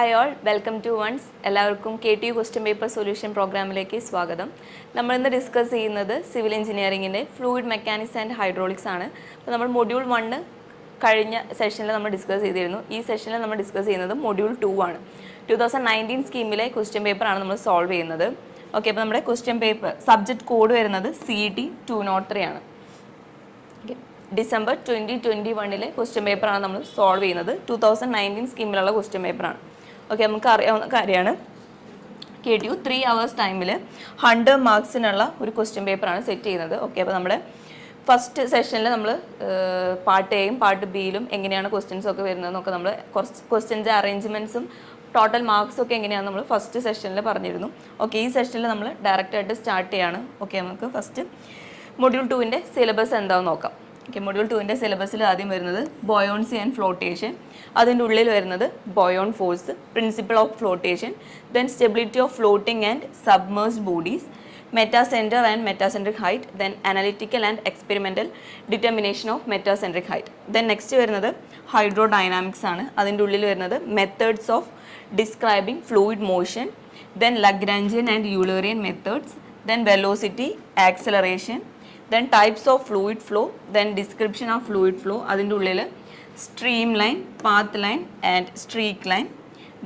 Hi all, welcome to ones. എല്ലാവർക്കും KTU question paper solution പ്രോഗ്രാമിലേക്ക് സ്വാഗതം. നമ്മളിന്ന് ഡിസ്കസ് ചെയ്യുന്നത് സിവിൽ എഞ്ചിനീയറിംഗിൻ്റെ ഫ്ലൂയിഡ് മെക്കാനിക്സ് ആൻഡ് ഹൈഡ്രോളിക്സ് ആണ്. അപ്പോൾ നമ്മൾ മൊഡ്യൂൾ 1 കഴിഞ്ഞ സെഷനിൽ നമ്മൾ ഡിസ്കസ് ചെയ്തിരുന്നു. ഈ സെഷനിൽ നമ്മൾ ഡിസ്കസ് ചെയ്യുന്നത് മൊഡ്യൂൾ 2 ആണ്. 2019 സ്കീമിലെ ക്വസ്റ്റ്യൻ പേപ്പറാണ് നമ്മൾ സോൾവ് ചെയ്യുന്നത്. ഓക്കെ, അപ്പോൾ നമ്മുടെ ക്വസ്റ്റ്യൻ പേപ്പർ സബ്ജക്റ്റ് കോഡ് വരുന്നത് CET 203 ആണ്. ഡിസംബർ 2021 ക്വസ്റ്റ്യൻ പേപ്പറാണ് നമ്മൾ സോൾവ് ചെയ്യുന്നത്. 2019 സ്കീമിലുള്ള ക്വസ്റ്റ്യൻ പേപ്പറാണ്. ഓക്കെ, നമുക്ക് അറിയാവുന്ന കാര്യമാണ്. KTU 3 hours ടൈമിൽ 100 മാർക്സിനുള്ള ഒരു ക്വസ്റ്റ്യൻ പേപ്പറാണ് സെറ്റ് ചെയ്യുന്നത്. ഓക്കെ, അപ്പോൾ നമ്മുടെ ഫസ്റ്റ് സെഷനിൽ നമ്മൾ പാർട്ട് എയും പാർട്ട് ബിയിലും എങ്ങനെയാണ് ക്വസ്റ്റ്യൻസ് ഒക്കെ വരുന്നതെന്നൊക്കെ നമ്മൾ കുറച്ച് ക്വസ്റ്റ്യൻസ് അറേഞ്ച്മെൻറ്റ്സും ടോട്ടൽ മാർക്സും ഒക്കെ എങ്ങനെയാണെന്ന് നമ്മൾ ഫസ്റ്റ് സെഷനിൽ പറഞ്ഞിരുന്നു. ഓക്കെ, ഈ സെഷനിൽ നമ്മൾ ഡയറക്റ്റായിട്ട് സ്റ്റാർട്ട് ചെയ്യാണ്. ഓക്കെ, നമുക്ക് ഫസ്റ്റ് മൊഡ്യൂൾ 2ൻ്റെ സിലബസ് എന്താണെന്ന് നോക്കാം. ഓക്കെ, മൊഡ്യൂൾ 2ൻ്റെ സിലബസിൽ ആദ്യം വരുന്നത് ബോയോൺസി ആൻഡ് ഫ്ലോട്ടേഷൻ, അതിൻ്റെ ഉള്ളിൽ വരുന്നത് buoyant force, principle of flotation, then stability of floating and submerged bodies, metacentre and metacentric height, then analytical and experimental determination of metacentric height. Then next വരുന്നത് hydrodynamics ആണ്. അതിൻ്റെ ഉള്ളിൽ വരുന്നത് methods of describing fluid motion, then Lagrangian and Eulerian methods, then velocity, acceleration, then types of fluid flow, then description of fluid flow, അതിൻ്റെ ഉള്ളിൽ stream line, path line and streak line,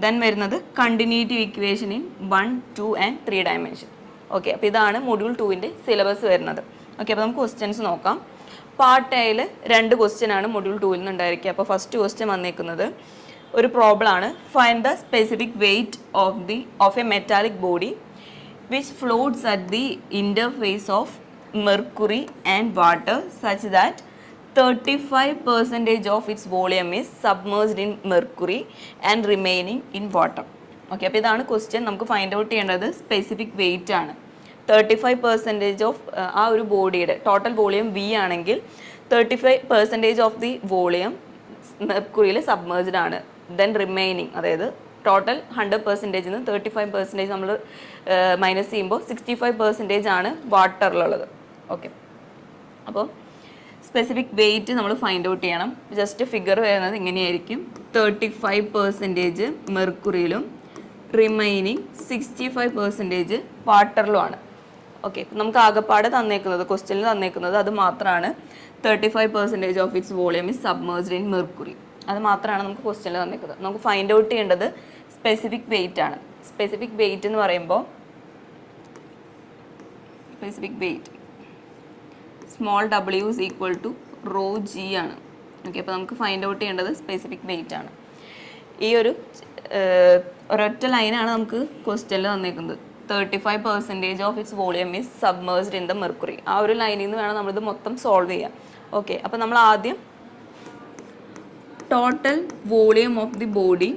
then വരുന്നത് continuity equation in 1, 2 and 3 dimension. Okay, അപ്പോൾ ഇതാണ് module 2ൻ്റെ syllabus വരുന്നത്. Okay, അപ്പോൾ നമുക്ക് questions നോക്കാം. പാർട്ട് എയിൽ 2 ക്വസ്റ്റ്യൻ ആണ് മൊഡ്യൂൾ 2ൽ നിന്ന് ഉണ്ടായിരിക്കുക. അപ്പോൾ ഫസ്റ്റ് ക്വസ്റ്റ്യൻ വന്നേക്കുന്നത് ഒരു പ്രോബ്ലം ആണ്. Find the specific weight of a metallic body which floats at the interface of mercury and water such that 35% of its volume is submerged in mercury and remaining in water. Okay, അപ്പോൾ ഇതാണ് question. നമുക്ക് find out ചെയ്യേണ്ടത് specific weight ആണ്. 35% of ആ ഒരു ബോഡിയുടെ total volume V ആണെങ്കിൽ 35% of the volume മെർക്കുറിയിൽ submerged ആണ്. ദെൻ റിമൈനിങ്, അതായത് ടോട്ടൽ 100%ൽ നിന്ന് 35% നമ്മൾ മൈനസ് ചെയ്യുമ്പോൾ 65% ആണ് വാട്ടറിലുള്ളത്. ഓക്കെ, അപ്പോൾ സ്പെസിഫിക് വെയിറ്റ് നമ്മൾ ഫൈൻഡ് ഔട്ട് ചെയ്യണം. ജസ്റ്റ് ഫിഗർ വരുന്നത് ഇങ്ങനെയായിരിക്കും. 35% മെർക്കുറിയിലും റിമൈനിങ് 65% വാട്ടറിലുമാണ്. ഓക്കെ, നമുക്ക് ആകെപ്പാട് തന്നേക്കുന്നത് ക്വസ്റ്റ്യനിൽ തന്നേക്കുന്നത് അത് മാത്രമാണ്. 35% of its volume is submerged in mercury. അത് മാത്രമാണ് നമുക്ക് ക്വസ്റ്റ്യനിൽ തന്നേക്കുന്നത്. നമുക്ക് ഫൈൻഡ് ഔട്ട് ചെയ്യേണ്ടത് സ്പെസിഫിക് വെയിറ്റ് ആണ്. സ്പെസിഫിക് വെയിറ്റ് എന്ന് പറയുമ്പോൾ specific weight small w is equal to rho g ആണ്. ഓക്കെ, അപ്പോൾ നമുക്ക് ഫൈൻഡ് ഔട്ട് ചെയ്യേണ്ടത് സ്പെസിഫിക് വെയിറ്റ് ആണ്. ഈ ഒരു ഒരൊറ്റ ലൈനാണ് നമുക്ക് ക്വസ്റ്റ്യനിൽ തന്നേക്കുന്നത്. 35% of its volume is submerged in the mercury. ആ ഒരു ലൈനിൽ നിന്ന് വേണം നമ്മളിത് മൊത്തം സോൾവ് ചെയ്യാൻ. ഓക്കെ, അപ്പോൾ നമ്മൾ ആദ്യം total volume of the body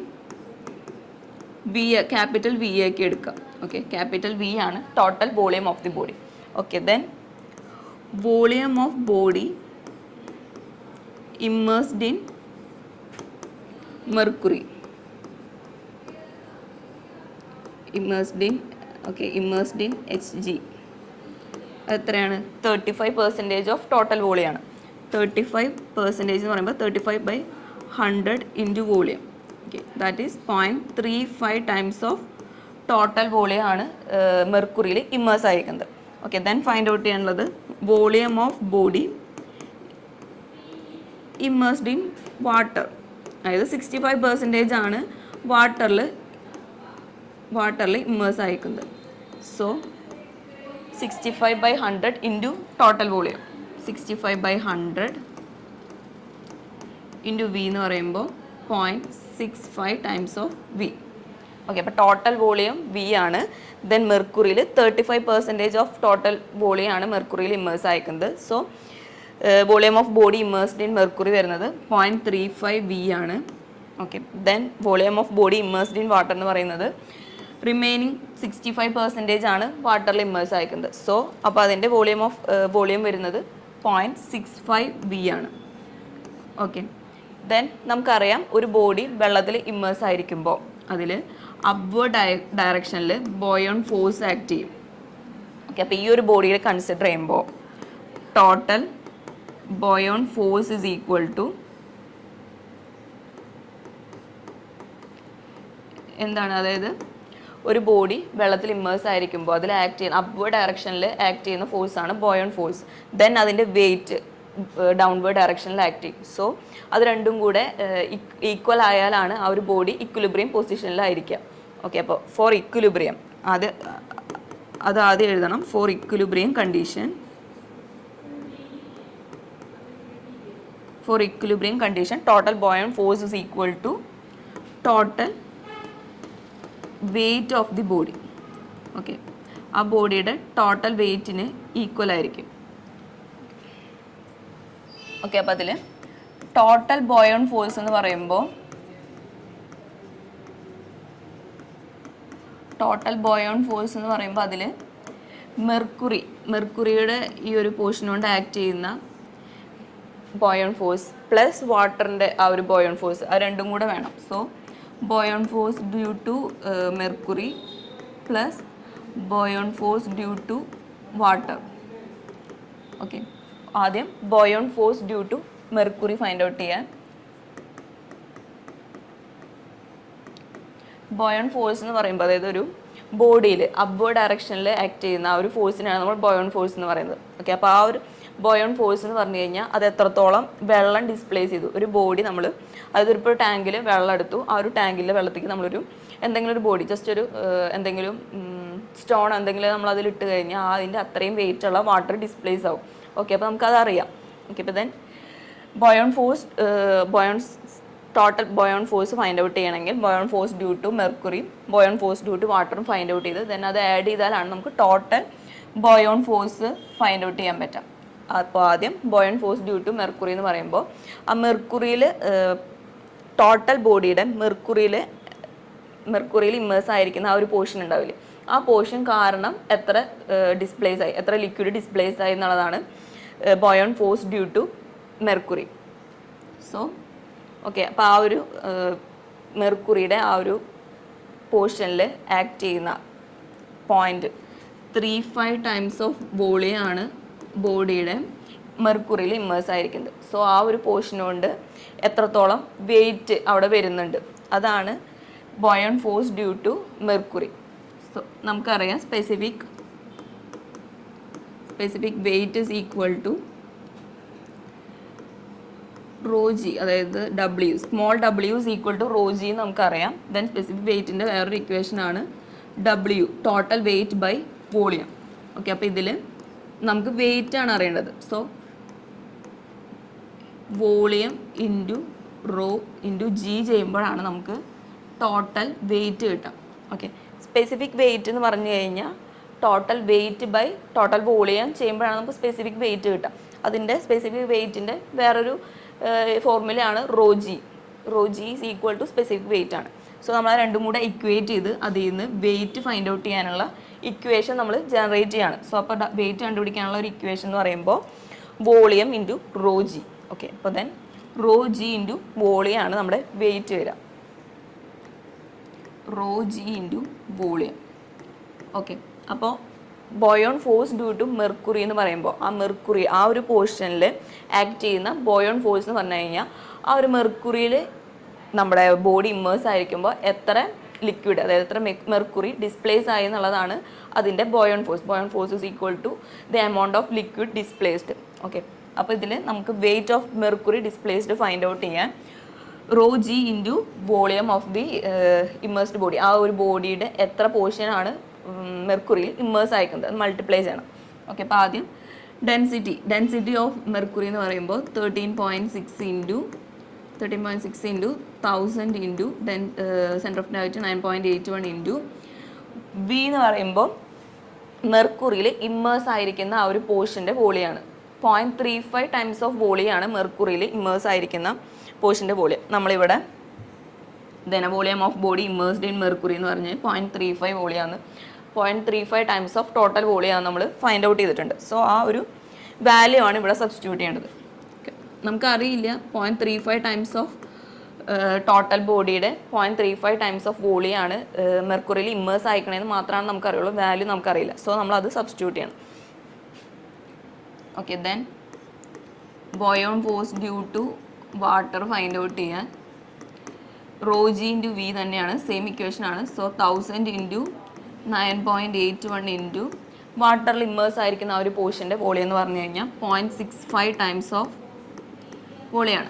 capital V ആക്കി എടുക്കുക. ഓക്കെ, ക്യാപിറ്റൽ V ആണ് total volume of the body. Okay, then volume of body immersed in mercury, immersed in Hg. എത്രയാണ്? 35% ഓഫ് ടോട്ടൽ വോളിയാണ്. 35% എന്ന് പറയുമ്പോൾ 35/100 into volume. Okay, that is 0.35 times of total volume ആണ് മെർക്കുറിയിൽ immerse ആയിരിക്കുന്നത്. Okay, then find out ചെയ്യാനുള്ളത് volume of body immersed in water, അതായത് 65% ആണ് വാട്ടറിൽ immerse ആയിരിക്കുന്നത്. So 65/100 into total volume, 65/100 into V എന്ന് പറയുമ്പോൾ 0.65 ടൈംസ് ഓഫ് V. ഓക്കെ, അപ്പോൾ ടോട്ടൽ വോളിയം V ആണ്. ദെൻ മെർക്കുറിയിൽ 35% ഓഫ് ടോട്ടൽ വോളിയം ആണ് മെർക്കുറിയിൽ ഇമ്മേഴ്സ് ആയിരിക്കുന്നത്. So volume of body immersed in mercury വരുന്നത് 0.35 V ആണ്. Okay, then volume of body immersed in water എന്ന് പറയുന്നത് റിമൈനിങ് 65% ആണ് വാട്ടറിൽ ഇമ്മേഴ്സ് ആയിരിക്കുന്നത്. സോ അപ്പോൾ അതിൻ്റെ വോളിയം വരുന്നത് 0.65 V ആണ്. ഓക്കെ, ദെൻ നമുക്കറിയാം ഒരു ബോഡി വെള്ളത്തിൽ ഇമ്മേഴ്സ് ആയിരിക്കുമ്പോൾ അതിൽ അപ്വേർഡ് ഡയറക്ഷനിൽ ബോയോൺ ഫോഴ്സ് ആക്ട് ചെയ്യും. ഓക്കെ, അപ്പോൾ ഈ ഒരു ബോഡിയെ കൺസിഡർ ചെയ്യുമ്പോൾ total buoyant force is equal to എന്താണ്, അതായത് ഒരു ബോഡി വെള്ളത്തിൽ ഇമ്മേഴ്സ് ആയിരിക്കുമ്പോൾ അതിൽ ആക്ട് ചെയ്യുന്ന അപ്വേർഡ് ഡയറക്ഷനിൽ ആക്ട് ചെയ്യുന്ന ഫോഴ്സാണ് ബോയൺ ഫോഴ്സ്. ദെൻ അതിൻ്റെ വെയിറ്റ് ഡൗൺവേർഡ് ഡയറക്ഷനിൽ ആക്ട് ചെയ്യും. സോ അത് രണ്ടും കൂടെ ഈക്വൽ ആയാലാണ് ആ ഒരു ബോഡി ഇക്വിലിബ്രിയം പൊസിഷനിലായിരിക്കുക. ഓക്കെ, അപ്പോൾ ഫോർ ഇക്വിലിബ്രിയം അത് ആദ്യം എഴുതണം. Four equilibrium condition, for equilibrium condition total buoyant force is equal to total weight of the body. Okay, ആ ബോഡിയുടെ ടോട്ടൽ വെയ്റ്റിന് ഈക്വൽ ആയിരിക്കും. ഓക്കെ, അപ്പോൾ അതിൽ ടോട്ടൽ ബോയൺ ഫോഴ്സ് എന്ന് പറയുമ്പോൾ അതിൽ മെർക്കുറിയുടെ ഈ ഒരു പോർഷൻ കൊണ്ട് ആക്ട് ചെയ്യുന്ന ബോയൺ ഫോഴ്സ് പ്ലസ് വാട്ടറിൻ്റെ ആ ഒരു ബോയൺ ഫോഴ്സ്, അത് രണ്ടും കൂടെ വേണം. So buoyant force due to mercury plus buoyant force due to water. Okay, ആദ്യം buoyant force due to mercury find out ചെയ്യാൻ. ബോയൺ ഫോഴ്സ് എന്ന് പറയുമ്പോൾ അതായത് ഒരു ബോഡിയിൽ അപ്വേർഡ് ഡയറക്ഷനിൽ ആക്ട് ചെയ്യുന്ന ആ ഒരു ഫോഴ്സിനാണ് നമ്മൾ ബോയൺ ഫോഴ്സ് എന്ന് പറയുന്നത്. ഓക്കെ, അപ്പോൾ ആ ഒരു ബോയൺ ഫോഴ്സ് എന്ന് പറഞ്ഞു കഴിഞ്ഞാൽ അത് എത്രത്തോളം വെള്ളം ഡിസ്പ്ലേസ് ചെയ്തു. ഒരു ബോഡി നമ്മൾ അതായത് ഇപ്പോൾ ടാങ്കിൽ വെള്ളം എടുത്തു, ആ ഒരു ടാങ്കിലെ വെള്ളത്തേക്ക് നമ്മളൊരു എന്തെങ്കിലും ഒരു ബോഡി ജസ്റ്റ് ഒരു എന്തെങ്കിലും സ്റ്റോൺ എന്തെങ്കിലും നമ്മൾ അതിലിട്ട് കഴിഞ്ഞാൽ അതിൻ്റെ അത്രയും വെയിറ്റ് ഉള്ള വാട്ടർ ഡിസ്പ്ലേസ് ആവും. ഓക്കെ, അപ്പോൾ നമുക്കതറിയാം. ഓക്കെ, അപ്പോൾ then total buoyant force find out ചെയ്യണമെങ്കിൽ buoyant force due to mercury, buoyant force due to വാട്ടറും ഫൈൻഡ് ഔട്ട് ചെയ്ത് ദെൻ അത് ആഡ് ചെയ്താലാണ് നമുക്ക് total buoyant force find out ചെയ്യാൻ പറ്റാം. അപ്പോൾ ആദ്യം buoyant force due to mercury എന്ന് പറയുമ്പോൾ ആ മെർക്കുറിയിൽ ടോട്ടൽ ബോഡിയുടെ മെർക്കുറിയിൽ ഇമ്മേഴ്സ് ആയിരിക്കുന്ന ആ ഒരു പോർഷൻ ഉണ്ടാവില്ലേ, ആ പോർഷൻ കാരണം എത്ര ഡിസ്പ്ലേസ് ആയി, എത്ര ലിക്വിഡ് ഡിസ്പ്ലേസ് ആയി എന്നുള്ളതാണ് buoyant force due to mercury. So okay, അപ്പോൾ ആ ഒരു മെർക്കുറിയുടെ ആ ഒരു പോർഷനിൽ ആക്ട് ചെയ്യുന്ന പോയിന്റ് 35 ടൈംസ് ഓഫ് വോളിയാണ് ബോഡിയുടെ മെർക്കുറിയിൽ ഇമ്മേഴ്സ് ആയിരിക്കുന്നത്. സോ ആ ഒരു പോർഷൻ കൊണ്ട് എത്രത്തോളം വെയിറ്റ് അവിടെ വരുന്നുണ്ട്, അതാണ് buoyant force due to mercury. So നമുക്കറിയാം specific weight is equal to rho G, അതായത് W, small W is equal to rho G എന്ന് നമുക്കറിയാം. ദെൻ സ്പെസിഫിക് വെയിറ്റിൻ്റെ വേറൊരു ഇക്വേഷനാണ് W, total weight by volume. Okay, അപ്പോൾ ഇതിൽ നമുക്ക് വെയിറ്റ് ആണ് അറിയേണ്ടത്. So volume into rho into G ചെയ്യുമ്പോഴാണ് നമുക്ക് ടോട്ടൽ വെയിറ്റ് കിട്ടുക. ഓക്കെ, സ്പെസിഫിക് വെയിറ്റ് എന്ന് പറഞ്ഞു കഴിഞ്ഞാൽ total weight by total volume ചെയ്യുമ്പോഴാണ് നമുക്ക് സ്പെസിഫിക് വെയിറ്റ് കിട്ടുക. അതിൻ്റെ സ്പെസിഫിക് വെയിറ്റിൻ്റെ വേറൊരു ഫോർമുലയാണ് rho G is equal to specific weight ആണ്. സോ നമ്മൾ രണ്ടും കൂടെ ഇക്വേറ്റ് ചെയ്ത് അതിൽ നിന്ന് വെയിറ്റ് ഫൈൻഡ് ഔട്ട് ചെയ്യാനുള്ള ഇക്വേഷൻ നമ്മൾ ജനറേറ്റ് ചെയ്യാണ്. സോ അപ്പോൾ വെയിറ്റ് കണ്ടുപിടിക്കാനുള്ള ഒരു ഇക്വേഷൻ എന്ന് പറയുമ്പോൾ volume into rho G. Okay, അപ്പോൾ then rho G into volume ആണ് നമ്മുടെ വെയിറ്റ് വരിക. Rho G into volume. Okay, അപ്പോൾ buoyant force due to mercury എന്ന് പറയുമ്പോൾ ആ മെർക്കുറി ആ ഒരു പോർഷനിൽ ആക്ട് ചെയ്യുന്ന ബോയോൺ ഫോഴ്സ് എന്ന് പറഞ്ഞു കഴിഞ്ഞാൽ ആ ഒരു മെർക്കുറിയിൽ നമ്മുടെ ബോഡി ഇമ്മേഴ്സ് ആയിരിക്കുമ്പോൾ എത്ര ലിക്വിഡ്, അതായത് എത്ര മെർക്കുറി ഡിസ്പ്ലേസ് ആയി എന്നുള്ളതാണ് അതിൻ്റെ buoyant force. Buoyant force is equal to the amount of liquid displaced. Okay, അപ്പോൾ ഇതിൽ നമുക്ക് weight of mercury displaced find out ചെയ്യാൻ rho G into volume of the immersed body, ആ ഒരു ബോഡിയുടെ എത്ര പോർഷനാണ് മെർക്കുറിയിൽ ഇമ്മേഴ്സ് ആയിരിക്കുന്നത് മൾട്ടിപ്ലൈ ചെയ്യണം. ഓക്കെ, അപ്പോൾ ആദ്യം ഡെൻസിറ്റി ഓഫ് മെർക്കുറി എന്ന് പറയുമ്പോൾ 13.6 into 1000 into centre of gravity 9.81 into V എന്ന് പറയുമ്പോൾ മെർക്കുറിയിൽ ഇമ്മേഴ്സ് ആയിരിക്കുന്ന ആ ഒരു പോർഷൻ്റെ വോളിയാണ്. 0.35 ടൈംസ് ഓഫ് വോളിയാണ് മെർക്കുറിയിൽ ഇമ്മേഴ്സ് ആയിരിക്കുന്ന പോർഷൻ്റെ വോളിയം. നമ്മളിവിടെ volume of body immersed in mercury എന്ന് പറഞ്ഞ് 0.35 വോളിയാണ്. 0.35 ടൈംസ് ഓഫ് ടോട്ടൽ വോളിയാണ് നമ്മൾ ഫൈൻഡ് ഔട്ട് ചെയ്തിട്ടുണ്ട്. സോ ആ ഒരു വാല്യൂ ആണ് ഇവിടെ സബ്സ്റ്റിറ്റ്യൂട്ട് ചെയ്യേണ്ടത്. നമുക്കറിയില്ല 0.35 ടൈംസ് ഓഫ് ടോട്ടൽ ബോഡിയുടെ 0.35 ടൈംസ് ഓഫ് വോളിയാണ് മെർക്കുറിയിൽ ഇമ്മേഴ്സ് ആയിക്കണേന്ന് മാത്രമാണ് നമുക്കറിയുള്ളൂ, വാല്യൂ നമുക്കറിയില്ല. സോ നമ്മളത് സബ്സ്റ്റിറ്റ്യൂട്ട് ചെയ്യണം. Okay, then buoyant force due to water find out ചെയ്യാൻ റോ ജി ഇൻറ്റു വി തന്നെയാണ്, സെയിം ഇക്വേഷൻ ആണ്. സോ 1000 ഇൻറ്റു 9.81 ഇൻറ്റു വാട്ടറിൽ ഇമ്മേഴ്സ് ആയിരിക്കുന്ന ആ ഒരു പോർഷൻ്റെ വോളിയം എന്ന് പറഞ്ഞു കഴിഞ്ഞാൽ 0.65 ടൈംസ് ഓഫ് വോളിയാണ്.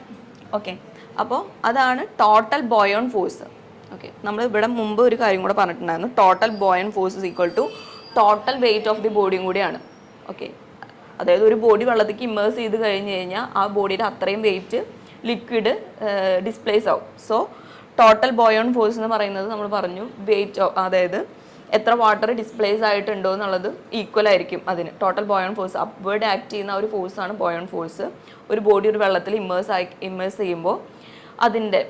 ഓക്കെ, അപ്പോൾ അതാണ് ടോട്ടൽ ബോയോൺ ഫോഴ്സ്. ഓക്കെ, നമ്മൾ ഇവിടെ മുമ്പ് ഒരു കാര്യം കൂടെ പറഞ്ഞിട്ടുണ്ടായിരുന്നു, total buoyant force is equal to total weight of the ബോഡിയും കൂടിയാണ്. ഓക്കെ, അതായത് ഒരു ബോഡി വെള്ളത്തേക്ക് ഇമ്മേഴ്സ് ചെയ്ത് കഴിഞ്ഞ് കഴിഞ്ഞാൽ ആ ബോഡിയുടെ അത്രയും വെയിറ്റ് ലിക്വിഡ് ഡിസ്പ്ലേസ് ആവും. സോ ടോട്ടൽ ബോയോൺ ഫോഴ്സ് എന്ന് പറയുന്നത് നമ്മൾ പറഞ്ഞു വെയിറ്റ്, അതായത് എത്ര വാട്ടർ ഡിസ്പ്ലേസ് ആയിട്ടുണ്ടോ എന്നുള്ളത് ഈക്വൽ ആയിരിക്കും അതിന്. Total buoyant force upward act ചെയ്യുന്ന ഒരു ഫോഴ്സാണ് ബോയോൺ ഫോഴ്സ്. ഒരു ബോഡി ഒരു വെള്ളത്തിൽ ഇമ്മേഴ്സ് ചെയ്യുമ്പോൾ അതിൻ്റെ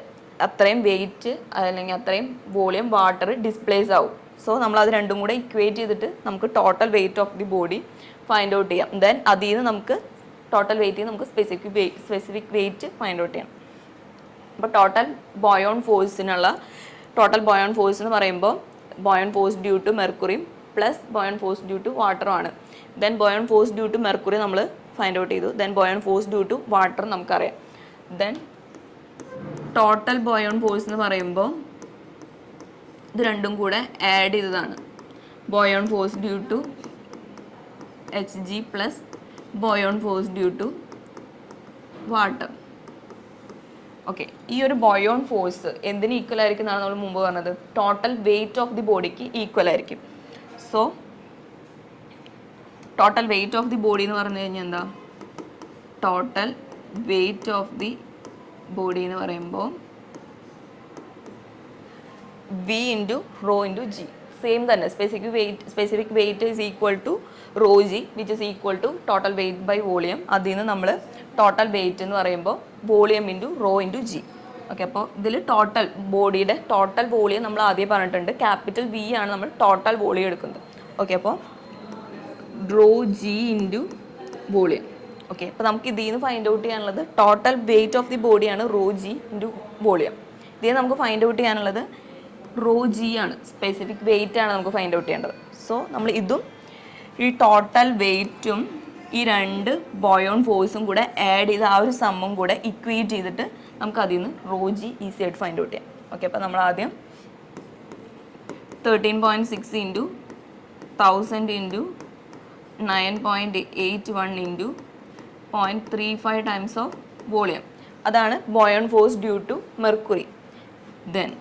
അത്രയും വെയിറ്റ് അല്ലെങ്കിൽ അത്രയും വോളിയം വാട്ടർ ഡിസ്പ്ലേസ് ആവും. സോ നമ്മൾ അത് രണ്ടും കൂടെ ഇക്വേറ്റ് ചെയ്തിട്ട് നമുക്ക് total weight of the body find out ചെയ്യാം. ദെൻ അതിൽ നിന്ന് നമുക്ക് ടോട്ടൽ വെയിറ്റ് നമുക്ക് സ്പെസിഫിക് വെയിറ്റ് ഫൈൻഡ് ഔട്ട് ചെയ്യാം. അപ്പോൾ ടോട്ടൽ ബോയോൺ ഫോഴ്സ് എന്ന് പറയുമ്പോൾ ബോയോൺ ഫോഴ്സ് ഡ്യൂ ടു മെർക്കുറിയും plus buoyant force due to വാട്ടറും ആണ്. Then buoyant force due to mercury നമ്മൾ ഫൈൻഡ് ഔട്ട് ചെയ്തു. Then buoyant force due to water നമുക്കറിയാം. ദെൻ ടോട്ടൽ ബോയോൺ ഫോഴ്സ് എന്ന് പറയുമ്പോൾ ഇത് രണ്ടും കൂടെ ആഡ് ചെയ്തതാണ്. Buoyant force due to Hg plus buoyant force due to water. Okay, ഈ ഒരു ബോയോൺ ഫോഴ്സ് എന്തിന് ഈക്വൽ ആയിരിക്കും എന്നാണ് നമ്മൾ മുമ്പ് പറഞ്ഞത്, ടോട്ടൽ വെയിറ്റ് ഓഫ് ദി ബോഡിക്ക് ഈക്വൽ ആയിരിക്കും. So total weight of the body എന്ന് പറഞ്ഞു കഴിഞ്ഞാൽ എന്താ, total weight of the body എന്ന് പറയുമ്പോൾ V into rho into G, same തന്നെ. Specific weight is equal to rho G which is equal to total weight by volume. അതിൽ നിന്ന് നമ്മൾ ടോട്ടൽ വെയിറ്റ് എന്ന് പറയുമ്പോൾ volume into rho into G. Okay, അപ്പോൾ ഇതിൽ ടോട്ടൽ ബോഡിയുടെ ടോട്ടൽ വോളിയം നമ്മൾ ആദ്യം പറഞ്ഞിട്ടുണ്ട്, ക്യാപിറ്റൽ വി ആണ് നമ്മൾ ടോട്ടൽ വോളിയം എടുക്കുന്നത്. ഓക്കെ, അപ്പോൾ rho G into volume. Okay, അപ്പോൾ നമുക്ക് ഇതിൽ നിന്ന് ഫൈൻഡ് ഔട്ട് ചെയ്യാനുള്ളത് ടോട്ടൽ വെയിറ്റ് ഓഫ് ദി ബോഡിയാണ് റോ ജി ഇൻറ്റു വോളിയം. ഇതിൽ നമുക്ക് ഫൈൻഡ് ഔട്ട് ചെയ്യാനുള്ളത് റോ ജി ആണ്, സ്പെസിഫിക് വെയിറ്റ് ആണ് നമുക്ക് ഫൈൻഡ് ഔട്ട് ചെയ്യേണ്ടത്. സോ നമ്മൾ ഇതും ഈ ടോട്ടൽ വെയിറ്റും ഈ രണ്ട് ബോയോൺ ഫോഴ്സും കൂടെ ആഡ് ചെയ്ത് ആ ഒരു സമ്മും കൂടെ ഇക്വേറ്റ് ചെയ്തിട്ട് നമുക്ക് അതിൽ നിന്ന് റോ ജി ഈസി ആയിട്ട് ഫൈൻഡ് ഔട്ട് ചെയ്യാം. ഓക്കെ, അപ്പോൾ നമ്മൾ ആദ്യം 13.6 into 1000 into 9.81 into 0.35 times of volume, അതാണ് buoyant force due to mercury. Then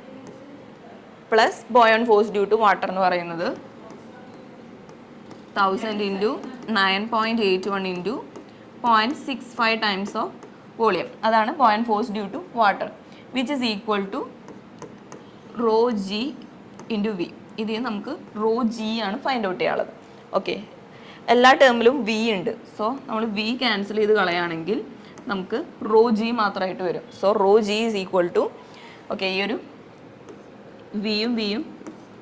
plus buoyant force due to water എന്ന് പറയുന്നത് 1000 into 9.81 into 0.65 times of volume, അതാണ് buoyant force due to water which is equal to rho G into V. ഇതിൽ നമുക്ക് rho G ആണ് find out ചെയ്യാനുള്ളത്. Okay, എല്ലാ ടേമിലും V ഉണ്ട്. സോ നമ്മൾ വി ക്യാൻസൽ ചെയ്ത് കളയുകയാണെങ്കിൽ നമുക്ക് റോ ജി മാത്രമായിട്ട് വരും. So rho G is equal to, okay, ഈ ഒരു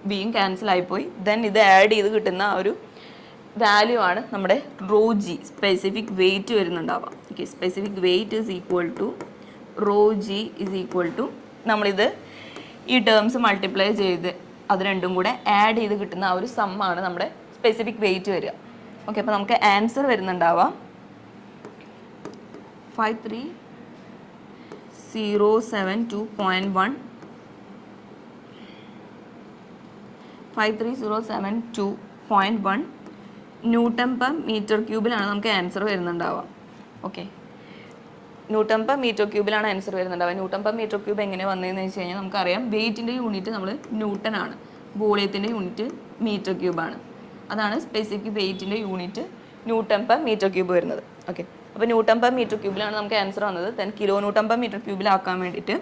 വിയും ക്യാൻസൽ ആയിപ്പോയി. ദെൻ ഇത് ആഡ് ചെയ്ത് കിട്ടുന്ന ആ ഒരു വാല്യൂ ആണ് നമ്മുടെ റോ ജി, സ്പെസിഫിക് വെയിറ്റ് വരുന്നുണ്ടാവാം. Okay, specific weight is equal to rho G is equal to, നമ്മളിത് ഈ ടേംസ് മൾട്ടിപ്ലൈ ചെയ്ത് അത് രണ്ടും കൂടെ ആഡ് ചെയ്ത് കിട്ടുന്ന ആ ഒരു സമ്മാണ് നമ്മുടെ സ്പെസിഫിക് വെയിറ്റ് വരിക. ഓക്കെ, അപ്പോൾ നമുക്ക് ആൻസർ വരുന്നുണ്ടാവാം 53072.1 5307.2.1 ന്യൂട്ടൺ പെർ മീറ്റർ ക്യൂബിലാണ് നമുക്ക് ആൻസർ വരുന്നുണ്ടാവുക. ഓക്കെ, ന്യൂട്ടൺ പെർ മീറ്റർ ക്യൂബിലാണ് ആൻസർ വരുന്നുണ്ടാവുക. ന്യൂട്ടൺ പെർ മീറ്റർ ക്യൂബ് എങ്ങനെ വന്നതെന്ന് വെച്ച് കഴിഞ്ഞാൽ നമുക്കറിയാം വെയിറ്റിൻ്റെ യൂണിറ്റ് നമ്മൾ ന്യൂട്ടൺ ആണ്, വോളിയത്തിൻ്റെ യൂണിറ്റ് മീറ്റർ ക്യൂബാണ്. അതാണ് സ്പെസിഫിക് വെയിറ്റിൻ്റെ unit newton per metre cube വരുന്നത്. ഓക്കെ, അപ്പോൾ ന്യൂട്ടൺ പെർ മീറ്റർ ക്യൂബിലാണ് നമുക്ക് ആൻസർ വന്നത്. Then kilo newton per metre ക്യൂബിലാക്കാൻ വേണ്ടിയിട്ട്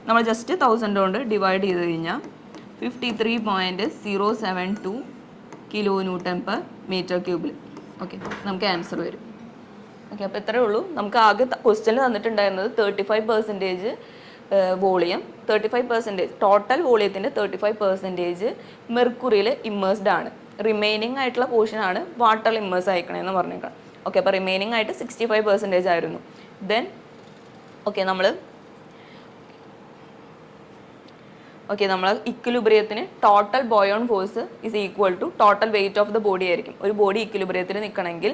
നമ്മൾ ജസ്റ്റ് 1000 കൊണ്ട് ഡിവൈഡ് ചെയ്ത് കഴിഞ്ഞാൽ 53.072 കിലോ ന്യൂട്ടൺ പെർ മീറ്റർ ക്യൂബിൽ. ഓക്കെ, നമുക്ക് ആൻസർ വരും. ഓക്കെ, അപ്പോൾ ഇത്രയേ ഉള്ളൂ. നമുക്ക് ആകെ ക്വസ്റ്റ്യനിൽ തന്നിട്ടുണ്ടായിരുന്നത് 35% വോളിയം, 35% ടോട്ടൽ വോളിയത്തിൻ്റെ 35% മെർക്കുറിയിൽ ഇമ്മേഴ്സ്ഡ് ആണ്. റിമൈനിങ് ആയിട്ടുള്ള പോർഷൻ ആണ് വാട്ടറിൽ ഇമ്മേഴ്സ് ആയിക്കണമെന്ന് പറഞ്ഞേക്കാം. ഓക്കെ, അപ്പോൾ റിമൈനിങ് ആയിട്ട് 65% ആയിരുന്നു. ദെൻ നമ്മൾ ഇക്വിലിബ്രിയത്തിന് total buoyant force is equal to total weight of the body ആയിരിക്കും. ഒരു ബോഡി ഇക്വിലിബ്രിയത്തിൽ നിൽക്കണമെങ്കിൽ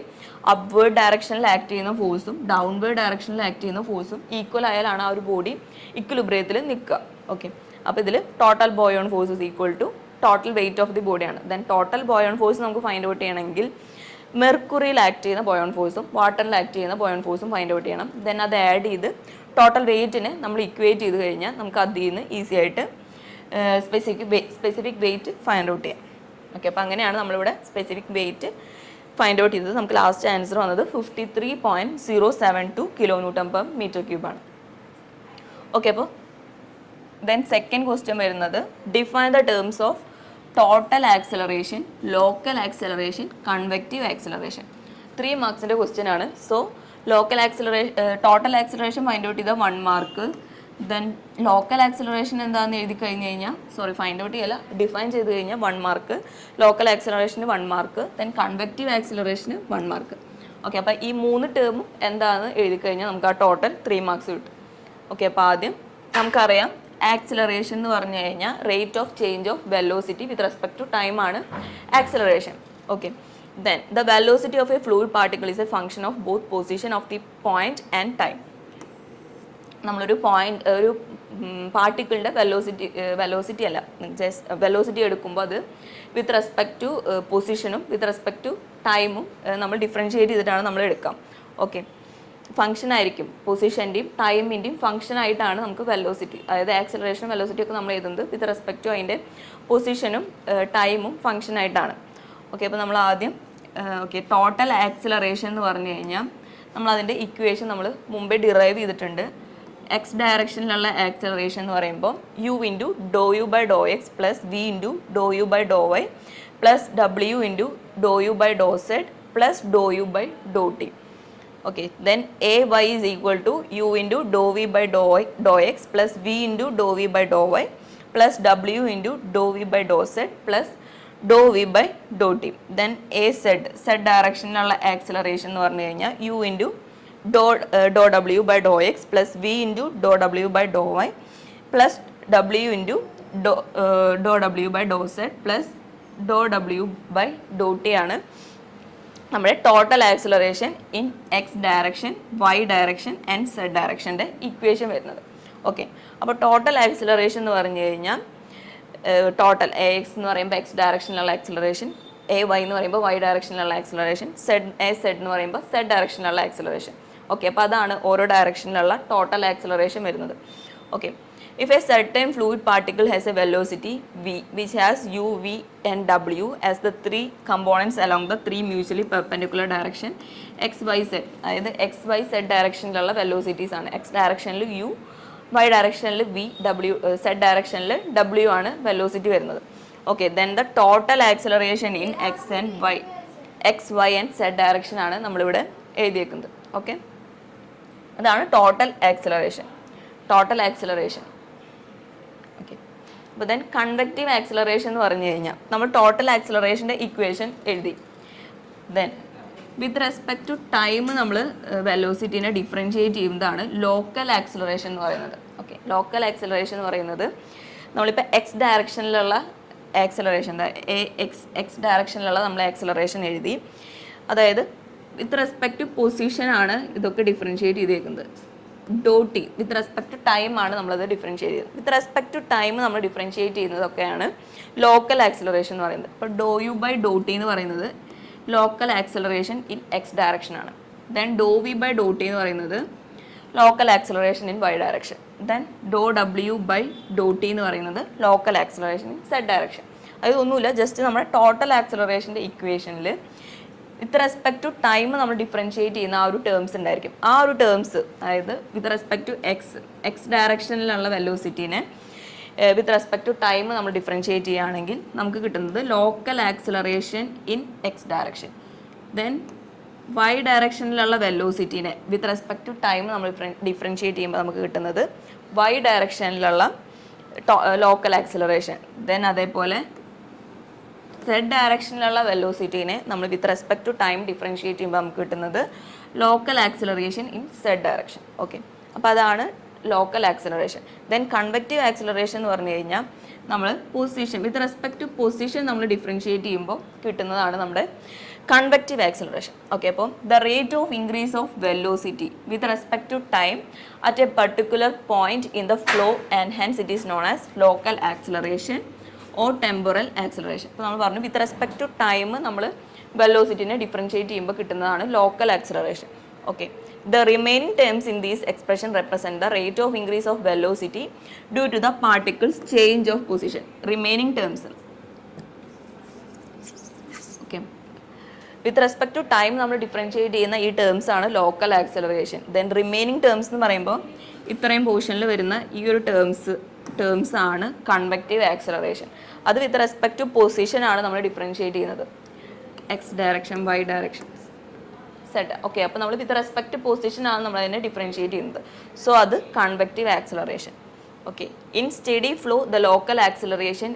അപ്വേർഡ് ഡയറക്ഷനിൽ ആക്ട് ചെയ്യുന്ന ഫോഴ്സും ഡൗൺവേർഡ് ഡയറക്ഷനിൽ ആക്ട് ചെയ്യുന്ന ഫോഴ്സും ഈക്വൽ ആയാലാണ് ആ ഒരു ബോഡി ഇക്വിലിബ്രിയത്തിൽ നിൽക്കുക. ഓക്കെ, അപ്പോൾ ഇതിൽ total buoyant force is equal to total weight of the ബോഡിയാണ്. Then total buoyant force നമുക്ക് ഫൈൻഡ് ഔട്ട് ചെയ്യണമെങ്കിൽ മെർക്കുറിയിൽ ആക്ട് ചെയ്യുന്ന ബോയ് ഓൺ ഫോഴ്സും വാട്ടറിൽ ആക്ട് ചെയ്യുന്ന ബോയ് ഓൺ ഫോഴ്സും ഫൈൻഡ് ഔട്ട് ചെയ്യണം. ദെൻ അത് ആഡ് ചെയ്ത് ടോട്ടൽ വെയിറ്റിനെ നമ്മൾ ഇക്വേറ്റ് ചെയ്ത് കഴിഞ്ഞാൽ നമുക്ക് അതിൽ നിന്ന് ഈസി ആയിട്ട് സ്പെസിഫിക് വെയിറ്റ് ഫൈൻഡ് ഔട്ട് ചെയ്യാം. ഓക്കെ, അപ്പോൾ അങ്ങനെയാണ് നമ്മളിവിടെ സ്പെസിഫിക് വെയിറ്റ് ഫൈൻഡ് ഔട്ട് ചെയ്തത്. നമുക്ക് ലാസ്റ്റ് ആൻസർ വന്നത് 53.072 kN/m³ ആണ്. ഓക്കെ, അപ്പോൾ ദെൻ സെക്കൻഡ് ക്വസ്റ്റ്യൻ വരുന്നത് define the terms of total acceleration, local acceleration, convective acceleration. 3 മാർക്സിൻ്റെ ക്വസ്റ്റ്യൻ ആണ്. So local acceleration, total acceleration find out ചെയ്ത 1 മാർക്ക്. ദെൻ ലോക്കൽ ആക്സലറേഷൻ എന്താണെന്ന് എഴുതി കഴിഞ്ഞ് കഴിഞ്ഞാൽ ഫൈൻഡ് ഔട്ട് ചെയ്യല്ല, ഡിഫൈൻ ചെയ്ത് കഴിഞ്ഞാൽ 1 മാർക്ക്, ലോക്കൽ ആക്സലറേഷന് 1 മാർക്ക്, ദെൻ കൺവെക്റ്റീവ് ആക്സലറേഷന് 1 മാർക്ക്. ഓക്കെ, അപ്പോൾ ഈ 3 ടേമും എന്താണെന്ന് എഴുതി കഴിഞ്ഞാൽ നമുക്ക് ആ ടോട്ടൽ 3 മാർക്സ് കിട്ടും. ഓക്കെ, അപ്പോൾ ആദ്യം നമുക്കറിയാം ആക്സിലറേഷൻ എന്ന് പറഞ്ഞു കഴിഞ്ഞാൽ rate of change of velocity with respect to time ആണ് acceleration. Okay, then the velocity of a fluid particle is a function of both position of the point and time. നമ്മളൊരു പാർട്ടിക്കിളിൻ്റെ velocity അല്ല, just velocity എടുക്കുമ്പോൾ അത് with respect to പൊസിഷനും with respect to ടൈമും നമ്മൾ differentiate ചെയ്തിട്ടാണ് നമ്മൾ എടുക്കാം. ഓക്കെ, ഫംഗ്ഷൻ ആയിരിക്കും, പൊസിഷൻ്റെയും ടൈമിൻ്റെയും ഫംഗ്ഷൻ ആയിട്ടാണ് നമുക്ക് വെലോസിറ്റി, അതായത് ആക്സിലറേഷനും വെലോസിറ്റി ഒക്കെ നമ്മൾ എഴുതുന്നത് വിത്ത് റെസ്പെക്ട് ടു അതിൻ്റെ പൊസിഷനും ടൈമും ഫംഗ്ഷൻ ആയിട്ടാണ്. ഓക്കെ, അപ്പോൾ നമ്മൾ ആദ്യം ടോട്ടൽ ആക്സിലറേഷൻ എന്ന് പറഞ്ഞു കഴിഞ്ഞാൽ നമ്മൾ അതിൻ്റെ ഇക്വേഷൻ നമ്മൾ മുമ്പേ ഡിറൈവ് ചെയ്തിട്ടുണ്ട്. എക്സ് ഡയറക്ഷനിലുള്ള ആക്സിലറേഷൻ എന്ന് പറയുമ്പോൾ u into Dr U by Dr X plus V into Dr U by Dr Y plus W into Dr U by Dr Z plus doh U by Dr T. Okay, then ay is equal to u into dou v by dou x plus v into dou v by dou y plus w into dou v by dou z plus dou v by dou t. Then a z directionലുള്ള acceleration എന്ന് പറഞ്ഞു കഴിഞ്ഞാൽ u into dou w by dou x plus v into dou w by dou y plus w into dou w by dou z plus dou w by dou t ആണ് നമ്മുടെ total acceleration in X direction, Y direction and Z ഡയറക്ഷൻ്റെ equation വരുന്നത്. Okay, അപ്പോൾ total acceleration എന്ന് പറഞ്ഞു കഴിഞ്ഞാൽ total A X എന്ന് പറയുമ്പോൾ എക്സ് ഡയറക്ഷനിലുള്ള ആക്സിലറേഷൻ, എ വൈ എന്ന് പറയുമ്പോൾ വൈ ഡയറക്ഷനിലുള്ള ആക്സിലറേഷൻ, എ സെഡ് എന്ന് പറയുമ്പോൾ സെഡ് ഡയറക്ഷനിലുള്ള ആക്സിലറേഷൻ. ഓക്കെ, അപ്പോൾ അതാണ് ഓരോ ഡയറക്ഷനിലുള്ള ടോട്ടൽ ആക്സിലറേഷൻ വരുന്നത്. Okay, if a certain fluid particle has a velocity v which has u, v and w as the 3 components along the 3 mutually perpendicular direction x, y, z, അതായത് X Y Z ഡയറക്ഷനിലുള്ള velocities ആണ്. X ഡയറക്ഷനിൽ u, Y ഡയറക്ഷനിൽ v, w, Z ഡയറക്ഷനിൽ w ആണ് velocity വരുന്നത്. Okay, then the total acceleration in X and Y, X Y and Z direction ആണ് നമ്മളിവിടെ എഴുതിയേക്കുന്നത്. ഓക്കെ, അതാണ് ടോട്ടൽ ആക്സിലറേഷൻ. ഓക്കെ, അപ്പോൾ ദെൻ കൺവെക്റ്റീവ് ആക്സിലറേഷൻ എന്ന് പറഞ്ഞു കഴിഞ്ഞാൽ നമ്മൾ ടോട്ടൽ ആക്സിലറേഷൻ്റെ ഇക്വേഷൻ എഴുതി. Then with respect to time നമ്മൾ വെലോസിറ്റീനെ ഡിഫറൻഷിയേറ്റ് ചെയ്യുന്നതാണ് ലോക്കൽ ആക്സിലറേഷൻ എന്ന് പറയുന്നത്. ഓക്കെ, ലോക്കൽ ആക്സിലറേഷൻ എന്ന് പറയുന്നത് നമ്മളിപ്പോൾ എക്സ് ഡയറക്ഷനിലുള്ള ആക്സിലറേഷൻ, എക്സ് ഡയറക്ഷനിലുള്ള നമ്മൾ ആക്സിലറേഷൻ എഴുതി. അതായത് വിത്ത് റെസ്പെക്ട് ടു പൊസിഷനാണ് ഇതൊക്കെ ഡിഫറൻഷിയേറ്റ് ചെയ്തേക്കുന്നത്. ഡോ T with respect to time ആണ് നമ്മളത് ഡിഫറൻഷിയേറ്റ് ചെയ്യുന്നത്. വിത്ത് റെസ്പെക്ട് ടു ടൈം നമ്മൾ ഡിഫറൻഷിയേറ്റ് ചെയ്യുന്നതൊക്കെയാണ് ലോക്കൽ ആക്സിലറേഷൻ എന്ന് പറയുന്നത്. ഇപ്പോൾ ഡോ യു ബൈ ഡോ ടി എന്ന് പറയുന്നത് local acceleration in X direction ആണ്. Then Dr V by Dr T എന്ന് പറയുന്നത് local acceleration in Y direction. Then ഡോ ഡബ്ല്യു ബൈ ഡോ ടി എന്ന് പറയുന്നത് local acceleration in Z direction. അതൊന്നുമില്ല, ജസ്റ്റ് നമ്മുടെ ടോട്ടൽ ആക്സിലറേഷൻ്റെ ഇക്വേഷനിൽ വിത്ത് റെസ്പെക്ട് ടു ടൈം നമ്മൾ ഡിഫറൻഷിയേറ്റ് ചെയ്യുന്ന ആ ഒരു ടേംസ് ഉണ്ടായിരിക്കും. ആ ഒരു ടേംസ്, അതായത് വിത്ത് റെസ്പെക്ട് ടു എക്സ് ഡയറക്ഷനിലുള്ള വെലോസിറ്റീനെ വിത്ത് റെസ്പെക്ട് ടു ടൈം നമ്മൾ ഡിഫറൻഷിയേറ്റ് ചെയ്യുകയാണെങ്കിൽ നമുക്ക് കിട്ടുന്നത് local acceleration in X direction. Then Y ഡയറക്ഷനിലുള്ള വെലോസിറ്റീനെ വിത്ത് റെസ്പെക്ട് ടു ടൈം നമ്മൾ ഡിഫറൻഷിയേറ്റ് ചെയ്യുമ്പോൾ നമുക്ക് കിട്ടുന്നത് വൈ ഡയറക്ഷനിലുള്ള ലോക്കൽ ആക്സിലറേഷൻ. ദെൻ അതേപോലെ സെഡ് ഡയറക്ഷനിലുള്ള വെലോസിറ്റീനെ നമ്മൾ with respect to time differentiate ചെയ്യുമ്പോൾ നമുക്ക് കിട്ടുന്നത് local acceleration in Z direction. Okay, അപ്പോൾ അതാണ് local acceleration. Then convective acceleration എന്ന് പറഞ്ഞു കഴിഞ്ഞാൽ നമ്മൾ position with respect to position നമ്മൾ ഡിഫറൻഷിയേറ്റ് ചെയ്യുമ്പോൾ കിട്ടുന്നതാണ് നമ്മുടെ കൺവെക്റ്റീവ് ആക്സിലറേഷൻ. ഓക്കെ, അപ്പോൾ the rate of increase of velocity with respect to time at a particular point in the flow and hence it is known as local acceleration or temporal acceleration. ഇപ്പോൾ നമ്മൾ പറഞ്ഞു വിത്ത് respect to time നമ്മൾ വെലോസിറ്റിനെ differentiate ചെയ്യുമ്പോൾ കിട്ടുന്നതാണ് local acceleration. Okay, the remaining terms in this expression represent the rate of increase of velocity due to the particles change of position. Remaining terms. Okay. With respect to time നമ്മൾ differentiate ചെയ്യുന്ന ഈ terms ആണ് local acceleration. Then remaining terms എന്ന് പറയുമ്പോൾ ഇത്രയും പോർഷനിൽ വരുന്ന ഈ ഒരു ടേംസ് ആണ് കൺവെക്റ്റീവ് ആക്സിലറേഷൻ. അത് വിത്ത് റെസ്പെക്ട് ടു പൊസിഷൻ ആണ് നമ്മൾ ഡിഫറൻഷിയേറ്റ് ചെയ്യുന്നത്. X direction, Y direction, set. Okay, അപ്പോൾ നമ്മൾ വിത്ത് റെസ്പെക്ട് ടു പൊസിഷൻ ആണ് നമ്മൾ അതിനെ ഡിഫറൻഷിയേറ്റ് ചെയ്യുന്നത്. സോ അത് convective acceleration. Okay, in steady flow the local acceleration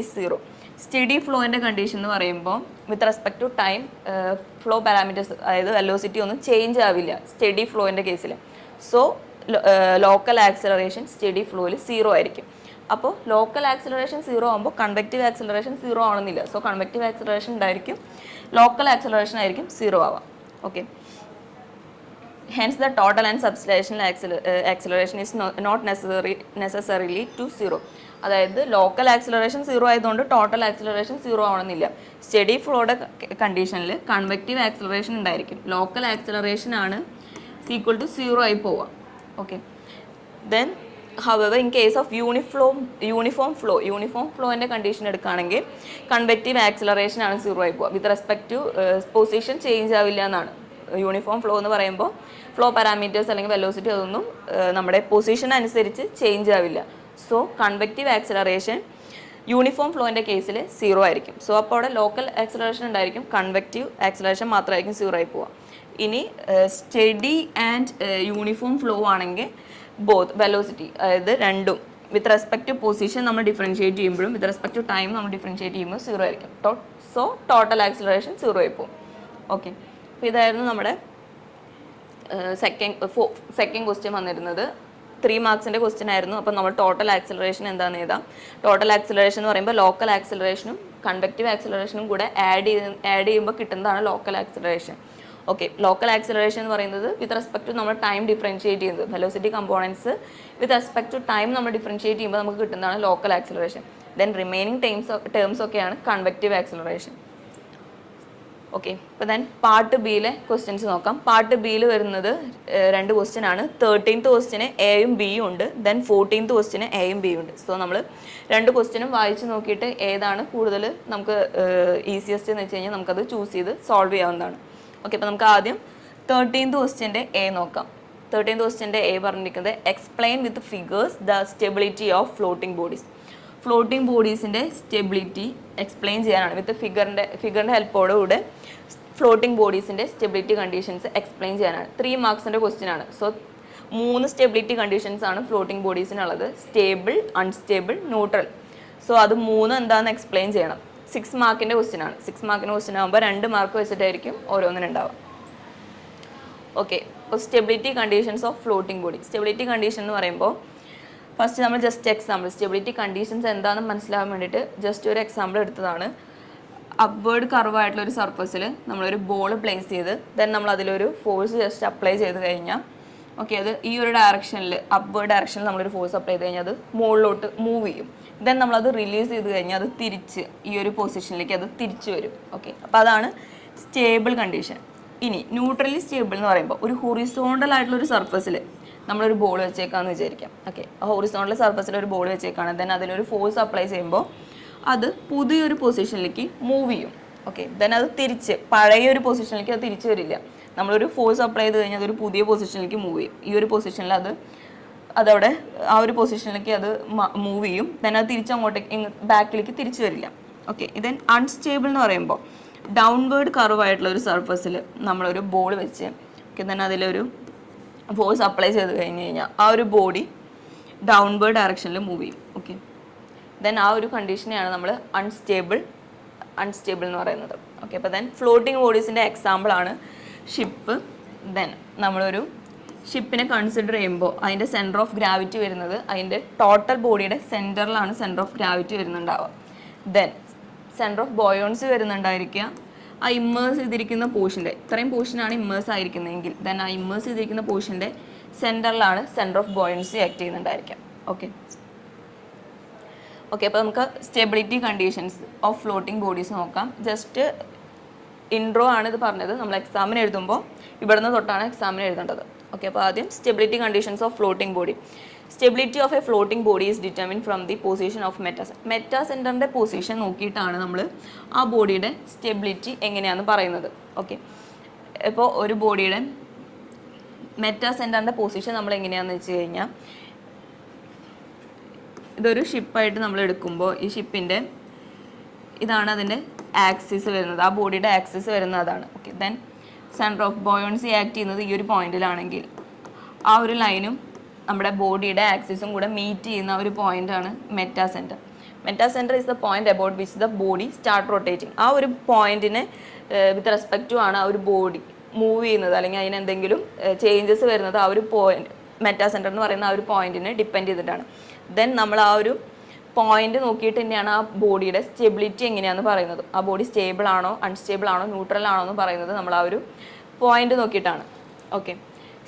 is 0. Steady ഫ്ലോയിൻ്റെ കണ്ടീഷൻ എന്ന് പറയുമ്പോൾ with respect to time flow parameters, അതായത് വെലോസിറ്റി ഒന്നും ചേഞ്ച് ആവില്ല സ്റ്റഡി ഫ്ലോയിൻ്റെ കേസിൽ. സോ ലോക്കൽ ആക്സിലറേഷൻ സ്റ്റഡി ഫ്ലോയിൽ 0 ആയിരിക്കും. അപ്പോൾ ലോക്കൽ ആക്സിലറേഷൻ 0 ആകുമ്പോൾ കൺവെക്റ്റീവ് ആക്സിലറേഷൻ 0 ആണെന്നില്ല. സോ കൺവെക്റ്റീവ് ആക്സിലറേഷൻ ഉണ്ടായിരിക്കും, ലോക്കൽ ആക്സിലറേഷൻ ആയിരിക്കും 0 ആവാം. Okay, hence the total and substantial acceleration is not necessarily to 0. അതായത് ലോക്കൽ ആക്സിലറേഷൻ 0 ആയതുകൊണ്ട് ടോട്ടൽ ആക്സിലറേഷൻ 0 ആവണമെന്നില്ല. സ്റ്റഡി ഫ്ലോയുടെ കണ്ടീഷനിൽ കൺവെക്റ്റീവ് ആക്സിലറേഷൻ ഉണ്ടായിരിക്കും, ലോക്കൽ ആക്സിലറേഷൻ ആണ് ഈക്വൽ ടു 0 ആയി പോവാം. Okay, then however in case of uniform flowൻ്റെ കണ്ടീഷൻ എടുക്കുകയാണെങ്കിൽ കൺവെക്റ്റീവ് ആക്സിലറേഷൻ ആണ് 0 ആയി പോവുക. With respect to position change ആവില്ല എന്നാണ്. യൂണിഫോം ഫ്ലോ എന്ന് പറയുമ്പോൾ ഫ്ലോ പാരാമീറ്റേഴ്സ് അല്ലെങ്കിൽ വെലോസിറ്റി അതൊന്നും നമ്മുടെ പൊസിഷൻ അനുസരിച്ച് ചേഞ്ച് ആവില്ല. സോ കൺവെക്റ്റീവ് ആക്സിലറേഷൻ യൂണിഫോം ഫ്ലോൻ്റെ കേസിൽ 0 ആയിരിക്കും. സോ അപ്പോൾ അവിടെ ലോക്കൽ ആക്സിലറേഷൻ ഉണ്ടായിരിക്കും, കൺവെക്റ്റീവ് ആക്സിലറേഷൻ മാത്രമായിരിക്കും 0 ആയി പോവുക. ഇനി സ്റ്റഡി ആൻഡ് യൂണിഫോം ഫ്ലോ ആണെങ്കിൽ ബോത്ത് വെലോസിറ്റി, അതായത് രണ്ടും വിത്ത് റെസ്പെക്ട് ടു പൊസിഷൻ നമ്മൾ ഡിഫറൻഷിയേറ്റ് ചെയ്യുമ്പോഴും വിത്ത് റെസ്പെക്ട് ടു ടൈം നമ്മൾ ഡിഫറൻഷിയേറ്റ് ചെയ്യുമ്പോൾ 0 ആയിരിക്കും. സോ ടോട്ടൽ ആക്സിലറേഷൻ 0 ആയി പോകും. ഓക്കെ, അപ്പോൾ ഇതായിരുന്നു നമ്മുടെ സെക്കൻഡ് ക്വസ്റ്റ്യൻ വന്നിരുന്നത്. 3 മാർക്സിൻ്റെ ക്വസ്റ്റ്യൻ ആയിരുന്നു. അപ്പോൾ നമ്മൾ ടോട്ടൽ ആക്സിലറേഷൻ എന്താണെന്ന് എഴുതാം. ടോട്ടൽ ആക്സിലറേഷൻ എന്ന് പറയുമ്പോൾ ലോക്കൽ ആക്സിലറേഷനും കൺവെക്റ്റീവ് ആക്സിലറേഷനും കൂടെ ആഡ് ചെയ്യുമ്പോൾ കിട്ടുന്നതാണ് local acceleration. Okay, local acceleration എന്ന് പറയുന്നത് വിത്ത് റെസ്പെക്ട് ടു നമ്മൾ ടൈം ഡിഫറൻഷിയേറ്റ് ചെയ്യുന്നത്, velocity components with respect to time നമ്മൾ ഡിഫറൻഷിയേറ്റ് ചെയ്യുമ്പോൾ നമുക്ക് കിട്ടുന്നതാണ് local acceleration. Then remaining terms ഒക്കെയാണ് കൺവെക്റ്റീവ് ആക്സിലറേഷൻ. ഓക്കെ, അപ്പോൾ ദെൻ പാർട്ട് ബിയിലെ ക്വസ്റ്റ്യൻസ് നോക്കാം. പാർട്ട് ബിയിൽ വരുന്നത് 2 ക്വസ്റ്റ്യൻ ആണ്. 13th ക്വസ്റ്റ്യന് എയും ബിയും ഉണ്ട്, ദെൻ 14th ക്വസ്റ്റ്യന് എയും ബിയും ഉണ്ട്. സോ നമ്മൾ 2 ക്വസ്റ്റ്യനും വായിച്ച് നോക്കിയിട്ട് ഏതാണ് കൂടുതൽ നമുക്ക് ഈസിയസ്റ്റ് എന്ന് വെച്ച് കഴിഞ്ഞാൽ നമുക്കത് ചൂസ് ചെയ്ത് സോൾവ് ചെയ്യാവുന്നതാണ്. ഓക്കെ, അപ്പോൾ നമുക്ക് ആദ്യം 13th ക്വസ്റ്റ്യൻ്റെ എ നോക്കാം. 13th ക്വസ്റ്റ്യൻ്റെ എ പറഞ്ഞിരിക്കുന്നത് explain with figures the stability of floating bodies. Floating ബോഡീസിൻ്റെ സ്റ്റെബിലിറ്റി എക്സ്പ്ലെയിൻ ചെയ്യാനാണ്. വിത്ത് ഫിഗറിൻ്റെ ഹെൽപ്പോടുകൂടെ ഫ്ലോട്ടിംഗ് ബോഡീസിൻ്റെ സ്റ്റെബിലിറ്റി കണ്ടീഷൻസ് എക്സ്പ്ലെയിൻ ചെയ്യാനാണ്. 3 മാർക്സിൻ്റെ ക്വസ്റ്റ്യൻ ആണ്. സോ 3 സ്റ്റെബിലിറ്റി കണ്ടീഷൻസ് ആണ് ഫ്ലോട്ടിംഗ് ബോഡീസിനുള്ളത്: സ്റ്റേബിൾ, അൺസ്റ്റേബിൾ, ന്യൂട്രൽ. സോ അത് 3 എന്താണെന്ന് എക്സ്പ്ലെയിൻ ചെയ്യണം. 6 മാർക്കിൻ്റെ ക്വസ്റ്റ്യൻ ആണ്. 6 മാർക്കിൻ്റെ ക്വസ്റ്റ്യൻ ആകുമ്പോൾ 2 മാർക്ക് വെച്ചിട്ടായിരിക്കും ഓരോന്നിനുണ്ടാവുക. ഓക്കെ, അപ്പോൾ stability conditions of floating body. Stability condition എന്ന് പറയുമ്പോൾ ഫസ്റ്റ് നമ്മൾ ജസ്റ്റ് എക്സാമ്പിൾ സ്റ്റെബിലിറ്റി കണ്ടീഷൻസ് എന്താണെന്ന് മനസ്സിലാവാൻ വേണ്ടിയിട്ട് ജസ്റ്റ് ഒരു എക്സാമ്പിൾ എടുത്തതാണ്. അപ്വേർഡ് കർവായിട്ടുള്ള ഒരു സർഫസിൽ നമ്മളൊരു ബോൾ പ്ലേസ് ചെയ്ത് ദെൻ നമ്മൾ അതിലൊരു ഫോഴ്സ് ജസ്റ്റ് അപ്ലൈ ചെയ്ത് കഴിഞ്ഞാൽ ഓക്കെ, അത് ഈ ഒരു ഡയറക്ഷനിൽ അപ്വേർഡ് ഡയറക്ഷനിൽ നമ്മളൊരു ഫോഴ്സ് അപ്ലൈ ചെയ്ത് കഴിഞ്ഞാൽ അത് മുകളിലോട്ട് മൂവ് ചെയ്യും. ദെൻ നമ്മളത് റിലീസ് ചെയ്ത് കഴിഞ്ഞാൽ അത് തിരിച്ച് ഈ ഒരു പൊസിഷനിലേക്ക് അത് തിരിച്ചു വരും. ഓക്കെ, അപ്പോൾ അതാണ് സ്റ്റേബിൾ കണ്ടീഷൻ. ഇനി ന്യൂട്രലി സ്റ്റേബിൾ എന്ന് പറയുമ്പോൾ ഒരു ഹൊറിസോണ്ടൽ ആയിട്ടുള്ള ഒരു സർഫസിൽ നമ്മളൊരു ബോൾ വെച്ചേക്കാമെന്ന് വിചാരിക്കാം. ഓക്കെ, ഹൊറിസോണ്ടൽ സർഫസിൽ ഒരു ബോൾ വെച്ചേക്കാണ്. ദെൻ അതിലൊരു ഫോഴ്സ് അപ്ലൈ ചെയ്യുമ്പോൾ അത് പുതിയൊരു പൊസിഷനിലേക്ക് മൂവ് ചെയ്യും. ഓക്കെ, ദെൻ അത് തിരിച്ച് പഴയൊരു പൊസിഷനിലേക്ക് അത് തിരിച്ചു വരില്ല. നമ്മളൊരു ഫോഴ്സ് അപ്ലൈ ചെയ്ത് കഴിഞ്ഞാൽ അതൊരു പുതിയ പൊസിഷനിലേക്ക് മൂവ് ചെയ്യും. ഈ ഒരു പൊസിഷനിൽ അതവിടെ ആ ഒരു പൊസിഷനിലേക്ക് അത് മൂവ് ചെയ്യും. ദെൻ അത് തിരിച്ചങ്ങോട്ടേക്ക് ബാക്കിലേക്ക് തിരിച്ചു വരില്ല. ഓക്കെ, ദെൻ അൺസ്റ്റേബിൾ എന്ന് പറയുമ്പോൾ ഡൗൺവേർഡ് കർവ് ആയിട്ടുള്ള ഒരു സർഫസിൽ നമ്മളൊരു ബോൾ വെച്ച് ഓക്കെ, ദെൻ അതിലൊരു ഫോഴ്സ് അപ്ലൈ ചെയ്ത് കഴിഞ്ഞ് കഴിഞ്ഞാൽ ആ ഒരു ബോഡി ഡൗൺവേർഡ് ഡയറക്ഷനിൽ മൂവ് ചെയ്യും. ഓക്കെ, ദെൻ ആ ഒരു കണ്ടീഷനെയാണ് നമ്മൾ അൺസ്റ്റേബിൾ എന്ന് പറയുന്നത്. ഓക്കെ, അപ്പോൾ ദെൻ ഫ്ലോട്ടിംഗ് ബോഡീസിൻ്റെ എക്സാമ്പിളാണ് ഷിപ്പ്. ദെൻ നമ്മളൊരു ഷിപ്പിനെ കൺസിഡർ ചെയ്യുമ്പോൾ അതിൻ്റെ സെൻറ്റർ ഓഫ് ഗ്രാവിറ്റി വരുന്നത് അതിൻ്റെ ടോട്ടൽ ബോഡിയുടെ സെൻറ്ററിലാണ് സെൻറ്റർ ഓഫ് ഗ്രാവിറ്റി വരുന്നുണ്ടാവുക. ദെൻ സെൻറ്റർ ഓഫ് ബോയോൺസി വരുന്നുണ്ടായിരിക്കുക ആ ഇമ്മേഴ്സ് ചെയ്തിരിക്കുന്ന പോർഷൻ്റെ ഇത്രയും പോർഷനാണ് ഇമ്മേഴ്സ് ആയിരിക്കുന്നതെങ്കിൽ ദെൻ ആ ഇമ്മേഴ്സ് ചെയ്തിരിക്കുന്ന പോർഷൻ്റെ സെൻറ്ററിലാണ് സെൻറ്റർ ഓഫ് ബോയൻസി ആക്ട് ചെയ്യുന്നുണ്ടായിരിക്കാം. ഓക്കെ ഓക്കെ അപ്പോൾ നമുക്ക് stability conditions of floating bodies നോക്കാം. ജസ്റ്റ് ഇൻട്രോ ആണ് ഇത് പറഞ്ഞത്. നമ്മൾ എക്സാമിന് എഴുതുമ്പോൾ ഇവിടുന്ന് തൊട്ടാണ് എക്സാമിന് എഴുതേണ്ടത്. ഓക്കെ അപ്പോൾ ആദ്യം stability conditions of floating body. Stability of a floating body is determine from the position of മെറ്റാ സെൻറ്ററിൻ്റെ പൊസിഷൻ നോക്കിയിട്ടാണ് നമ്മൾ ആ ബോഡിയുടെ സ്റ്റെബിലിറ്റി എങ്ങനെയാണെന്ന് പറയുന്നത്. ഓക്കെ ഇപ്പോൾ ഒരു ബോഡിയുടെ മെറ്റാ സെൻറ്ററിൻ്റെ പൊസിഷൻ നമ്മൾ എങ്ങനെയാണെന്ന് വെച്ച് കഴിഞ്ഞാൽ ഇതൊരു ഷിപ്പായിട്ട് നമ്മൾ എടുക്കുമ്പോൾ ഈ ഷിപ്പിൻ്റെ ഇതാണ് അതിൻ്റെ ആക്സിസ് വരുന്നത്, ആ ബോഡിയുടെ ആക്സിസ് വരുന്നത് അതാണ്. Okay then centre of buoyancy act ചെയ്യുന്നത് ഈ ഒരു പോയിന്റിലാണെങ്കിൽ ആ ഒരു ലൈനും നമ്മുടെ ബോഡിയുടെ ആക്സിസും കൂടെ മീറ്റ് ചെയ്യുന്ന ഒരു പോയിന്റാണ് meta centre. Meta centre is the point about which the body start rotating. ആ ഒരു പോയിന്റിന് വിത്ത് റെസ്പെക്ട് ടു ആണ് ആ ഒരു ബോഡി മൂവ് ചെയ്യുന്നത്, അല്ലെങ്കിൽ അതിന് എന്തെങ്കിലും ചേഞ്ചസ് വരുന്നത് ആ ഒരു പോയിന്റ് മെറ്റാ സെൻറ്റർ എന്ന് പറയുന്ന ആ ഒരു പോയിന്റിനെ ഡിപ്പെൻഡ് ചെയ്തിട്ടാണ്. ദെൻ നമ്മൾ ആ ഒരു പോയിന്റ് നോക്കിയിട്ട് തന്നെയാണ് ആ ബോഡിയുടെ സ്റ്റെബിലിറ്റി എങ്ങനെയാണെന്ന് പറയുന്നത്. ആ ബോഡി സ്റ്റേബിൾ ആണോ അൺസ്റ്റേബിൾ ആണോ ന്യൂട്രൽ ആണോ എന്ന് പറയുന്നത് നമ്മൾ ആ ഒരു പോയിന്റ് നോക്കിയിട്ടാണ്. Okay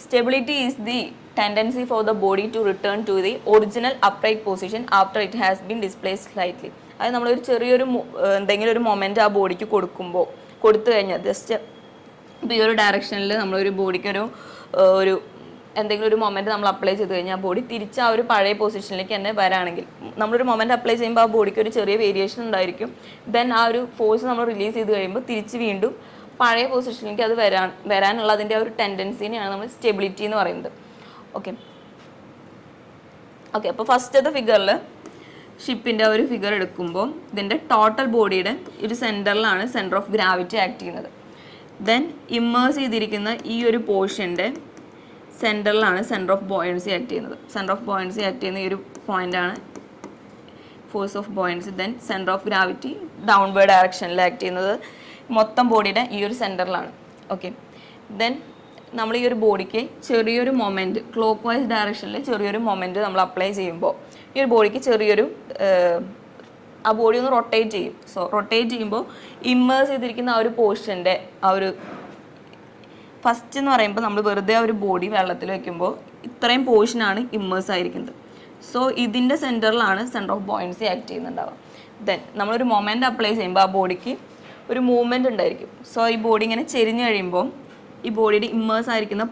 stability is the tendency for the body to return to the original upright position after it has been displaced slightly. അത് നമ്മളൊരു ചെറിയൊരു എന്തെങ്കിലും ഒരു മൊമെൻറ്റ് ആ ബോഡിക്ക് കൊടുത്തു കഴിഞ്ഞാൽ ജസ്റ്റ് ഇപ്പോൾ ഈ ഒരു ഡയറക്ഷനിൽ നമ്മളൊരു ബോഡിക്ക് ഒരു എന്തെങ്കിലും ഒരു മൊമെൻറ്റ് നമ്മൾ അപ്ലൈ ചെയ്ത് കഴിഞ്ഞാൽ ആ ബോഡി തിരിച്ച് ആ ഒരു പഴയ പൊസിഷനിലേക്ക് തന്നെ വരാണെങ്കിൽ നമ്മളൊരു മൊമെൻറ്റ് അപ്ലൈ ചെയ്യുമ്പോൾ ആ ബോഡിക്ക് ഒരു ചെറിയ വേരിയേഷൻ ഉണ്ടായിരിക്കും. ദെൻ ആ ഒരു ഫോഴ്സ് നമ്മൾ റിലീസ് ചെയ്ത് കഴിയുമ്പോൾ തിരിച്ച് വീണ്ടും പഴയ പൊസിഷനിലേക്ക് അത് വരാനുള്ള അതിൻ്റെ ആ ഒരു ടെൻഡൻസിനെയാണ് നമ്മൾ സ്റ്റെബിലിറ്റി എന്ന് പറയുന്നത്. ഓക്കെ ഓക്കെ അപ്പോൾ ഫസ്റ്റത്തെ ഫിഗറിൽ ഷിപ്പിൻ്റെ ഒരു ഫിഗർ എടുക്കുമ്പോൾ ഇതിൻ്റെ ടോട്ടൽ ബോഡിയുടെ ഒരു സെൻറ്ററിലാണ് സെൻറ്റർ ഓഫ് ഗ്രാവിറ്റി ആക്ട് ചെയ്യുന്നത്. ദെൻ ഇമ്മേഴ്സ് ചെയ്തിരിക്കുന്ന ഈ ഒരു പോർഷൻ്റെ സെൻറ്ററിലാണ് സെൻറ്റർ ഓഫ് ബോയൻസി ആക്ട് ചെയ്യുന്നത്. സെൻറ്റർ ഓഫ് ബോയൻസി ആക്ട് ചെയ്യുന്ന ഈ ഒരു പോയിൻ്റാണ് force of buoyancy. Then centre of gravity downward ഡയറക്ഷനിൽ ആക്ട് ചെയ്യുന്നത് മൊത്തം ബോഡിയുടെ ഈ ഒരു സെൻറ്ററിലാണ്. ഓക്കെ ദെൻ നമ്മൾ ഈ ഒരു ബോഡിക്ക് ചെറിയൊരു മൊമെൻറ്റ് ക്ലോക്ക് വൈസ് ഡയറക്ഷനിൽ ചെറിയൊരു മൊമെൻറ്റ് നമ്മൾ അപ്ലൈ ചെയ്യുമ്പോൾ ഈ ഒരു ബോഡിക്ക് ചെറിയൊരു ആ ബോഡി ഒന്ന് റൊട്ടേറ്റ് ചെയ്യും. സോ റൊട്ടേറ്റ് ചെയ്യുമ്പോൾ ഇമ്മേഴ്സ് ചെയ്തിരിക്കുന്ന ആ ഒരു പോർഷൻ്റെ ആ ഒരു ഫസ്റ്റ് എന്ന് പറയുമ്പോൾ നമ്മൾ വെറുതെ ആ ഒരു ബോഡി വെള്ളത്തിൽ വെക്കുമ്പോൾ ഇത്രയും പോർഷനാണ് ഇമ്മേഴ്സ് ആയിരിക്കുന്നത്. സോ ഇതിൻ്റെ സെൻറ്ററിലാണ് സെൻറ്റർ ഓഫ് ബോയൻസി ആക്ട് ചെയ്യുന്നുണ്ടാവുക. ദെൻ നമ്മളൊരു മൊമെൻറ്റ് അപ്ലൈ ചെയ്യുമ്പോൾ ആ ബോഡിക്ക് ഒരു മൂവ്മെൻറ്റ് ഉണ്ടായിരിക്കും. സോ ഈ ബോഡി ഇങ്ങനെ ചെരിഞ്ഞ് കഴിയുമ്പോൾ ഈ ബോഡിയുടെ ഇമ്മേഴ്സ് ആയിരിക്കുന്ന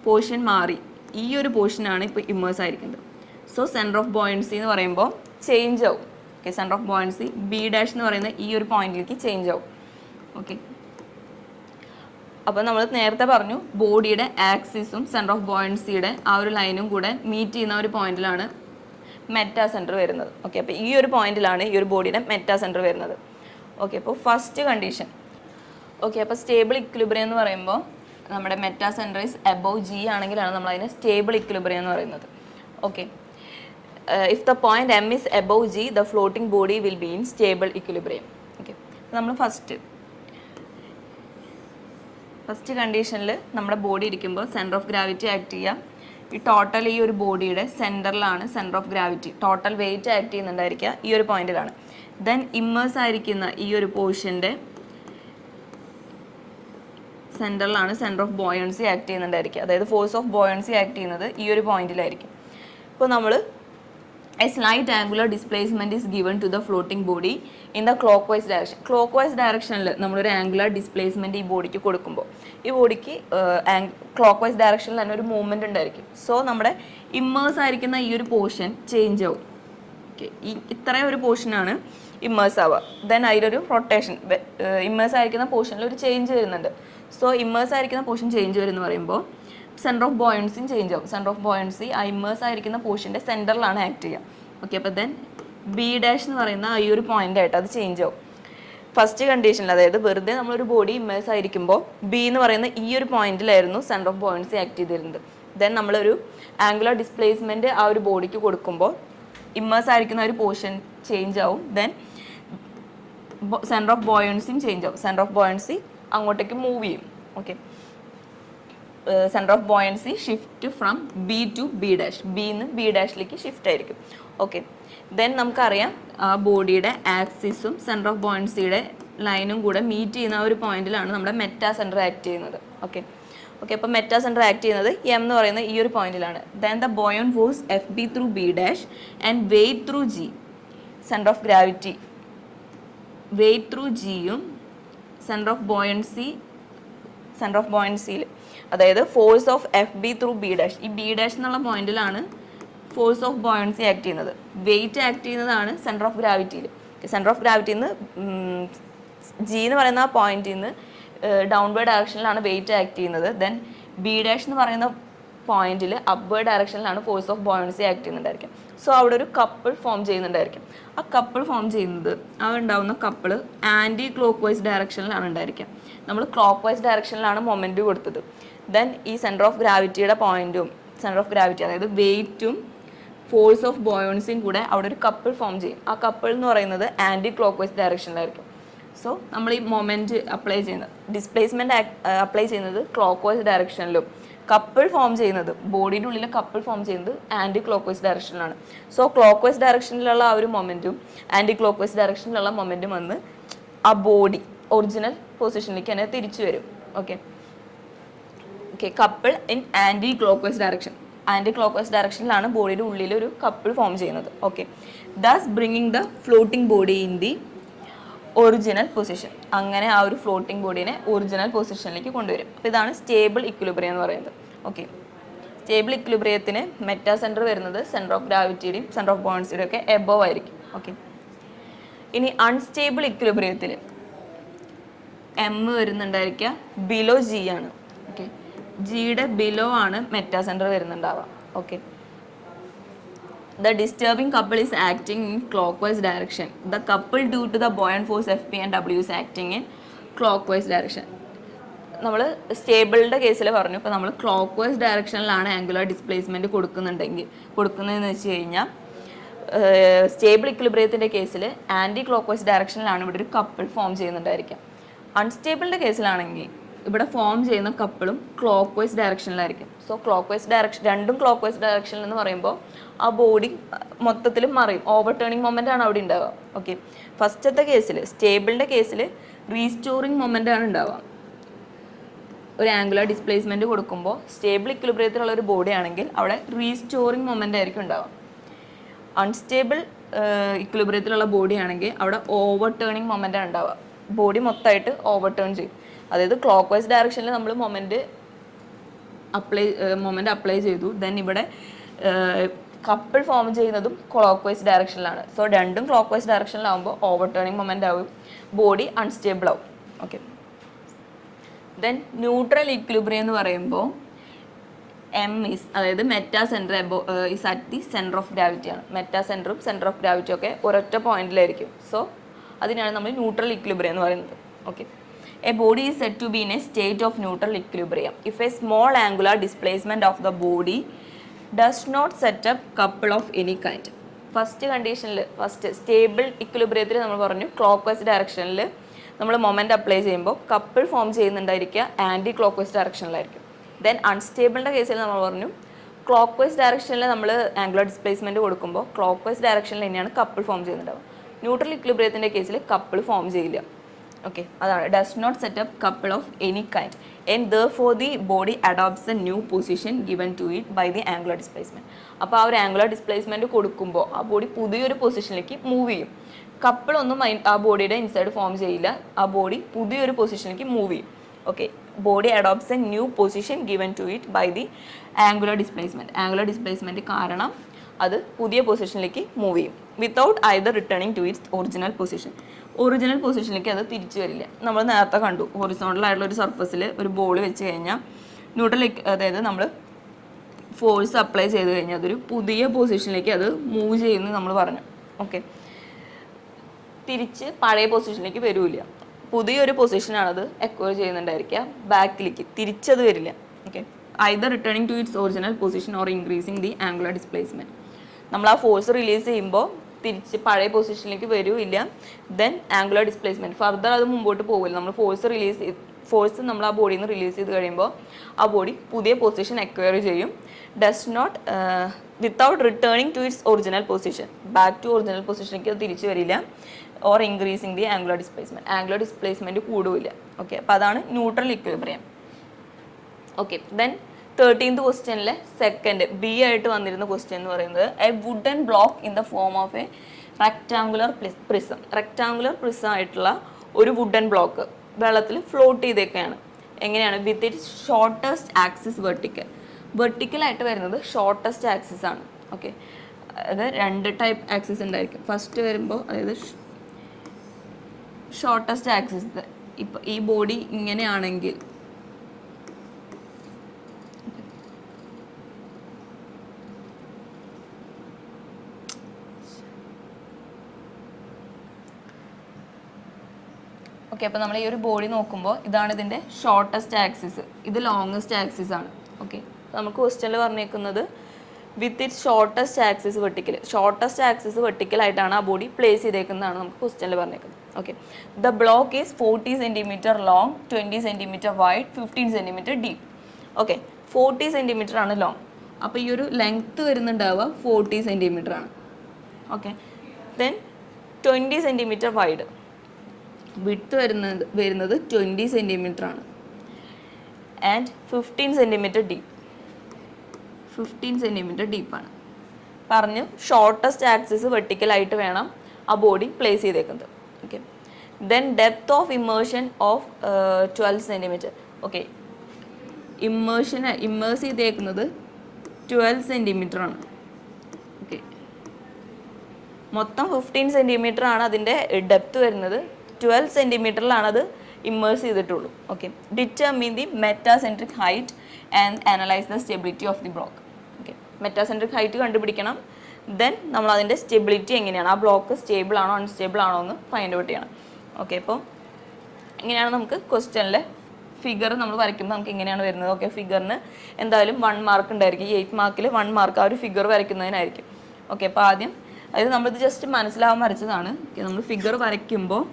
പോർഷൻ മാറി ഈ ഒരു പോർഷനാണ് ഇപ്പോൾ ഇമ്മേഴ്സ് ആയിരിക്കുന്നത്. സോ സെൻറ്റർ ഓഫ് ബോയൻസി എന്ന് പറയുമ്പോൾ ചേഞ്ച് ആവും. Okay centre of buoyancy B dash എന്ന് പറയുന്ന ഈ ഒരു പോയിന്റിലേക്ക് ചേഞ്ച് ആവും. ഓക്കെ അപ്പോൾ നമ്മൾ നേരത്തെ പറഞ്ഞു ബോഡിയുടെ ആക്സിസും സെൻറ്റർ ഓഫ് ബോയൻസിയുടെ ആ ഒരു ലൈനും കൂടെ മീറ്റ് ചെയ്യുന്ന ഒരു പോയിന്റിലാണ് മെറ്റാ സെൻറ്റർ വരുന്നത്. ഓക്കെ അപ്പോൾ ഈ ഒരു പോയിന്റിലാണ് ഈ ഒരു ബോഡിയുടെ മെറ്റാ സെൻറ്റർ വരുന്നത്. ഓക്കെ അപ്പോൾ ഫസ്റ്റ് കണ്ടീഷൻ. ഓക്കെ അപ്പോൾ സ്റ്റേബിൾ ഇക്വിലിബ്രിയം എന്ന് പറയുമ്പോൾ നമ്മുടെ metacentre is above G ആണെങ്കിലാണ് നമ്മൾ അതിനെ സ്റ്റേബിൾ ഇക്വിലിബ്രിയം എന്ന് പറയുന്നത്. Okay if the point M is above G the floating body will be in stable equilibrium. Okay നമ്മൾ ഫസ്റ്റ് കണ്ടീഷനിൽ നമ്മുടെ ബോഡി ഇരിക്കുമ്പോൾ സെൻറ്റർ ഓഫ് ഗ്രാവിറ്റി ആക്ട് ചെയ്യാം. ഈ ടോട്ടൽ ഈ ഒരു ബോഡിയുടെ സെൻറ്ററിലാണ് centre of gravity total weight act ചെയ്യുന്നുണ്ടായിരിക്കുക ഈ ഒരു പോയിന്റിലാണ്. ദെൻ ഇമ്മേഴ്സ് ആയിരിക്കുന്ന ഈ ഒരു പോർഷൻ്റെ സെൻറ്ററിലാണ് സെൻറ്റർ ഓഫ് ബോയൻസി ആക്ട് ചെയ്യുന്നുണ്ടായിരിക്കുക. അതായത് ഫോഴ്സ് ഓഫ് ബോയൻസി ആക്ട് ചെയ്യുന്നത് ഈ ഒരു പോയിന്റിലായിരിക്കും. ഇപ്പോൾ നമ്മൾ a slight angular displacement is given to the floating body in the clockwise direction. Clockwise directionൽ നമ്മളൊരു ആംഗുലർ ഡിസ്പ്ലേസ്മെൻറ്റ് ഈ ബോഡിക്ക് കൊടുക്കുമ്പോൾ ഈ ബോഡിക്ക് ക്ലോക്ക് ഡയറക്ഷനിൽ തന്നെ ഒരു മൂവ്മെൻറ്റ് ഉണ്ടായിരിക്കും. സോ നമ്മുടെ ഇമ്മേഴ്സ് ആയിരിക്കുന്ന ഈ ഒരു പോർഷൻ ചേഞ്ച് ആവും. ഓക്കെ ഈ ഇത്രയും ഒരു പോർഷനാണ് ഇമ്മേഴ്സ് ആവുക. ദെൻ അതിലൊരു റൊട്ടേഷൻ ഇമ്മേഴ്സ് ആയിരിക്കുന്ന പോർഷനിൽ ഒരു ചേഞ്ച് വരുന്നുണ്ട്. സോ ഇമ്മേഴ്സ് ആയിരിക്കുന്ന പോർഷൻ ചേഞ്ച് വരുമെന്ന് പറയുമ്പോൾ സെൻറ്റർ ഓഫ് ബോയൻസിയും ചേഞ്ച് ആവും. സെൻറ്റർ ഓഫ് ബോയൻസി ആ ഇമ്മേഴ്സ് ആയിരിക്കുന്ന പോർഷൻ്റെ സെൻറ്ററിലാണ് ആക്ട് ചെയ്യുക. ഓക്കെ അപ്പോൾ ദെൻ ബി ഡാഷ് എന്ന് പറയുന്ന ഈ ഒരു പോയിൻ്റായിട്ട് അത് ചേഞ്ച് ആവും. ഫസ്റ്റ് കണ്ടീഷനിൽ അതായത് വെറുതെ നമ്മളൊരു ബോഡി ഇമ്മേഴ്സ് ആയിരിക്കുമ്പോൾ ബി എന്ന് പറയുന്ന ഈ ഒരു പോയിന്റിലായിരുന്നു സെൻറ്റർ ഓഫ് ബോയൻസി ആക്ട് ചെയ്തിരുന്നത്. ദെൻ നമ്മളൊരു ആംഗുലർ ഡിസ്പ്ലേസ്മെൻറ്റ് ആ ഒരു ബോഡിക്ക് കൊടുക്കുമ്പോൾ ഇമ്മേഴ്സ് ആയിരിക്കുന്ന ഒരു പോർഷൻ ചേഞ്ച് ആവും. ദെൻ സെൻറ്റർ ഓഫ് ബോയൻസിയും ചേഞ്ച് ആവും. സെൻറ്റർ ഓഫ് ബോയൻസി അങ്ങോട്ടേക്ക് മൂവ് ചെയ്യും. Okay centre of buoyancy shift from B to B dash, ബിന്ന് ബി ഡാഷിലേക്ക് ഷിഫ്റ്റ് ആയിരിക്കും. ഓക്കെ ദെൻ നമുക്കറിയാം ബോഡിയുടെ ആക്സിസും സെൻറ്റർ ഓഫ് ബോയൻസിയുടെ ലൈനും കൂടെ മീറ്റ് ചെയ്യുന്ന ആ ഒരു പോയിന്റിലാണ് നമ്മുടെ മെറ്റാ സെൻറ്റർ ആക്ട് ചെയ്യുന്നത്. ഓക്കെ ഓക്കെ അപ്പോൾ മെറ്റാ സെൻറ്റർ ആക്ട് ചെയ്യുന്നത് എം എന്ന് പറയുന്ന ഈ ഒരു പോയിന്റിലാണ്. Then the buoyant force F B through B dash and weight through G, centre of gravity weight through ജിയും സെൻറ്റർ ഓഫ് ബോയൻസിയിൽ, അതായത് force of F B through B dash, ഈ ബി ഡാഷ് എന്നുള്ള പോയിന്റിലാണ് ഫോഴ്സ് ഓഫ് ബോയൻസി ആക്ട് ചെയ്യുന്നത്. Weight act ചെയ്യുന്നതാണ് centre of ഗ്രാവിറ്റിയിൽ. Centre of ഗ്രാവിറ്റിയിൽ നിന്ന് ജി എന്ന് പറയുന്ന ആ പോയിന്റിൽ നിന്ന് ഡൗൺവേർഡ് ഡയറക്ഷനിലാണ് വെയിറ്റ് ആക്ട് ചെയ്യുന്നത്. ദെൻ ബി ഡാഷ് എന്ന് പറയുന്ന പോയിന്റിൽ അപ്വേർഡ് ഡയറക്ഷനിലാണ് ഫോഴ്സ് ഓഫ് ബോയൻസി ആക്ട് ചെയ്യുന്നുണ്ടായിരിക്കും. സോ അവിടെ ഒരു കപ്പിൾ ഫോം ചെയ്യുന്നുണ്ടായിരിക്കും. ആ കപ്പിൾ ഫോം ചെയ്യുന്നത്, ആ ഉണ്ടാവുന്ന കപ്പിൾ ആൻറ്റി ക്ലോക്ക് വൈസ് ഡയറക്ഷനിലാണ് ഉണ്ടായിരിക്കുക. നമ്മൾ ക്ലോക്ക് വൈസ് ഡയറക്ഷനിലാണ് മൊമെൻറ്റ് കൊടുത്തത്. ദെൻ ഈ സെൻറ്റർ ഓഫ് ഗ്രാവിറ്റിയുടെ പോയിന്റും സെൻറ്റർ ഓഫ് ഗ്രാവിറ്റി അതായത് വെയിറ്റും ഫോഴ്സ് ഓഫ് ബോയോൺസിയും കൂടെ അവിടെ ഒരു കപ്പിൾ ഫോം ചെയ്യും. ആ കപ്പിൾ എന്ന് പറയുന്നത് ആൻറ്റി ക്ലോക്ക് വൈസ് ഡയറക്ഷനിലായിരിക്കും. സോ നമ്മൾ ഈ മൊമെൻറ്റ് അപ്ലൈ ചെയ്യുന്നത്, ഡിസ്പ്ലേസ്മെൻറ്റ് അപ്ലൈ ചെയ്യുന്നത് ക്ലോക്ക് വൈസ് ഡയറക്ഷനിലും, കപ്പിൾ ഫോം ചെയ്യുന്നത് ബോഡിയുടെ ഉള്ളിൽ കപ്പിൾ ഫോം ചെയ്യുന്നത് ആൻറ്റി ക്ലോക്ക് വൈസ് ഡയറക്ഷനിലാണ്. സോ ക്ലോക്ക് വൈസ് ഡയറക്ഷനിലുള്ള ആ ഒരു മൊമെൻറ്റും ആൻറ്റി ക്ലോക്ക് വൈസ് ഡയറക്ഷനിലുള്ള മൊമെൻറ്റും വന്ന് ആ ബോഡി ഒറിജിനൽ പൊസിഷനിലേക്ക് തന്നെ തിരിച്ചു വരും. Okay okay couple in anti clock vice direction, anti clock vice ഡയറക്ഷനിലാണ് ബോഡിയുടെ ഉള്ളിൽ ഒരു കപ്പിൾ ഫോം ചെയ്യുന്നത്. Okay Das bringing the floating body in the original position. അങ്ങനെ ആ ഒരു ഫ്ലോട്ടിംഗ് ബോഡീനെ ഒറിജിനൽ പൊസിഷനിലേക്ക് കൊണ്ടുവരും. അപ്പോൾ ഇതാണ് സ്റ്റേബിൾ ഇക്വിലിബ്രിയം എന്ന് പറയുന്നത്. ഓക്കെ സ്റ്റേബിൾ ഇക്വിലിബ്രിയത്തിന് മെറ്റാ സെൻറ്റർ വരുന്നത് സെൻറ്റർ ഓഫ് ഗ്രാവിറ്റിയുടെയും സെൻറ്റർ ഓഫ് ബോയൻസിയുടെയും ഒക്കെ എബോവ് ആയിരിക്കും. ഓക്കെ ഇനി അൺസ്റ്റേബിൾ ഇക്വിലിബ്രിയത്തിൽ എം വരുന്നുണ്ടായിരിക്കുക ബിലോ ജി ആണ്. ഓക്കെ ജിയുടെ ബിലോ ആണ് മെറ്റാ സെൻറ്റർ വരുന്നുണ്ടാവുക. Okay the disturbing couple is acting in clockwise direction. The couple due to the buoyant force Fp and W is acting in clockwise direction. നമ്മൾ സ്റ്റേബിളിൻ്റെ കേസിൽ പറഞ്ഞു. ഇപ്പോൾ നമ്മൾ ക്ലോക്ക് വൈസ് ഡയറക്ഷനിലാണ് ആംഗുലർ ഡിസ്പ്ലേസ്മെൻറ്റ് കൊടുക്കുന്നതെന്ന് വെച്ച് കഴിഞ്ഞാൽ stable ഇക്വിലിബ്രിയത്തിൻ്റെ കേസിൽ anti clock vice ഡയറക്ഷനിലാണ് ഇവിടെ ഒരു കപ്പിൾ ഫോം ചെയ്യുന്നുണ്ടായിരിക്കാം. അൺസ്റ്റേബിളിൻ്റെ കേസിലാണെങ്കിൽ ഇവിടെ ഫോം ചെയ്യുന്ന കപ്പിളും ക്ലോക്ക് വൈസ് ഡയറക്ഷനിലായിരിക്കും. സോ ക്ലോക്ക് വൈസ് ഡയറക്ഷൻ, രണ്ടും ക്ലോക്ക് വൈസ് ഡയറക്ഷനിൽ എന്ന് പറയുമ്പോൾ ആ ബോഡി മൊത്തത്തിൽ മറിയും, ഓവർ ടേണിങ് മൊമെൻ്റ് ആണ് അവിടെ ഉണ്ടാവുക. ഓക്കെ ഫസ്റ്റത്തെ കേസിൽ സ്റ്റേബിളിൻ്റെ കേസിൽ റീസ്റ്റോറിങ് മൊമെൻ്റ് ആണ് ഉണ്ടാവുക. ഒരു ആംഗുലർ ഡിസ്പ്ലേസ്മെൻറ്റ് കൊടുക്കുമ്പോൾ സ്റ്റേബിൾ ഇക്വിലിബ്രിയത്തിലുള്ള ഒരു ബോഡി ആണെങ്കിൽ അവിടെ റീസ്റ്റോറിങ് മൊമെൻ്റ് ആയിരിക്കും ഉണ്ടാവുക. അൺസ്റ്റേബിൾ ഇക്വിലിബ്രിയത്തിലുള്ള ബോഡി ആണെങ്കിൽ അവിടെ ഓവർ ടേണിങ് മൊമെൻ്റ് ആണ് ഉണ്ടാവുക. ബോഡി മൊത്തമായിട്ട് ഓവർ ടേൺ ചെയ്യും. അതായത് ക്ലോക്ക് വൈസ് ഡയറക്ഷനിൽ നമ്മൾ മൊമെൻറ്റ് അപ്ലൈ ചെയ്തു. ദെൻ ഇവിടെ കപ്പിൾ ഫോം ചെയ്യുന്നതും ക്ലോക്ക് വൈസ് ഡയറക്ഷനിലാണ്. സോ രണ്ടും ക്ലോക്ക് വൈസ് ഡയറക്ഷനിലാവുമ്പോൾ ഓവർ ടേണിങ് മൊമെൻ്റ് ആവും, ബോഡി അൺസ്റ്റേബിൾ ആവും. ഓക്കെ ദെൻ ന്യൂട്രൽ ഇക്വിലിബ്രിയം എന്ന് പറയുമ്പോൾ എം ഈസ്, അതായത് metacentre is at the centre of gravity ആണ്. മെറ്റാ സെൻറ്ററും സെൻറ്റർ ഓഫ് ഗ്രാവിറ്റിയും ഒക്കെ ഒരൊറ്റ പോയിന്റിലായിരിക്കും. സോ അതിനാണ് നമ്മൾ ന്യൂട്രൽ ഇക്വിലിബ്രിയം എന്ന് പറയുന്നത്. Okay A body is said to be in a state of neutral equilibrium if a small angular displacement of the body does not set up couple of any kind. First കണ്ടീഷനിൽ, first stable ഇക്വിലിബ്രിയത്തിൽ നമ്മൾ പറഞ്ഞു clockwise ഡയറക്ഷനിൽ നമ്മൾ moment apply ചെയ്യുമ്പോൾ couple form ചെയ്യുന്നുണ്ടായിരിക്കുക anti clock vice ഡയറക്ഷനിലായിരിക്കും. Then അൺസ്റ്റേബിളിൻ്റെ കേസിൽ നമ്മൾ പറഞ്ഞു ക്ലോക്ക് വൈസ് ഡയറക്ഷനിൽ നമ്മൾ ആംഗുലർ ഡിസ്പ്ലേസ്മെൻറ്റ് കൊടുക്കുമ്പോൾ ക്ലോക്ക് വൈസ് ഡയറക്ഷനിൽ തന്നെയാണ് കപ്പിൾ ഫോം ചെയ്യുന്നുണ്ടാവുക. ന്യൂട്രൽ ഇക്വിലിബ്രിയത്തിൻ്റെ കേസിൽ കപ്പിൾ ഫോം ചെയ്യില്ല. ഓക്കെ അതാണ് does not set up couple of any kind and therefore the body adopts a new position given to it by the angular displacement. അപ്പോൾ ആ ഒരു ആംഗുലർ ഡിസ്പ്ലേസ്മെൻറ്റ് കൊടുക്കുമ്പോൾ ആ ബോഡി പുതിയൊരു പൊസിഷനിലേക്ക് മൂവ് ചെയ്യും. കപ്പിളൊന്നും ആ ബോഡിയുടെ ഇൻസൈഡ് ഫോം ചെയ്യില്ല, ആ ബോഡി പുതിയൊരു പൊസിഷനിലേക്ക് മൂവ് ചെയ്യും. Okay body adopts a new position given to it by the angular displacement. Angular displacement കാരണം അത് പുതിയ പൊസിഷനിലേക്ക് മൂവ് ചെയ്യും without either returning to its original position. Original പൊസിഷനിലേക്ക് അത് തിരിച്ചു വരില്ല. നമ്മൾ നേരത്തെ കണ്ടു ഹൊറിസോണ്ടൽ ആയിട്ടുള്ള ഒരു സർഫസിൽ ഒരു ബോൾ വെച്ച് കഴിഞ്ഞാൽ ന്യൂട്രൽ, അതായത് നമ്മൾ ഫോഴ്സ് അപ്ലൈ ചെയ്ത് കഴിഞ്ഞാൽ അതൊരു പുതിയ പൊസിഷനിലേക്ക് അത് മൂവ് ചെയ്യുന്നു നമ്മൾ പറഞ്ഞു. ഓക്കെ തിരിച്ച് പഴയ പൊസിഷനിലേക്ക് വരില്ല, പുതിയൊരു പൊസിഷനാണത് എക്വയർ ചെയ്യുന്നുണ്ടായിരിക്കുക, ബാക്കിലേക്ക് തിരിച്ചത് വരില്ല. Okay either returning to its original position or increasing the angular displacement. നമ്മൾ ആ ഫോഴ്സ് റിലീസ് ചെയ്യുമ്പോൾ തിരിച്ച് പഴയ പൊസിഷനിലേക്ക് വരില്ല. ദെൻ ആംഗുലർ ഡിസ്പ്ലേസ്മെൻറ്റ് ഫർദർ അത് മുമ്പോട്ട് പോകില്ല. നമ്മൾ ഫോഴ്സ് നമ്മൾ ആ ബോഡിയിൽ നിന്ന് റിലീസ് ചെയ്ത് കഴിയുമ്പോൾ ആ ബോഡി പുതിയ പൊസിഷൻ എക്വയർ ചെയ്യും. Does not without returning to its original position, back to original പൊസിഷനിലേക്ക് അത് തിരിച്ചു വരില്ല. Or increasing the angular displacement. Angular displacement കൂടുമില്ല. ഓക്കെ, അപ്പോൾ അതാണ് neutral equilibrium. Okay, then 13th ക്വസ്റ്റ്യനിലെ സെക്കൻഡ് ബി ആയിട്ട് വന്നിരുന്ന ക്വസ്റ്റ്യൻ എന്ന് പറയുന്നത് a wooden block in the form of a rectangular prism. Rectangular prism ആയിട്ടുള്ള ഒരു വുഡൻ ബ്ലോക്ക് വെള്ളത്തിൽ ഫ്ലോട്ട് ചെയ്തേക്കാണ്. എങ്ങനെയാണ്? With it shortest axis vertical. വെർട്ടിക്കലായിട്ട് വരുന്നത് ഷോർട്ടസ്റ്റ് ആക്സിസ് ആണ്. ഓക്കെ, അത് 2 ടൈപ്പ് ആക്സിസ് ഉണ്ടായിരിക്കും. ഫസ്റ്റ് വരുമ്പോൾ അതായത് ഷോർട്ടസ്റ്റ് ആക്സിസ്, ഇപ്പം ഈ ബോഡി ഇങ്ങനെയാണെങ്കിൽ ഓക്കെ, അപ്പോൾ നമ്മൾ ഈ ഒരു ബോഡി നോക്കുമ്പോൾ ഇതാണ് ഇതിൻ്റെ ഷോർട്ടസ്റ്റ് ആക്സിസ്, ഇത് ലോങ്ങസ്റ്റ് ആക്സിസ് ആണ്. ഓക്കെ, നമുക്ക് ക്വസ്റ്റ്യനിൽ പറഞ്ഞേക്കുന്നത് with it shortest axis vertical. Shortest axis വെർട്ടിക്കലായിട്ടാണ് ആ ബോഡി പ്ലേസ് ചെയ്തേക്കുന്നതാണ് നമുക്ക് ക്വസ്റ്റ്യനിൽ പറഞ്ഞേക്കുന്നത്. Okay, the block is 40 centimetre long, 20 centimetre wide, 15 centimetre deep. Okay, 40 centimetre ആണ് ലോങ്. അപ്പോൾ ഈ ഒരു ലെങ്ത്ത് വരുന്നുണ്ടാവുക 40 സെൻറ്റിമീറ്റർ ആണ്. Okay, then 20 centimetre wide, width വരുന്നത് 20 സെൻറ്റിമീറ്റർ ആണ്. And 15 centimetre deep, 15 centimetre ഡീപ്പാണ്. പറഞ്ഞു ഷോർട്ടസ്റ്റ് ആക്സിസ് വെർട്ടിക്കലായിട്ട് വേണം ആ ബോഡി പ്ലേസ് ചെയ്തേക്കുന്നത്. Okay, then depth of immersion of 12 centimetre. Okay, immerse ചെയ്തേക്കുന്നത് 12 സെൻറ്റിമീറ്റർ ആണ്. ഓക്കെ, മൊത്തം 15 സെൻറ്റിമീറ്റർ ആണ് അതിൻ്റെ ഡെപ്ത് വരുന്നത്. 12 സെൻറ്റിമീറ്ററിലാണ് അത് ഇമ്മേഴ്സ് ചെയ്തിട്ടുള്ളൂ. Okay, determine the metacentric height and analyse the stability of the block. Okay, metacentric height കണ്ടുപിടിക്കണം. ദെൻ നമ്മൾ അതിൻ്റെ സ്റ്റെബിലിറ്റി എങ്ങനെയാണ്, ആ ബ്ലോക്ക് സ്റ്റേബിൾ ആണോ അൺസ്റ്റേബിൾ ആണോ എന്ന് ഫൈൻഡ് ഔട്ട് ചെയ്യണം. ഓക്കെ, അപ്പോൾ ഇങ്ങനെയാണ് നമുക്ക് ക്വസ്റ്റ്യനിലെ ഫിഗർ നമ്മൾ വരയ്ക്കുമ്പോൾ നമുക്ക് ഇങ്ങനെയാണ് വരുന്നത്. ഓക്കെ, ഫിഗറിന് എന്തായാലും 1 മാർക്ക് ഉണ്ടായിരിക്കും. 8 മാർക്കിൽ 1 മാർക്ക് ആ ഒരു ഫിഗർ വരയ്ക്കുന്നതിനായിരിക്കും. ഓക്കെ, അപ്പോൾ ആദ്യം അതായത് നമ്മളിത് ജസ്റ്റ് മനസ്സിലാവാൻ വരച്ചതാണ്. ഓക്കെ, നമ്മൾ ഫിഗർ വരയ്ക്കുമ്പോൾ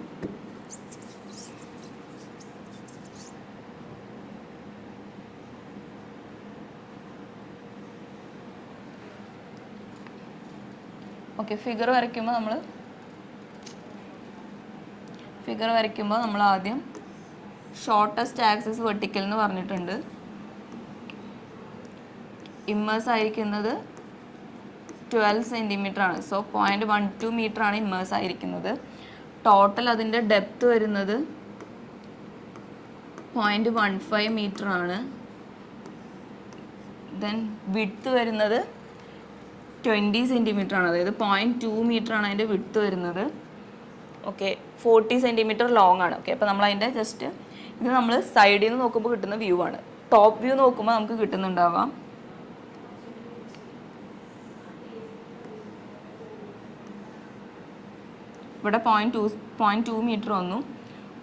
ഫിഗർ വരയ്ക്കുമ്പോൾ നമ്മൾ ആദ്യം ഷോർട്ടസ്റ്റ് ആക്സിസ് വെർട്ടിക്കൽ എന്ന് പറഞ്ഞിട്ടുണ്ട്. ഇമ്മേഴ്സ് ആയിരിക്കുന്നത് 12 സെൻറ്റിമീറ്റർ ആണ്. സോ 0.12 മീറ്റർ ആണ് ഇമ്മേഴ്സ് ആയിരിക്കുന്നത്. ടോട്ടൽ അതിൻ്റെ ഡെപ്ത് വരുന്നത് 0.15 മീറ്റർ ആണ്. ദെൻ വിഡ്ത്ത് വരുന്നത് 20 സെൻറ്റിമീറ്റർ ആണ്, അതായത് 0.2 മീറ്റർ ആണ് അതിൻ്റെ വിഡ്ത്ത് വരുന്നത്. ഓക്കെ, 40 സെൻറ്റിമീറ്റർ ലോങ് ആണ്. ഓക്കെ, അപ്പോൾ നമ്മൾ അതിൻ്റെ ജസ്റ്റ് ഇത് നമ്മൾ സൈഡിൽ നിന്ന് നോക്കുമ്പോൾ കിട്ടുന്ന വ്യൂ ആണ്. ടോപ്പ് വ്യൂ നോക്കുമ്പോൾ നമുക്ക് കിട്ടുന്നുണ്ടാവാം ഇവിടെ 0.2 മീറ്റർ വന്നു.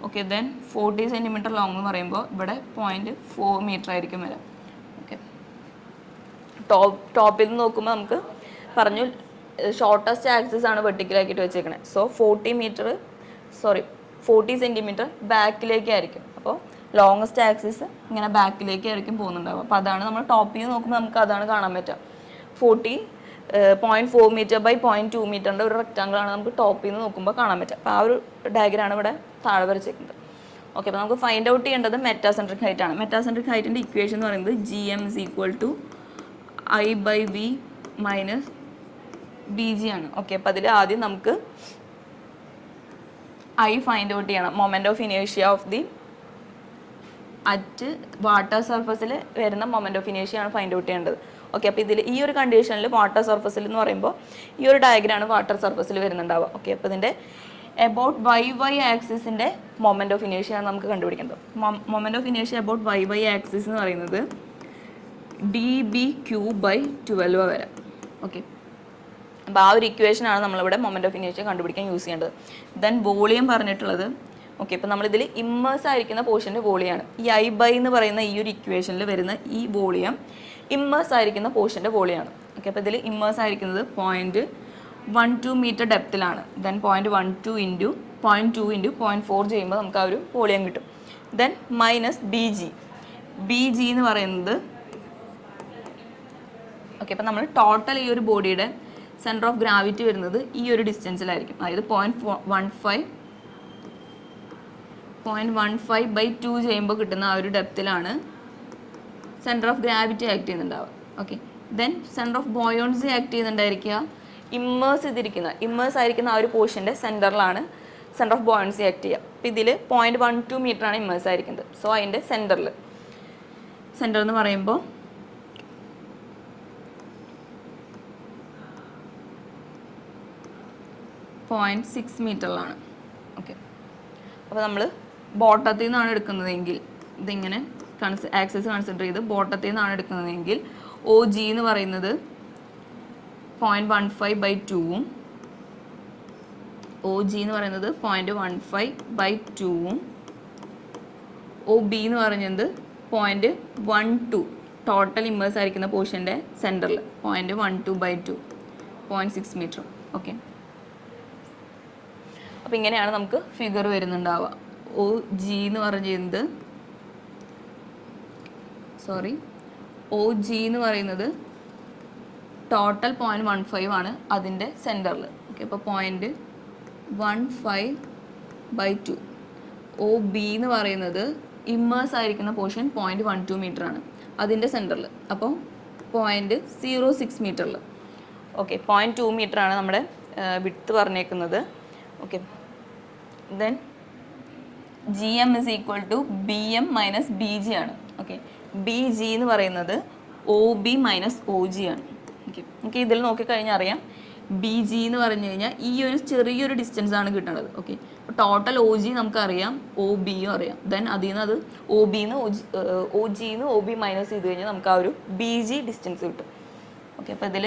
ഓക്കെ, ദെൻ 40 സെൻറ്റിമീറ്റർ ലോങ് എന്ന് പറയുമ്പോൾ ഇവിടെ 0.4 മീറ്റർ ആയിരിക്കും വരാം. ഓക്കെ, ടോപ്പിൽ നിന്ന് നോക്കുമ്പോൾ നമുക്ക് പറഞ്ഞു ഷോർട്ടസ്റ്റ് ആക്സിസ് ആണ് വെർട്ടിക്കലാക്കിയിട്ട് വെച്ചേക്കണേ. So 40 centimetre ബാക്കിലേക്കായിരിക്കും. അപ്പോൾ ലോങ്ങസ്റ്റ് ആക്സിസ് ഇങ്ങനെ ബാക്കിലേക്കായിരിക്കും പോകുന്നുണ്ടാവുക. അപ്പോൾ അതാണ് നമ്മൾ ടോപ്പിൽ നിന്ന് നോക്കുമ്പോൾ നമുക്ക് അതാണ് കാണാൻ പറ്റുക. 0.4 മീറ്റർ ബൈ 0.2 മീറ്ററിൻ്റെ ഒരു റെക്റ്റാങ്കിളാണ് നമുക്ക് ടോപ്പിൽ നിന്ന് നോക്കുമ്പോൾ കാണാൻ പറ്റുക. അപ്പോൾ ആ ഒരു ഡയഗ്രാമാണ് ഇവിടെ താഴെ വരച്ചേക്കുന്നത്. ഓക്കെ, അപ്പോൾ നമുക്ക് ഫൈൻഡ് ഔട്ട് ചെയ്യേണ്ടത് മെറ്റാസെൻട്രിക് ഹൈറ്റ് ആണ്. മെറ്റാസെൻട്രിക് ഹൈറ്റിൻ്റെ ഇക്വേഷൻ എന്ന് പറയുന്നത് GM = I/V - BG ആണ്. ഓക്കെ, അപ്പോൾ അതിൽ ആദ്യം നമുക്ക് I ഫൈൻഡ് ഔട്ട് ചെയ്യണം. മൊമെൻ്റ് ഓഫ് ഇനേഷ്യ ഓഫ് ദി അറ്റ് വാട്ടർ സർഫസിൽ വരുന്ന മൊമെൻ്റ് ഓഫ് ഇനേഷ്യ ആണ് ഫൈൻഡ് ഔട്ട് ചെയ്യേണ്ടത്. ഓക്കെ, അപ്പോൾ ഇതിൽ ഈ ഒരു കണ്ടീഷനിൽ വാട്ടർ സർഫസിൽ എന്ന് പറയുമ്പോൾ ഈ ഒരു ഡയഗ്രാണ് വാട്ടർ സർഫസിൽ വരുന്നുണ്ടാവുക. ഓക്കെ, അപ്പോൾ ഇതിൻ്റെ എബൌട്ട് YY ആക്സിസിൻ്റെ മൊമെൻ്റ് ഓഫ് ഇനേഷ്യ ആണ് നമുക്ക് കണ്ടുപിടിക്കേണ്ടത്. മൊമെൻ്റ് ഓഫ് ഇനേഷ്യ എബൌട്ട് YY ആക്സിസ് എന്ന് പറയുന്നത് dB³/12 വരാം. ഓക്കെ, അപ്പോൾ ആ ഒരു ഇക്വേഷനാണ് നമ്മളിവിടെ മൊമെൻ്റ് ഓഫ് ഇനേഷ്യ കണ്ടുപിടിക്കാൻ യൂസ് ചെയ്യേണ്ടത്. ദെൻ വോളിയം പറഞ്ഞിട്ടുള്ളത് ഓക്കെ, ഇപ്പോൾ നമ്മളിതിൽ ഇമ്മേഴ്സ് ആയിരിക്കുന്ന പോർഷൻ്റെ വോളിയാണ്. ഈ I/by എന്ന് പറയുന്ന ഈ ഒരു ഇക്വേഷനിൽ വരുന്ന ഈ വോളിയം ഇമ്മേഴ്സ് ആയിരിക്കുന്ന പോർഷൻ്റെ വോളിയാണ്. ഓക്കെ, അപ്പോൾ ഇതിൽ ഇമ്മേഴ്സ് ആയിരിക്കുന്നത് 0.12 മീറ്റർ ഡെപ്തിലാണ്. ദെൻ 0.12 ഇൻറ്റു 0.2 ഇൻറ്റു 0.4 ചെയ്യുമ്പോൾ നമുക്ക് ആ ഒരു വോളിയം കിട്ടും. ദെൻ മൈനസ് BG എന്ന് പറയുന്നത് ഓക്കെ, അപ്പോൾ നമ്മൾ ടോട്ടൽ ഈ ഒരു ബോഡിയുടെ സെൻറ്റർ ഓഫ് ഗ്രാവിറ്റി വരുന്നത് ഈ ഒരു ഡിസ്റ്റൻസിലായിരിക്കും, അതായത് 0.15/2 ചെയ്യുമ്പോൾ കിട്ടുന്ന ആ ഒരു ഡെപ്തിലാണ് സെൻറ്റർ ഓഫ് ഗ്രാവിറ്റി ആക്ട് ചെയ്യുന്നുണ്ടാവുക. Okay, then centre of buoyancy act ചെയ്യുന്നുണ്ടായിരിക്കുക ഇമ്മേഴ്സ് ആയിരിക്കുന്ന ആ ഒരു പോർഷൻ്റെ സെൻറ്ററിലാണ് സെൻറ്റർ ഓഫ് ബോയോൺസി ആക്ട് ചെയ്യുക. അപ്പോൾ ഇതിൽ 0.12 മീറ്റർ ആണ് ഇമ്മേഴ്സ് ആയിരിക്കുന്നത്. സോ അതിൻ്റെ സെൻറ്റർ എന്ന് പറയുമ്പോൾ 0.6 മീറ്ററിലാണ്. ഓക്കെ, അപ്പോൾ നമ്മൾ ബോട്ടത്തിൽ നിന്നാണ് എടുക്കുന്നതെങ്കിൽ ഇതിങ്ങനെ ആക്സിസ് കൺസിഡർ ചെയ്ത് ബോട്ടത്തിൽ നിന്നാണ് എടുക്കുന്നതെങ്കിൽ OG എന്ന് പറയുന്നത് 0.15/2 OG എന്ന് പറയുന്നത് 0.15/2 OB എന്ന് പറയുന്നത് 0.12 ടോട്ടൽ ഇമ്മേഴ്സ് ആയിരിക്കുന്ന പോർഷൻ്റെ സെൻറ്ററിൽ 0.12/2 0.6 മീറ്റർ. ഓക്കെ, അപ്പോൾ ഇങ്ങനെയാണ് നമുക്ക് ഫിഗർ വരുന്നുണ്ടാവുക. OG എന്ന് പറയുന്നത് ടോട്ടൽ 0.15 ആണ് അതിൻ്റെ സെൻറ്ററിൽ. ഓക്കെ, അപ്പോൾ 0.15/2 OB എന്ന് പറയുന്നത് ഇമ്മേഴ്സ് ആയിരിക്കുന്ന പോർഷൻ 0.12 മീറ്റർ ആണ് അതിൻ്റെ സെൻറ്ററിൽ, അപ്പോൾ 0.06 മീറ്ററിൽ. ഓക്കെ, 0.2 മീറ്റർ ആണ് നമ്മുടെ വിഡ്ത്ത് പറഞ്ഞേക്കുന്നത്. Okay, then GM is equal to BM minus BG ആണ്. ഓക്കെ, BG എന്ന് പറയുന്നത് OB minus OG ആണ്. ഓക്കെ, നമുക്ക് ഇതിൽ നോക്കിക്കഴിഞ്ഞാൽ അറിയാം BG എന്ന് പറഞ്ഞു കഴിഞ്ഞാൽ ഈ ഒരു ചെറിയൊരു ഡിസ്റ്റൻസ് ആണ് കിട്ടുന്നത്. ഓക്കെ, അപ്പോൾ ടോട്ടൽ OG നമുക്കറിയാം, OBയും അറിയാം. ദെൻ അതിൽ നിന്ന് അത് OG നിന്ന് OB മൈനസ് ചെയ്ത് കഴിഞ്ഞാൽ നമുക്ക് ആ ഒരു BG ഡിസ്റ്റൻസ് കിട്ടും. ഓക്കെ, അപ്പോൾ ഇതിൽ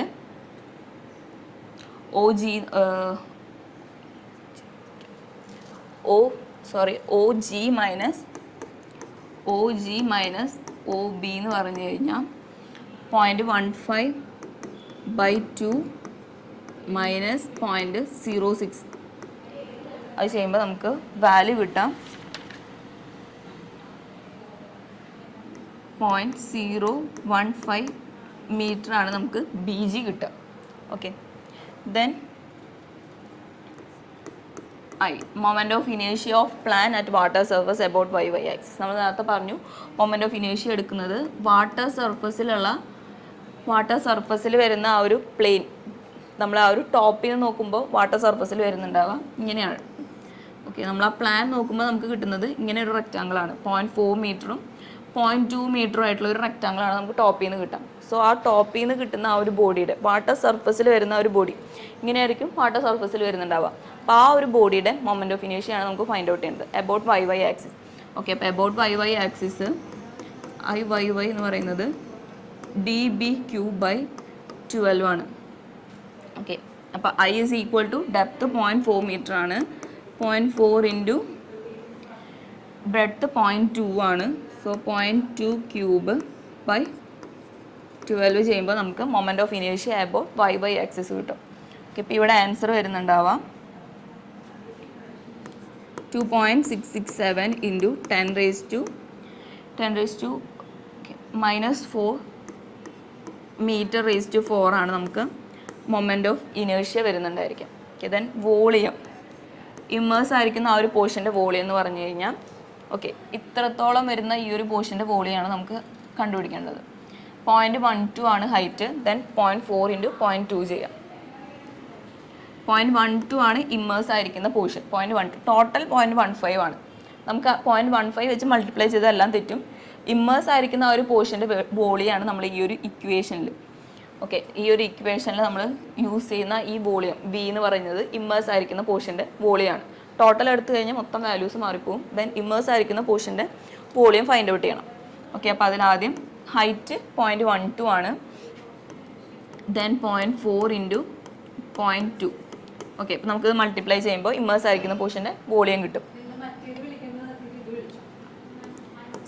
OG മൈനസ് OB എന്ന് പറഞ്ഞു കഴിഞ്ഞാൽ 0.15/2 മൈനസ് 0.06 അത് ചെയ്യുമ്പോൾ നമുക്ക് വാല്യൂ കിട്ടാം 0.015 മീറ്റർ ആണ് നമുക്ക് BG കിട്ടുക. ഓക്കെ, ദെൻ മൊമെൻ്റ് ഓഫ് ഇനേഷ്യ of plan at water surface about y axis. നമ്മൾ നേരത്തെ പറഞ്ഞു മൊമെൻ്റ് ഓഫ് ഇനേഷ്യ എടുക്കുന്നത് വാട്ടർ സർഫസിൽ വരുന്ന ആ ഒരു പ്ലെയിൻ, നമ്മൾ ആ ഒരു ടോപ്പിൽ നിന്ന് നോക്കുമ്പോൾ വാട്ടർ സർഫസിൽ വരുന്നുണ്ടാവുക ഇങ്ങനെയാണ്. ഓക്കെ, നമ്മൾ ആ പ്ലാൻ നോക്കുമ്പോൾ നമുക്ക് കിട്ടുന്നത് ഇങ്ങനെ ഒരു റെക്റ്റാങ്കിളാണ്. 0.4 മീറ്ററും 0.2 മീറ്ററും ആയിട്ടുള്ള ഒരു റെക്റ്റാങ്കിളാണ് നമുക്ക് ടോപ്പിൽ നിന്ന് കിട്ടാം. സോ ആ ടോപ്പിൽ നിന്ന് കിട്ടുന്ന ആ ഒരു ബോഡിയുടെ വാട്ടർ സർഫസിൽ വരുന്ന ഒരു ബോഡി ഇങ്ങനെയായിരിക്കും വാട്ടർ സർഫസിൽ വരുന്നുണ്ടാവുക. അപ്പോൾ ആ ഒരു ബോഡിയുടെ മൊമെൻ്റ് ഓഫ് ഇനേഷ്യാണ് നമുക്ക് ഫൈൻഡ് ഔട്ട് ചെയ്യുന്നത് അബൌട്ട് y ആക്സിസ്. ഓക്കെ, അപ്പോൾ അബൌട്ട് y ആക്സിസ് IYY എന്ന് പറയുന്നത് dB³/12 ആണ്. ഓക്കെ, അപ്പോൾ I is equal to depth 0.4 metre ആണ്. 0.4 ഇൻറ്റു ബ്രെഡ്ത്ത് 0.2 ആണ്. സോ 0.2³/12 ചെയ്യുമ്പോൾ നമുക്ക് മൊമെൻ്റ് ഓഫ് ഇനേഷ്യ അബൌട്ട് y ആക്സിസ് കിട്ടും. ഓക്കെ, ഇപ്പോൾ ഇവിടെ ആൻസർ വരുന്നുണ്ടാവാം 2.667 ഇൻറ്റു 10⁻⁻⁴ m⁴ ആണ് നമുക്ക് മൊമെൻ്റ് ഓഫ് ഇനേഷ്യ വരുന്നുണ്ടായിരിക്കും. ഓക്കെ, ദെൻ വോളിയം ഇമ്മേഴ്സ് ആയിരിക്കുന്ന ആ ഒരു പോർഷൻ്റെ വോളിയം എന്ന് പറഞ്ഞു കഴിഞ്ഞാൽ ഓക്കെ ഇത്രത്തോളം വരുന്ന ഈ ഒരു പോർഷൻ്റെ വോളിയമാണ് നമുക്ക് കണ്ടുപിടിക്കേണ്ടത്. 0.12 ആണ് ഹൈറ്റ്. ദെൻ 0.4 ഇൻറ്റു 0.2 ചെയ്യാം. 0.12 ആണ് ഇമ്മേഴ്സ് ആയിരിക്കുന്ന പോർഷൻ. 0.12 ടോട്ടൽ 0.15 ആണ്. നമുക്ക് 0.15 വെച്ച് മൾട്ടിപ്ലൈ ചെയ്താൽ എല്ലാം തെറ്റും. ഇമ്മേഴ്സ് ആയിരിക്കുന്ന ആ ഒരു പോർഷൻ്റെ വോളിയാണ് നമ്മൾ ഈ ഒരു ഇക്വേഷനിൽ. ഓക്കെ, ഈ ഒരു ഇക്വേഷനിൽ നമ്മൾ യൂസ് ചെയ്യുന്ന ഈ വോളിയം V എന്ന് പറയുന്നത് ഇമ്മേഴ്സ് ആയിരിക്കുന്ന പോർഷൻ്റെ വോളിയാണ്. ടോട്ടൽ എടുത്തു കഴിഞ്ഞാൽ മൊത്തം വാല്യൂസ് മാറിപ്പോവും. ദെൻ ഇമ്മേഴ്സ് ആയിരിക്കുന്ന പോർഷൻ്റെ വോളിയം ഫൈൻഡ് ഔട്ട് ചെയ്യണം. ഓക്കെ, അപ്പോൾ അതിനാദ്യം ഹൈറ്റ് 0.12 ആണ്. Then 0.4 into 0.2. ഓക്കെ, അപ്പോൾ നമുക്കിത് മൾട്ടിപ്ലൈ ചെയ്യുമ്പോൾ ഇമ്മേഴ്സ് ആയിരിക്കുന്ന പോർഷൻ്റെ വോളിയം കിട്ടും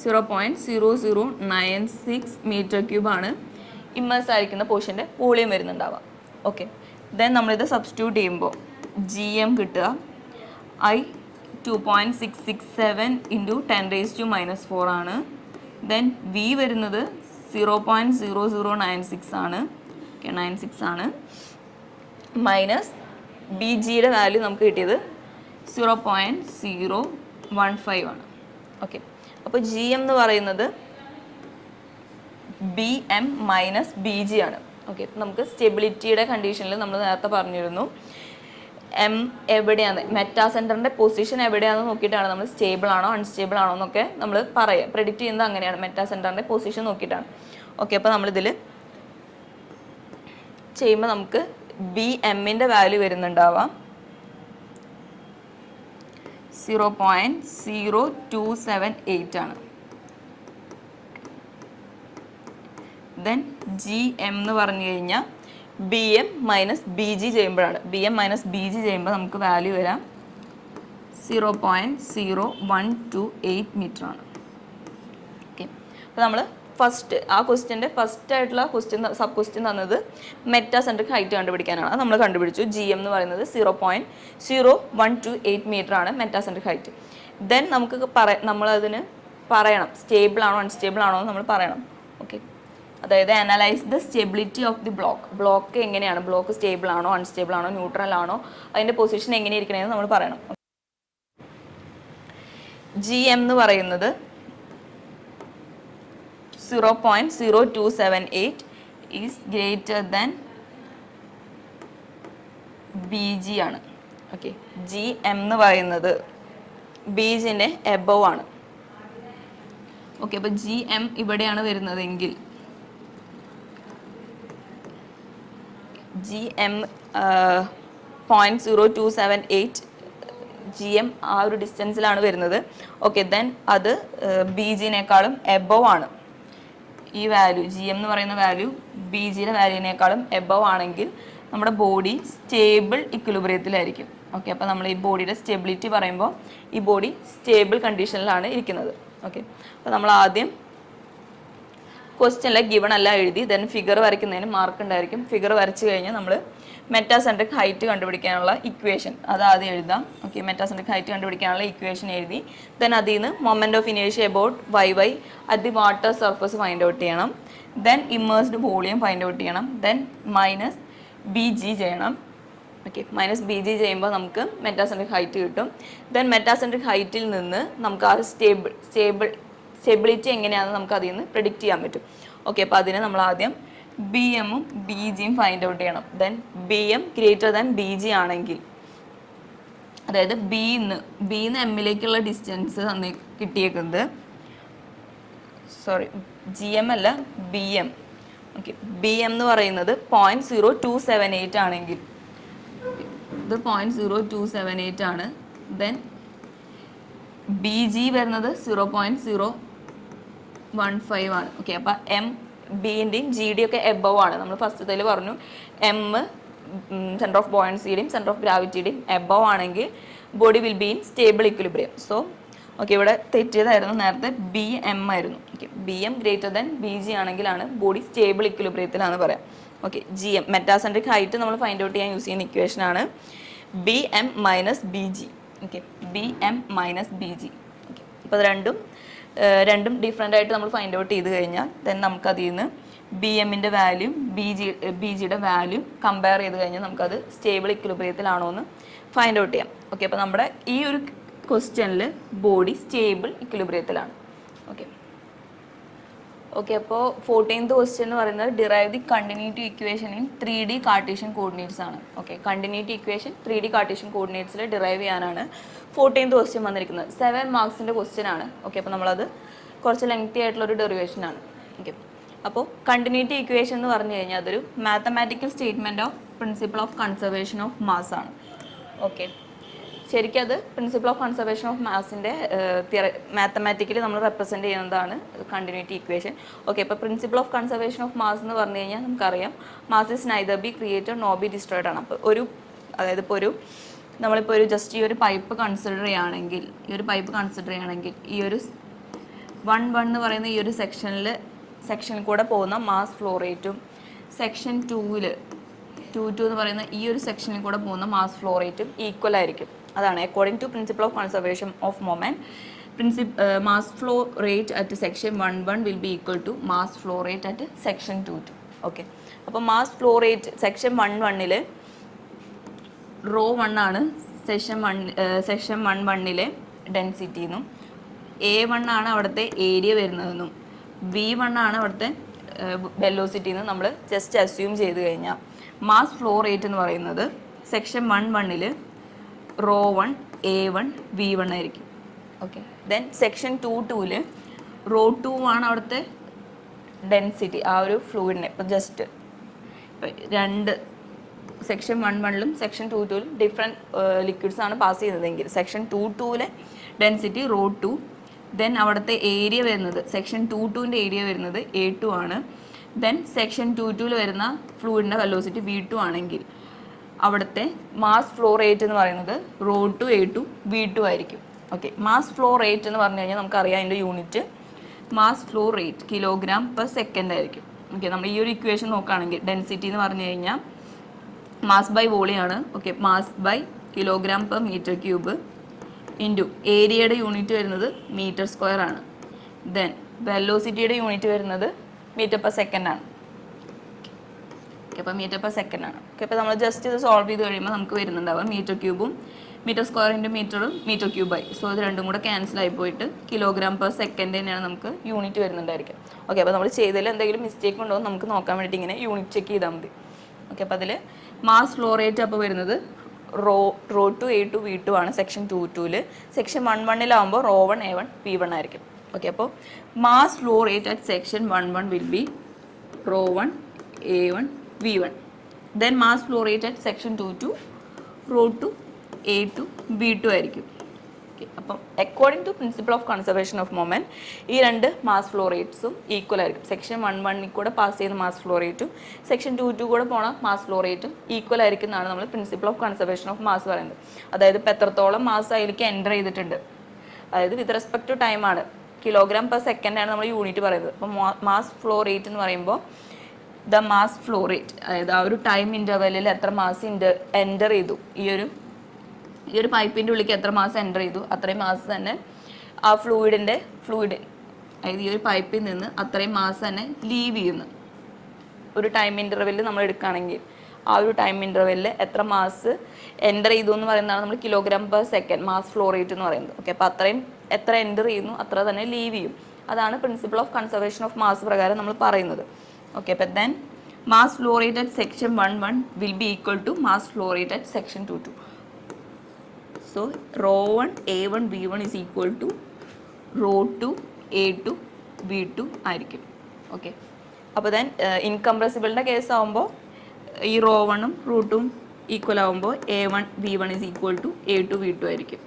0.0096 m³ ആണ് ഇമ്മേഴ്സ് ആയിരിക്കുന്ന പോർഷൻ്റെ വോളിയം വരുന്നുണ്ടാവുക. ഓക്കെ, ദെൻ നമ്മളിത് സബ്സ്റ്റിറ്റ്യൂട്ട് ചെയ്യുമ്പോൾ GM കിട്ടുക I 2.667 ഇൻറ്റു 10⁻⁻⁴ ആണ്. ദെൻ V വരുന്നത് 0.0096 ആണ്. ഓക്കെ, 96 ആണ്. മൈനസ് ബി ജിയുടെ വാല്യൂ നമുക്ക് കിട്ടിയത് 0.015 ആണ്. ഓക്കെ, അപ്പോൾ ജി എം എന്ന് പറയുന്നത് B M minus B G ആണ്. ഓക്കെ, നമുക്ക് സ്റ്റെബിലിറ്റിയുടെ കണ്ടീഷനിൽ നമ്മൾ നേരത്തെ പറഞ്ഞിരുന്നു എം എവിടെയാണ്, മെറ്റാസെൻറ്ററിൻ്റെ പൊസിഷൻ എവിടെയാണെന്ന് നോക്കിയിട്ടാണ് നമ്മൾ സ്റ്റേബിൾ ആണോ അൺസ്റ്റേബിൾ ആണോ എന്നൊക്കെ നമ്മൾ പറയുക, പ്രെഡിക്റ്റ് ചെയ്യുന്നത് അങ്ങനെയാണ്, മെറ്റാസെൻറ്ററിൻ്റെ പൊസിഷൻ നോക്കിയിട്ടാണ്. ഓക്കെ, അപ്പോൾ നമ്മളിതിൽ ചെയ്യുമ്പോൾ നമുക്ക് ബി എമ്മിൻ്റെ വാല്യൂ വരുന്നുണ്ടാവാം 0.0278 ആണ്. ദെൻ ജി എം എന്ന് പറഞ്ഞു കഴിഞ്ഞാൽ B M minus B G ചെയ്യുമ്പോഴാണ്, B M minus B G ചെയ്യുമ്പോൾ നമുക്ക് വാല്യൂ വരാം 0.0128 മീറ്റർ ആണ്. ഓക്കെ, അപ്പോൾ നമ്മൾ ഫസ്റ്റ് ആ ക്വസ്റ്റ്യൻ്റെ ഫസ്റ്റ് ആയിട്ടുള്ള സബ് ക്വസ്റ്റ്യൻ തന്നത് മെറ്റാസെൻട്രിക് ഹൈറ്റ് കണ്ടുപിടിക്കാനാണ്. അത് നമ്മൾ കണ്ടുപിടിച്ചു. ജി എം എന്ന് പറയുന്നത് 0.0128 മീറ്റർ ആണ് മെറ്റാസെൻട്രിക് ഹൈറ്റ്. ദെൻ നമുക്ക് നമ്മളതിന് പറയണം സ്റ്റേബിൾ ആണോ അൺസ്റ്റേബിൾ ആണോ എന്ന് നമ്മൾ പറയണം. ഓക്കെ, അതായത് analyse the stability of the block എങ്ങനെയാണ്, ബ്ലോക്ക് സ്റ്റേബിൾ ആണോ അൺസ്റ്റേബിൾ ആണോ ന്യൂട്രൽ ആണോ, അതിൻ്റെ പൊസിഷൻ എങ്ങനെ ഇരിക്കണമെന്ന് നമ്മൾ പറയണം. ജി എം എന്ന് പറയുന്നത് 0.0278 is greater than B G ആണ്. ഓക്കെ, ജി എം എന്ന് പറയുന്നത് ബി ജിൻ്റെ എബവ് ആണ്. ഓക്കെ, അപ്പോൾ ജി എം ഇവിടെയാണ് വരുന്നതെങ്കിൽ ജി എം 0.0278 ജി എം ആ ഒരു ഡിസ്റ്റൻസിലാണ് വരുന്നത്. ഓക്കെ, ദെൻ അത് ബി ജിനേക്കാളും എബവ് ആണ്. ഈ വാല്യൂ ജി എം എന്ന് പറയുന്ന വാല്യൂ ബി ജിയുടെ വാല്യൂവിനേക്കാളും എബവ് ആണെങ്കിൽ നമ്മുടെ ബോഡി സ്റ്റേബിൾ ഇക്വിലിബ്രിയത്തിലായിരിക്കും. ഓക്കെ, അപ്പോൾ നമ്മൾ ഈ ബോഡിയുടെ സ്റ്റെബിലിറ്റി പറയുമ്പോൾ ഈ ബോഡി സ്റ്റേബിൾ കണ്ടീഷനിലാണ് ഇരിക്കുന്നത്. ഓക്കെ, അപ്പോൾ നമ്മൾ ആദ്യം ക്വസ്റ്റ്യനിലെ ഗിവൺ അല്ല എഴുതി, ദെൻ ഫിഗർ വരയ്ക്കുന്നതിന് മാർക്ക് ഉണ്ടായിരിക്കും. ഫിഗർ വരച്ച് കഴിഞ്ഞാൽ നമ്മൾ മെറ്റാസെൻട്രിക് ഹൈറ്റ് കണ്ടുപിടിക്കാനുള്ള ഇക്വേഷൻ അത് ആദ്യം എഴുതാം. ഓക്കെ, മെറ്റാസെൻട്രിക് ഹൈറ്റ് കണ്ടുപിടിക്കാനുള്ള ഇക്വേഷൻ എഴുതി, ദെൻ അതിൽ നിന്ന് മൊമെൻറ്റ് ഓഫ് ഇനേഷ്യ about Y at the water surface find out ചെയ്യണം. Then immersed volume find out ചെയ്യണം. ദെൻ മൈനസ് ബി ജി ചെയ്യണം. ഓക്കെ, മൈനസ് ബി ജി ചെയ്യുമ്പോൾ നമുക്ക് മെറ്റാസെൻട്രിക് ഹൈറ്റ് കിട്ടും. ദെൻ മെറ്റാസെൻട്രിക് ഹൈറ്റിൽ നിന്ന് നമുക്ക് ആ സ്റ്റെബിലിറ്റി എങ്ങനെയാണെന്ന് നമുക്ക് അതിൽ നിന്ന് പ്രെഡിക്റ്റ് ചെയ്യാൻ പറ്റും. ഓക്കെ, അപ്പോൾ അതിന് നമ്മൾ ആദ്യം ബി എമ്മും ബി ജിയും ഫൈൻഡ് ഔട്ട് ചെയ്യണം. Then B M greater than B G ആണെങ്കിൽ, അതായത് ബിന്ന് എമ്മിലേക്കുള്ള ഡിസ്റ്റൻസ് കിട്ടിയേക്കുന്നത് ജി എം അല്ല B M. Okay, B M എന്ന് പറയുന്നത് 0.0278 ആണെങ്കിൽ, ഇത് 0.0278 ആണ്. ദെൻ ബി ജി വരുന്നത് 0.015 ആണ്. ഓക്കെ, അപ്പോൾ എം ബിൻ്റെയും ജിയുടെയും ഒക്കെ എബവ് ആണ്. നമ്മൾ ഫസ്റ്റത്തേൽ പറഞ്ഞു എം സെൻറ്റർ ഓഫ് ബോയൻസിയുടെയും സെൻറ്റർ ഓഫ് ഗ്രാവിറ്റിയുടെയും എബവ് ആണെങ്കിൽ body will be in stable equilibrium. So okay, ഇവിടെ തെറ്റിയതായിരുന്നു, നേരത്തെ ബി എം ആയിരുന്നു. Okay, B M greater than B G ആണെങ്കിലാണ് ബോഡി സ്റ്റേബിൾ ഇക്വിലിബ്രിയത്തിലാണെന്ന് പറയാം. Okay, G M metacentric height നമ്മൾ ഫൈൻഡ് ഔട്ട് ചെയ്യാൻ യൂസ് ചെയ്യുന്ന ഇക്വേഷനാണ് B M minus B G. Okay, B M minus B G. Okay, അപ്പോൾ രണ്ടും ഡിഫറെൻ്റ് ആയിട്ട് നമ്മൾ ഫൈൻഡ് ഔട്ട് ചെയ്ത് കഴിഞ്ഞാൽ ദെൻ നമുക്കതിൽ നിന്ന് ബി എമ്മിൻ്റെ വാല്യൂ ബി ജിയുടെ വാല്യൂ കമ്പയർ ചെയ്ത് കഴിഞ്ഞാൽ നമുക്കത് സ്റ്റേബിൾ ഇക്വിലിബ്രിയത്തിലാണോ എന്ന് ഫൈൻഡ് ഔട്ട് ചെയ്യാം. ഓക്കെ, അപ്പോൾ നമ്മുടെ ഈ ഒരു ക്വസ്റ്റ്യനിൽ ബോഡി സ്റ്റേബിൾ ഇക്വിലിബ്രിയത്തിലാണ്. ഓക്കെ, അപ്പോൾ 14th ക്വസ്റ്റ്യൻ എന്ന് പറയുന്നത് derive the continuity equation in 3D Cartesian coordinates ആണ്. Okay, continuity equation 3D Cartesian കോർഡിനേറ്റ്സിൽ ഡിറൈവ് ചെയ്യാനാണ് 14th ക്വസ്റ്റ്യൻ വന്നിരിക്കുന്നത്. 7 മാർക്സിൻ്റെ ക്വസ്റ്റ്യൻ ആണ്. ഓക്കെ, അപ്പോൾ നമ്മളത് കുറച്ച് ലെങ്തി ആയിട്ടുള്ളൊരു ഡെറിവേഷനാണ്. ഓക്കെ, അപ്പോൾ കണ്ടിന്യൂറ്റി ഇക്വേഷൻ എന്ന് പറഞ്ഞു കഴിഞ്ഞാൽ അതൊരു mathematical statement of principle of conservation of mass ആണ്. ഓക്കെ, ശരിക്കും അത് പ്രിൻസിപ്പിൾ ഓഫ് കൺസർവേഷൻ ഓഫ് മാസിൻ്റെ മാത്തമാറ്റിക്കലി നമ്മൾ റെപ്രസെൻറ്റ് ചെയ്യുന്നതാണ് കണ്ടിന്യൂറ്റി ഇക്വേഷൻ. ഓക്കെ, ഇപ്പോൾ principle of conservation of mass എന്ന് പറഞ്ഞു കഴിഞ്ഞാൽ നമുക്കറിയാം mass is neither be created nor be destroyed ആണ്. അപ്പോൾ അതായത് നമ്മളിപ്പോൾ ഒരു ജസ്റ്റ് ഈ ഒരു പൈപ്പ് കൺസിഡർ ചെയ്യുകയാണെങ്കിൽ ഈ ഒരു 1 എന്ന് പറയുന്ന ഈ ഒരു സെക്ഷനിൽ കൂടെ പോകുന്ന മാസ് ഫ്ലോ റേറ്റും സെക്ഷൻ 2 എന്ന് പറയുന്ന ഈ ഒരു സെക്ഷനിൽ കൂടെ പോകുന്ന മാസ് ഫ്ലോ റേറ്റും ഈക്വൽ ആയിരിക്കും. അതാണ് according to principle of conservation of moment mass flow rate at section 1 will be equal to mass flow rate at section 2. Okay, അപ്പോൾ mass flow rate section 1 rho 1 ആണ് സെക്ഷൻ 1 ഡെൻസിറ്റി എന്നും A1 ആണ് അവിടുത്തെ area വരുന്നതെന്നും V1 ആണ് അവിടുത്തെ velocity എന്ന് നമ്മൾ ജസ്റ്റ് അസ്യൂം ചെയ്ത് കഴിഞ്ഞാൽ മാസ് ഫ്ലോ റേറ്റ് എന്ന് പറയുന്നത് സെക്ഷൻ 1 റോ 1 A1 V1 ആയിരിക്കും. ഓക്കെ, ദെൻ സെക്ഷൻ 2 റോ 2 ആണ് അവിടുത്തെ ഡെൻസിറ്റി ആ ഒരു ഫ്ലൂയിഡിനെ. ഇപ്പോൾ ജസ്റ്റ് രണ്ട് സെക്ഷൻ 1 സെക്ഷൻ 2 ഡിഫറെൻറ്റ് ലിക്വിഡ്സ് ആണ് പാസ് ചെയ്യുന്നതെങ്കിൽ സെക്ഷൻ 2 ഡെൻസിറ്റി റോ 2, ദെൻ അവിടുത്തെ ഏരിയ വരുന്നത് സെക്ഷൻ 2 ഏരിയ വരുന്നത് A2 ആണ്. ദെൻ സെക്ഷൻ 2 വരുന്ന ഫ്ലൂയിഡിൻ്റെ വെലോസിറ്റി V2 ആണെങ്കിൽ അവിടുത്തെ മാസ് ഫ്ലോ റേറ്റ് എന്ന് പറയുന്നത് റോ 2 A2 V2 ആയിരിക്കും. ഓക്കെ, മാസ് ഫ്ലോ റേറ്റ് എന്ന് പറഞ്ഞു കഴിഞ്ഞാൽ നമുക്കറിയാം അതിൻ്റെ unit mass flow rate kg/s ആയിരിക്കും. ഓക്കെ, നമ്മൾ ഈ ഒരു ഇക്വേഷൻ നോക്കുകയാണെങ്കിൽ ഡെൻസിറ്റി എന്ന് പറഞ്ഞു കഴിഞ്ഞാൽ മാസ് ബൈ വോളിയാണ്. Okay, mass by kg/m³ into ഏരിയയുടെ യൂണിറ്റ് വരുന്നത് m² ആണ്. ദെൻ വെലോസിറ്റിയുടെ യൂണിറ്റ് വരുന്നത് m/s ആണ്. ഓക്കെ, അപ്പോൾ m/s ആണ്. ഓക്കെ, അപ്പോൾ നമ്മൾ ജസ്റ്റ് ഇത് സോൾവ് ചെയ്ത് കഴിയുമ്പോൾ നമുക്ക് വരുന്നുണ്ടാവുക m³ m² m³ സോ ഇത് രണ്ടും കൂടെ ക്യാൻസൽ ആയി പോയിട്ട് kg/s തന്നെയാണ് നമുക്ക് യൂണിറ്റ് വരുന്നുണ്ടായിരിക്കും. ഓക്കെ, അപ്പോൾ നമ്മൾ ചെയ്തതിൽ എന്തെങ്കിലും മിസ്റ്റേക്ക് ഉണ്ടോ എന്ന് നമുക്ക് നോക്കാൻ വേണ്ടിയിട്ട് ഇങ്ങനെ യൂണിറ്റ് ചെക്ക് ചെയ്താൽ മതി. ഓക്കെ, അപ്പോൾ അതിൽ മാസ് ഫ്ലോ റേറ്റ് അപ്പോൾ വരുന്നത് റോ 2 A2 V2 ആണ് section 2 section 1 rho 1 A1 V1 ആയിരിക്കും. ഓക്കെ, അപ്പോൾ mass flow rate at section 1 will be rho 1 A1 V1. Then mass flow rate at section 2 rho 2 A2 V2 ആയിരിക്കും. Okay, അപ്പം according to principle of conservation of moment ഈ രണ്ട് mass flow റേറ്റ്സും equal ആയിരിക്കും. Section 1 കൂടെ pass ചെയ്യുന്ന mass flow റേറ്റും section 2 കൂടെ പോണ മാസ് ഫ്ലോ റേറ്റും ഈക്വൽ ആയിരിക്കും എന്നാണ് നമ്മൾ principle of conservation of mass പറയുന്നത്. അതായത് ഇപ്പോൾ എത്രത്തോളം മാസ് അതിലേക്ക് എൻ്റർ ചെയ്തിട്ടുണ്ട്, അതായത് വിത്ത് റെസ്പെക്ട് ടു ടൈമാണ് kg/s ആണ് നമ്മൾ യൂണിറ്റ് പറയുന്നത്. അപ്പോൾ മാസ് ഫ്ലോ റേറ്റ് എന്ന് പറയുമ്പോൾ ദ മാസ് ഫ്ലോ റേറ്റ്, അതായത് ആ ഒരു ടൈം ഇൻ്റർവെല്ലിൽ എത്ര മാസ് എൻ്റർ ചെയ്തു, ഈ ഒരു പൈപ്പിൻ്റെ ഉള്ളിലേക്ക് എത്ര മാസ് എൻ്റർ ചെയ്തു അത്രയും മാസ് തന്നെ ആ ഫ്ലൂയിഡ് അതായത് ഈ ഒരു പൈപ്പിൽ നിന്ന് അത്രയും മാസ് തന്നെ ലീവ് ചെയ്യുന്നു. ഒരു ടൈം ഇൻ്റർവെല്ലിൽ നമ്മൾ എടുക്കുകയാണെങ്കിൽ ആ ഒരു ടൈം ഇൻ്റർവെല്ലിൽ എത്ര മാസ് എൻ്റർ ചെയ്തു എന്ന് പറയുന്നതാണ് നമ്മൾ kg/s മാസ് ഫ്ലോ റേറ്റ് എന്ന് പറയുന്നത്. ഓക്കെ, അപ്പോൾ അത്രയും എത്ര എൻ്റർ ചെയ്യുന്നു അത്ര തന്നെ ലീവ് ചെയ്യും. അതാണ് principle of conservation of mass പ്രകാരം നമ്മൾ പറയുന്നത്. ഓക്കെ, അപ്പോൾ then mass flow rate at section 1 will be equal to mass flow rate at section 2. So rho 1 A1 V1 is equal to rho 2 A2 V2 ആയിരിക്കും. Okay, അപ്പോൾ then ഇൻകംപ്രസിബിളിൻ്റെ case ആകുമ്പോൾ ഈ raw 1ഉം raw 2ഉം equal ആകുമ്പോൾ A1 V1 is equal to A2 V2 ആയിരിക്കും.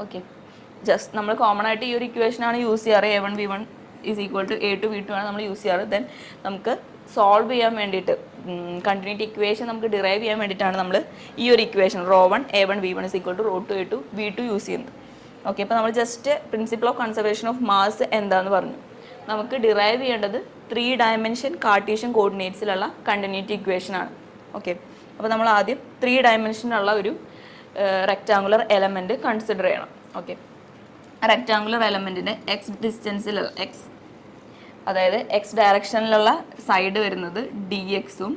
Okay, just നമ്മൾ common ആയിട്ട് ഈ ഒരു ഇക്വേഷനാണ് യൂസ് ചെയ്യാറ്. A1 V1 is equal to A2 V2 ആണ് നമ്മൾ യൂസ് ചെയ്യാറ്. ദെൻ നമുക്ക് സോൾവ് ചെയ്യാൻ വേണ്ടിയിട്ട് കണ്ടിന്യൂറ്റി ഇക്വേഷൻ നമുക്ക് ഡിറൈവ് ചെയ്യാൻ വേണ്ടിയിട്ടാണ് നമ്മൾ ഈ ഒരു equation rho 1 A1 V1 is equal to rho 2 A2 V2 use ചെയ്യുന്നത്. ഓക്കെ, അപ്പോൾ നമ്മൾ just principle of conservation of mass എന്താണെന്ന് പറഞ്ഞു. നമുക്ക് ഡിറൈവ് ചെയ്യേണ്ടത് 3 ഡയമെൻഷൻ കാർട്ടീഷ്യൻ കോർഡിനേറ്റ്സിലുള്ള കണ്ടിന്യൂറ്റി ഇക്വേഷൻ ആണ്. ഓക്കെ, അപ്പോൾ നമ്മൾ ആദ്യം 3 ഡയമെൻഷനുള്ള ഒരു റെക്റ്റാങ്കുലർ എലമെൻറ്റ് കൺസിഡർ ചെയ്യണം. ഓക്കെ, റെക്റ്റാങ്കുലർ എലമെൻറ്റിൻ്റെ എക്സ് അതായത് എക്സ് ഡയറക്ഷനിലുള്ള സൈഡ് വരുന്നത് DX-ഉം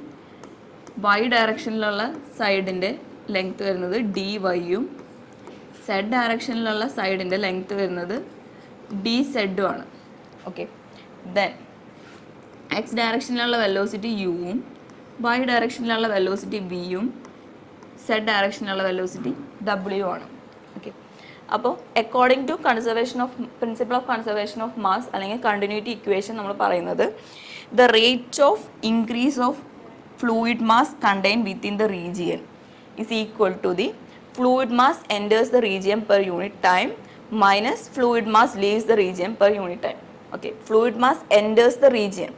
വൈ ഡയറക്ഷനിലുള്ള സൈഡിൻ്റെ ലെങ്ത് വരുന്നത് DY-യും സെഡ് ഡയറക്ഷനിലുള്ള സൈഡിൻ്റെ ലെങ്ത് വരുന്നത് DZ-ഉം ആണ്. ഓക്കെ, ദെൻ എക്സ് ഡയറക്ഷനിലുള്ള വെലോസിറ്റി U-ഉം വൈ ഡയറക്ഷനിലുള്ള വെലോസിറ്റി V-യും സെഡ് ഡയറക്ഷനിലുള്ള വെലോസിറ്റി W ആണ്. ഓക്കെ, അപ്പോൾ according to principle of conservation of mass അല്ലെങ്കിൽ കണ്ടിന്യൂറ്റി ഇക്വേഷൻ നമ്മൾ പറയുന്നത് the rate of increase of fluid mass contain within the region is equal to the fluid mass enters the region per unit time minus fluid mass leaves the region per unit time. Okay, fluid mass enters the region,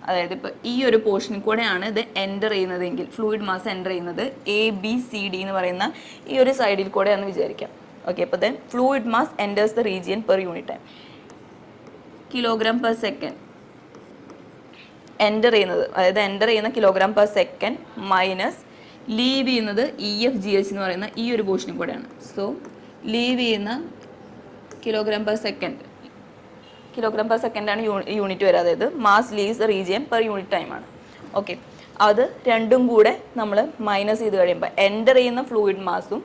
അതായത് ഇപ്പോൾ ഈ ഒരു പോർഷനിൽ കൂടെയാണ് ഇത് enter ചെയ്യുന്നതെങ്കിൽ fluid mass enter ചെയ്യുന്നത് ABCD എന്ന് പറയുന്ന ഈ ഒരു സൈഡിൽ കൂടെയാണെന്ന് വിചാരിക്കാം. ഓക്കെ, അപ്പോൾ then fluid mass enters the region per unit time kg/s enter ചെയ്യുന്നത്, അതായത് എൻ്റർ ചെയ്യുന്ന kg/s മൈനസ് ലീവ് ചെയ്യുന്നത് EFGH എന്ന് പറയുന്ന ഈ ഒരു പോർഷനിൽ കൂടെയാണ്. സോ ലീവ് ചെയ്യുന്ന kg/s ആണ് യൂണിറ്റ് വരിക, അതായത് mass leaves the region per unit time ആണ്. ഓക്കെ, അത് രണ്ടും കൂടെ നമ്മൾ മൈനസ് ചെയ്ത് കഴിയുമ്പോൾ എൻ്റർ ചെയ്യുന്ന ഫ്ലൂയിഡ് മാസും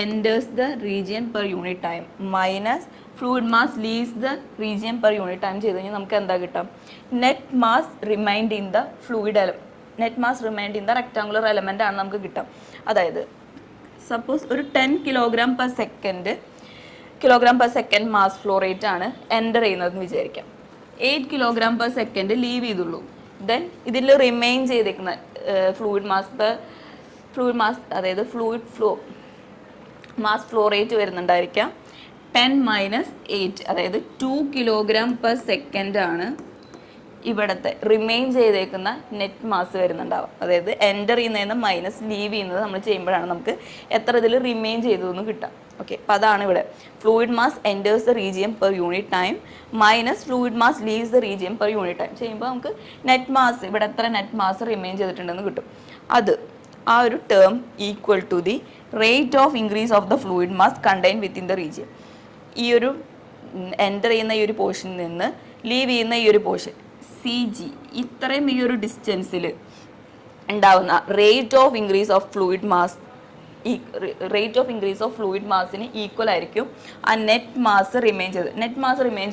enters the region per unit time minus fluid mass leaves the region per unit time ചെയ്ത് കഴിഞ്ഞാൽ നമുക്ക് എന്താ കിട്ടാം? Net mass remained in the fluid net mass remained in the rectangular element ആണ് നമുക്ക് കിട്ടാം. അതായത് സപ്പോസ് ഒരു 10 kilogram per second mass flow rate ആണ് എൻ്റർ ചെയ്യുന്നതെന്ന് വിചാരിക്കാം. 8 കിലോഗ്രാം പെർ സെക്കൻഡ് ലീവ് ചെയ്തുള്ളൂ. ദെൻ ഇതിൽ റിമെയിൻ ചെയ്തേക്കുന്ന ഫ്ലൂയിഡ് മാസ് അതായത് ഫ്ലൂയിഡ് മാസ് ഫ്ലോ റേറ്റ് വരുന്നുണ്ടായിരിക്കാം 10 - 8 അതായത് 2 കിലോഗ്രാം പെർ സെക്കൻഡ് ആണ് ഇവിടുത്തെ റിമെയിൻ ചെയ്തേക്കുന്ന നെറ്റ് മാസ് വരുന്നുണ്ടാവുക. അതായത് എൻ്റർ ചെയ്യുന്നതിന് മൈനസ് ലീവ് ചെയ്യുന്നത് നമ്മൾ ചെയ്യുമ്പോഴാണ് നമുക്ക് എത്ര ഇതിൽ റിമെയിൻ ചെയ്തു എന്ന് കിട്ടാം. ഓക്കെ, അപ്പോൾ അതാണ് ഇവിടെ fluid mass enters the region per unit time minus fluid mass leaves the region per unit time ചെയ്യുമ്പോൾ നമുക്ക് നെറ്റ് മാസ് ഇവിടെ എത്ര നെറ്റ് മാസ് റിമെയിൻ ചെയ്തിട്ടുണ്ടെന്ന് കിട്ടും. അത് ആ ഒരു term equal to the rate of increase of the fluid mass contain within the region. ഈ ഒരു എൻ്റർ ചെയ്യുന്ന ഈ ഒരു പോർഷനിൽ നിന്ന് ലീവ് ചെയ്യുന്ന ഈ ഒരു പോർഷൻ CG ഇത്രയും ഈ ഒരു ഡിസ്റ്റൻസിൽ ഉണ്ടാവുന്ന rate of increase of fluid മാസിന് ഈക്വൽ ആയിരിക്കും ആ നെറ്റ് മാസ് റിമെയിൻ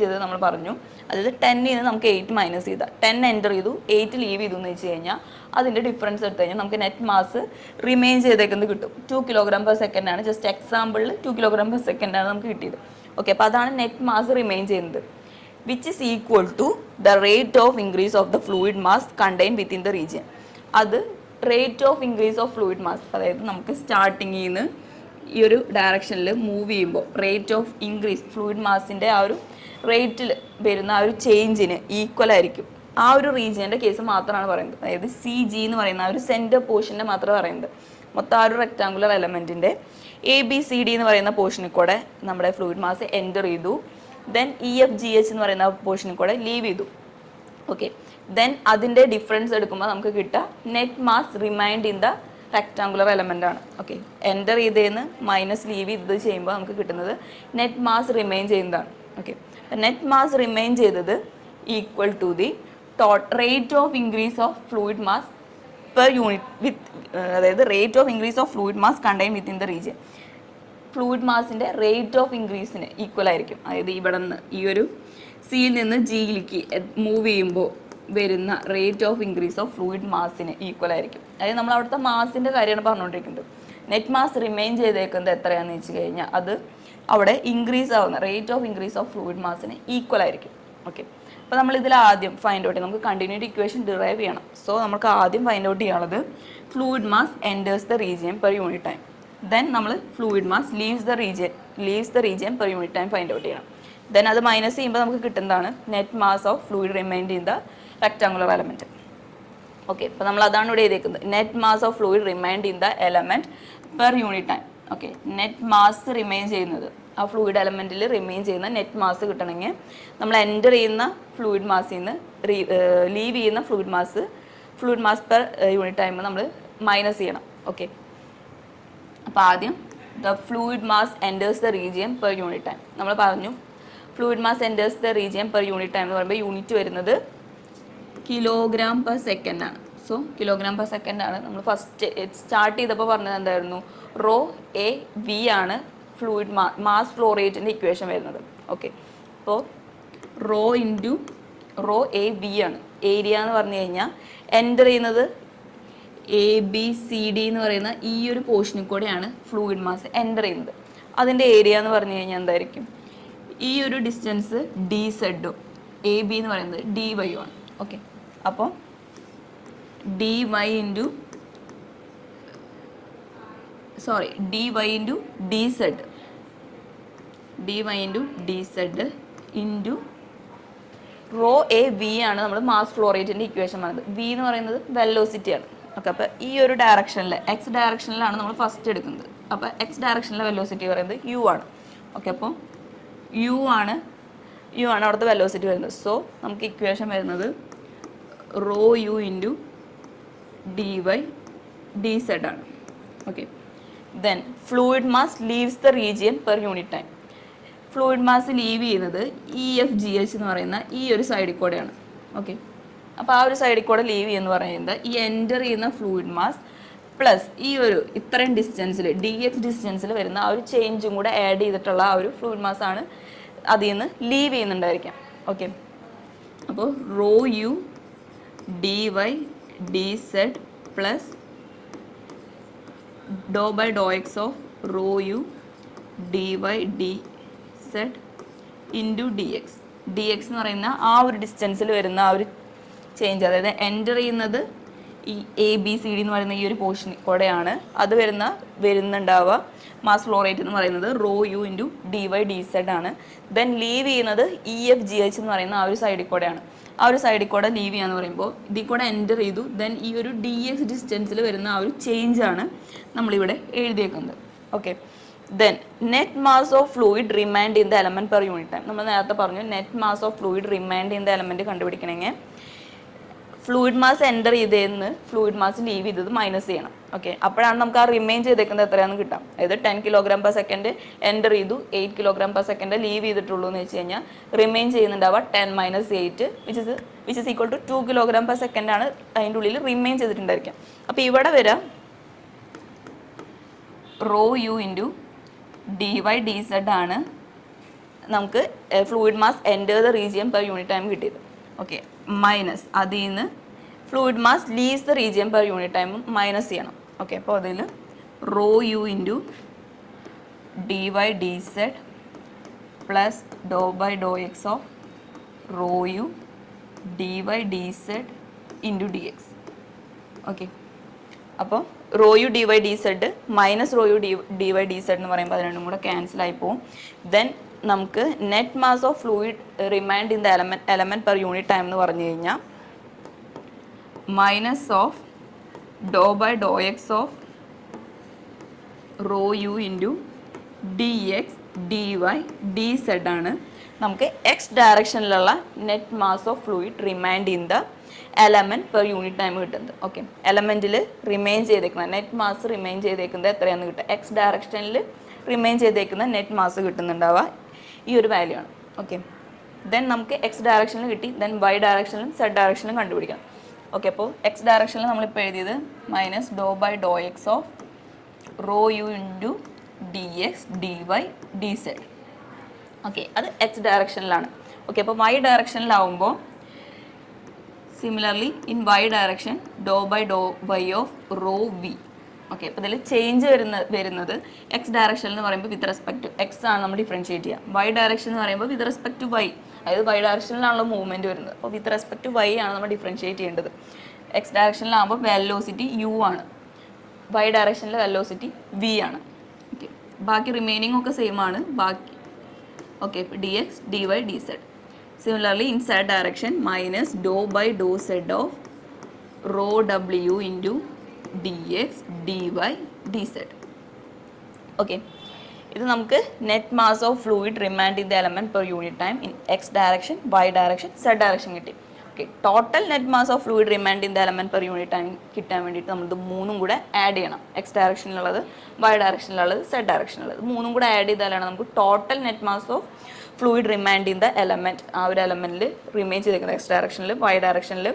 ചെയ്തത് നമ്മൾ പറഞ്ഞു. അതായത് 10 നമുക്ക് 8 മൈനസ് ചെയ്താൽ 10 എൻ്റർ ചെയ്തു 8 ലീവ് ചെയ്തു എന്ന് വെച്ച് കഴിഞ്ഞാൽ അതിൻ്റെ ഡിഫറൻസ് എടുത്തു കഴിഞ്ഞാൽ നമുക്ക് നെറ്റ് മാസ് റിമെയിൻ ചെയ്തേക്കുന്നത് കിട്ടും. 2 കിലോഗ്രാം പെർ സെക്കൻഡ് ആണ്. ജസ്റ്റ് എക്സാമ്പിളിൽ 2 കിലോഗ്രാം പെർ സെക്കൻഡ് ആണ് നമുക്ക് കിട്ടിയത്. ഓക്കെ, അപ്പോൾ അതാണ് നെറ്റ് മാസ് റിമെയിൻ ചെയ്യുന്നത്, which is equal to the rate of increase of the fluid mass contained within the region. അത് rate of increase of fluid mass, അതായത് നമുക്ക് സ്റ്റാർട്ടിങ്ങിൽ നിന്ന് ഈ ഒരു ഡയറക്ഷനിൽ മൂവ് ചെയ്യുമ്പോൾ റേറ്റ് ഓഫ് ഇൻക്രീസ് ഫ്ലൂയിഡ് മാസിൻ്റെ ആ ഒരു റേറ്റിൽ വരുന്ന ആ ഒരു ചേഞ്ചിന് ഈക്വൽ ആയിരിക്കും. ആ ഒരു റീജിയൻ്റെ കേസ് മാത്രമാണ് പറയുന്നത്. അതായത് CG എന്ന് പറയുന്ന ആ ഒരു സെൻറ്റർ പോർഷൻ്റെ മാത്രമേ പറയുന്നത്. മൊത്തം ആ ഒരു റെക്ടാങ്കുലർ എലമെൻറ്റിൻ്റെ ABCD എന്ന് പറയുന്ന പോർഷനിൽ കൂടെ നമ്മുടെ ഫ്ലൂയിഡ് മാസ് എൻ്റർ ചെയ്തു. ദെൻ EFGH എന്ന് പറയുന്ന പോർഷനിൽ കൂടെ ലീവ് ചെയ്തു. ഓക്കെ, ദെൻ അതിൻ്റെ ഡിഫറൻസ് എടുക്കുമ്പോൾ നമുക്ക് കിട്ടുക net mass remained in the rectangular element ആണ്. ഓക്കെ, എൻ്റർ ചെയ്തതിന് മൈനസ് ലീവ് ചെയ്തത് ചെയ്യുമ്പോൾ നമുക്ക് കിട്ടുന്നത് നെറ്റ് മാസ് റിമൈൻ ചെയ്യുന്നതാണ്. ഓക്കെ, നെറ്റ് മാസ് റിമൈൻ ചെയ്തത് equal to the rate of increase of fluid mass per unit അതായത് rate of increase of fluid mass contain within the region. Fluid മാസിൻ്റെ rate of ഇൻക്രീസിന് equal ആയിരിക്കും. അതായത് ഇവിടെ നിന്ന് ഈ ഒരു സിയിൽ നിന്ന് ജിയിലേക്ക് മൂവ് ചെയ്യുമ്പോൾ വരുന്ന rate of increase of fluid മാസിന് ഈക്വൽ ആയിരിക്കും. അതായത് നമ്മൾ അവിടുത്തെ മാസിൻ്റെ കാര്യമാണ് പറഞ്ഞുകൊണ്ടിരിക്കുന്നത്. നെറ്റ് മാസ് റിമെയിൻ ചെയ്തേക്കുന്നത് എത്രയാണെന്ന് വെച്ച് കഴിഞ്ഞാൽ അത് അവിടെ ഇൻക്രീസ് ആവുന്ന rate of increase of fluid മാസിന് ഈക്വൽ ആയിരിക്കും. ഓക്കെ, അപ്പോൾ നമ്മൾ ഇതിൽ ആദ്യം ഫൈൻഡ് ഔട്ട് ചെയ്യാം. നമുക്ക് കണ്ടിന്യൂറ്റി ഇക്വേഷൻ ഡിറൈവ് ചെയ്യണം. സോ നമുക്ക് ആദ്യം ഫൈൻഡ് ഔട്ട് ചെയ്യാനുള്ളത് fluid mass enters the region per unit time. Then നമ്മൾ fluid mass leaves the region per unit time find out ചെയ്യണം. ദെൻ അത് മൈനസ് ചെയ്യുമ്പോൾ നമുക്ക് കിട്ടുന്നതാണ് net mass of fluid remained in the rectangular element. Okay, അപ്പോൾ നമ്മൾ അതാണ് ഇവിടെ എഴുതിയിരിക്കുന്നത്. Net mass of fluid remained in the element per unit time. Okay, net mass remain ചെയ്യുന്നത് ആ ഫ്ലൂയിഡ് എലമെൻറ്റിൽ റിമൈൻ ചെയ്യുന്ന നെറ്റ് മാസ് കിട്ടണമെങ്കിൽ നമ്മൾ എൻ്റർ ചെയ്യുന്ന ഫ്ലൂയിഡ് മാസിൽ നിന്ന് ലീവ് ചെയ്യുന്ന fluid mass per unit time നമ്മൾ മൈനസ് ചെയ്യണം. ഓക്കെ, അപ്പോൾ ആദ്യം the fluid mass enters the region per unit time. നമ്മൾ പറഞ്ഞു fluid mass enters the region per unit time എന്ന് പറയുമ്പോൾ യൂണിറ്റ് വരുന്നത് കിലോഗ്രാം പെർ സെക്കൻഡ് ആണ്. സോ കിലോഗ്രാം പെർ സെക്കൻഡ് ആണ് നമ്മൾ ഫസ്റ്റ് സ്റ്റാർട്ട് ചെയ്തപ്പോൾ പറഞ്ഞത് എന്തായിരുന്നു? ρAV ആണ് ഫ്ലൂയിഡ് മാസ് ഫ്ലോ റേറ്റിൻ്റെ ഇക്വേഷൻ വരുന്നത്. ഓക്കെ, അപ്പോൾ ρAV ആണ് ഏരിയ എന്ന് പറഞ്ഞു കഴിഞ്ഞാൽ എൻ്റർ ചെയ്യുന്നത് ABCD എന്ന് പറയുന്ന ഈ ഒരു പോർഷനിൽ കൂടെയാണ് ഫ്ലൂയിഡ് മാസ് എൻ്റർ ചെയ്യുന്നത്. അതിൻ്റെ ഏരിയ എന്ന് പറഞ്ഞു കഴിഞ്ഞാൽ എന്തായിരിക്കും? ഈ ഒരു ഡിസ്റ്റൻസ് DZ AB എന്ന് പറയുന്നത് DY ആണ്. ഓക്കെ, അപ്പോൾ dy into DZ into ρAV ആണ് നമ്മൾ മാസ് ഫ്ലോ റേറ്റിൻ്റെ ഇക്വേഷൻ പറയുന്നത്. V എന്ന് പറയുന്നത് വെലോസിറ്റി ആണ്. ഓക്കെ, അപ്പോൾ ഈ ഒരു ഡയറക്ഷനിൽ എക്സ് ഡയറക്ഷനിലാണ് നമ്മൾ ഫസ്റ്റ് എടുക്കുന്നത്. അപ്പോൾ എക്സ് ഡയറക്ഷനിലെ വെലോസിറ്റി പറയുന്നത് U ആണ്. ഓക്കെ, അപ്പോൾ U ആണ് അവിടുത്തെ വെലോസിറ്റി വരുന്നത്. സോ നമുക്ക് ഇക്വേഷൻ വരുന്നത് ρU ഇൻറ്റു DY DZ ആണ്. Okay, then fluid mass leaves the region per unit time. Fluid mass leave ചെയ്യുന്നത് EFGH എന്ന് പറയുന്ന ഈ ഒരു സൈഡിൽ കൂടെയാണ്. ഓക്കെ, അപ്പോൾ ആ ഒരു സൈഡിൽ കൂടെ ലീവ് ചെയ്യുമെന്ന് പറയുന്നത് ഈ എൻ്റർ ചെയ്യുന്ന ഫ്ലൂയിഡ് മാസ് പ്ലസ് ഈ ഒരു ഇത്രയും ഡിസ്റ്റൻസിൽ dx ഡിസ്റ്റൻസിൽ വരുന്ന ആ ഒരു ചേഞ്ചും കൂടെ ആഡ് ചെയ്തിട്ടുള്ള ആ ഒരു ഫ്ലൂയിഡ് മാസ് ആണ് അതിൽ നിന്ന് ലീവ് ചെയ്യുന്നുണ്ടായിരിക്കാം. ഓക്കെ, അപ്പോൾ rho U D Y D Z plus Dr by Dr X of rho U D Y D Z into D X. D X എന്ന് പറയുന്ന ആ ഒരു ഡിസ്റ്റൻസിൽ വരുന്ന ആ ഒരു ചേഞ്ച്, അതായത് എൻ്റർ ചെയ്യുന്നത് ഈ എ ബി സി ഡി എന്ന് പറയുന്ന ഈ ഒരു പോർഷൻ കൂടെയാണ് അത് വരുന്നുണ്ടാവുക. മാസ് ഫ്ലോ റേറ്റ് എന്ന് പറയുന്നത് rho U into D Y D Z ആണ്. ദെൻ ലീവ് ചെയ്യുന്നത് ഇ എഫ് ജി എച്ച് എന്ന് പറയുന്ന ആ ഒരു സൈഡിൽ കൂടെയാണ്. ആ ഒരു സൈഡിൽ കൂടെ ലീവ് ചെയ്യാന്ന് പറയുമ്പോൾ ഇതിൽ കൂടെ എൻ്റർ ചെയ്തു. ദെൻ ഈ ഒരു ഡി എക്സ് ഡിസ്റ്റൻസിൽ വരുന്ന ആ ഒരു ചേഞ്ചാണ് നമ്മളിവിടെ എഴുതിയേക്കുന്നത്. Okay, then net mass of fluid remained in the element per unit time. നമ്മൾ നേരത്തെ പറഞ്ഞു net mass of fluid remained in the element കണ്ടുപിടിക്കണമെങ്കിൽ ഫ്ലൂയിഡ് മാസ് എൻ്റർ ചെയ്തതെന്ന് ഫ്ലൂയിഡ് മാസ് ലീവ് ചെയ്തത് മൈനസ് ചെയ്യണം. ഓക്കെ, അപ്പോഴാണ് നമുക്ക് ആ റിമെയിൻ ചെയ്തേക്കുന്നത് എത്രയാണെന്ന് കിട്ടാം. അതായത് 10 കിലോഗ്രാം പെർ സെക്കൻഡ് എൻ്റർ ചെയ്തു, 8 കിലോഗ്രാം പെർ സെക്കൻഡ് ലീവ് ചെയ്തിട്ടുള്ളൂ എന്ന് വെച്ച് കഴിഞ്ഞാൽ റിമെയിൻ ചെയ്യുന്നുണ്ടാവുക 10 - 8 which is equal to 2 kilogram per second ആണ് അതിൻ്റെ ഉള്ളിൽ റിമെയിൻ ചെയ്തിട്ടുണ്ടായിരിക്കാം. അപ്പോൾ ഇവിടെ വരാം rho U into D Y D Z ആണ് നമുക്ക് fluid mass enter the region per unit time കിട്ടിയത്. ഓക്കെ, മൈനസ് അതിൽ നിന്ന് fluid mass leaves the region per unit time minus ചെയ്യണം. ഓക്കെ, അപ്പോൾ അതിൽ rho U into D Y D Z plus Dr by Dr X of rho U D Y D Z into D X. Okay, അപ്പോൾ rho U D Y D Z minus rho U D Y D Z എന്ന് പറയുമ്പോൾ അത് രണ്ടും കൂടെ cancel ആയി പോകും. Then നമുക്ക് net mass of fluid remained in the element per unit time എന്ന് പറഞ്ഞു കഴിഞ്ഞാൽ minus of do by Dr X of rho U into D X D Y D Z ആണ് നമുക്ക് എക്സ് ഡയറക്ഷനിലുള്ള net mass of fluid remained in the element per unit time കിട്ടുന്നത്. Okay, എലമെൻറ്റിൽ remain ചെയ്തേക്കുന്ന net mass remain ചെയ്തേക്കുന്നത് എത്രയാണെന്ന് കിട്ടുക. X ഡയറക്ഷനിൽ റിമെയിൻ ചെയ്തേക്കുന്ന നെറ്റ് മാസ് കിട്ടുന്നുണ്ടാവുക ഈ ഒരു വാല്യൂ ആണ്. ഓക്കെ, ദെൻ നമുക്ക് എക്സ് ഡയറക്ഷനിൽ കിട്ടി. ദെൻ വൈ ഡയറക്ഷനിലും സെഡ് ഡയറക്ഷനിലും കണ്ടുപിടിക്കാം. ഓക്കെ, അപ്പോൾ എക്സ് ഡയറക്ഷനിൽ നമ്മളിപ്പോൾ എഴുതിയത് minus Dr by Dr X of rho U into D X D Y D Z. Okay, അത് എക്സ് ഡയറക്ഷനിലാണ്. ഓക്കെ, അപ്പോൾ വൈ ഡയറക്ഷനിലാവുമ്പോൾ similarly in Y direction do by Dr Y of rho V. Okay, അപ്പോൾ ഇതിൽ change വരുന്നത് X direction എന്ന് പറയുമ്പോൾ with respect to X ആണ് നമ്മൾ ഡിഫറൻഷിയേറ്റ് ചെയ്യുക. വൈ ഡയറക്ഷൻ എന്ന് പറയുമ്പോൾ വിത്ത് റെസ്പെക്ട് ടു വൈ, അതായത് വൈ ഡയറക്ഷനിലാണല്ലോ മൂവ്മെൻറ്റ് വരുന്നത്. അപ്പോൾ വിത്ത് റെസ്പെക്ട് ടു വൈ ആണ് നമ്മൾ ഡിഫറൻഷിയേറ്റ് ചെയ്യേണ്ടത്. എക്സ് ഡയറക്ഷനിലാകുമ്പോൾ വെലോസിറ്റി യു ആണ്, വൈ ഡയറക്ഷനിൽ വെലോസിറ്റി വി ആണ്. ഓക്കെ, ബാക്കി റിമൈനിങ് ഒക്കെ സെയിം ആണ് ബാക്കി. Okay, D X D Y D Z. Similarly in Z direction minus Dr by Dr Z of rho W into D X D Y D Z. Okay, ഇത് നമുക്ക് net mass of fluid remained in the element per unit time in X direction Y direction Z direction കിട്ടി. Okay, total net mass of fluid remained in the element per unit time കിട്ടാൻ വേണ്ടിയിട്ട് നമ്മളിത് മൂന്നും കൂടെ add ചെയ്യണം. X ഡയറക്ഷനിലുള്ളത്, Y ഡയറക്ഷനിലുള്ളത്, Z ഡയറക്ഷനിലുള്ളത് മൂന്നും കൂടെ add ചെയ്താലാണ് നമുക്ക് total net mass of fluid remained in the element, ആ ഒരു എലമെൻറ്റിൽ റിമൈൻ ചെയ്തിരിക്കുന്നത് എക്സ് ഡയറക്ഷനിൽ വൈ ഡയറക്ഷനിൽ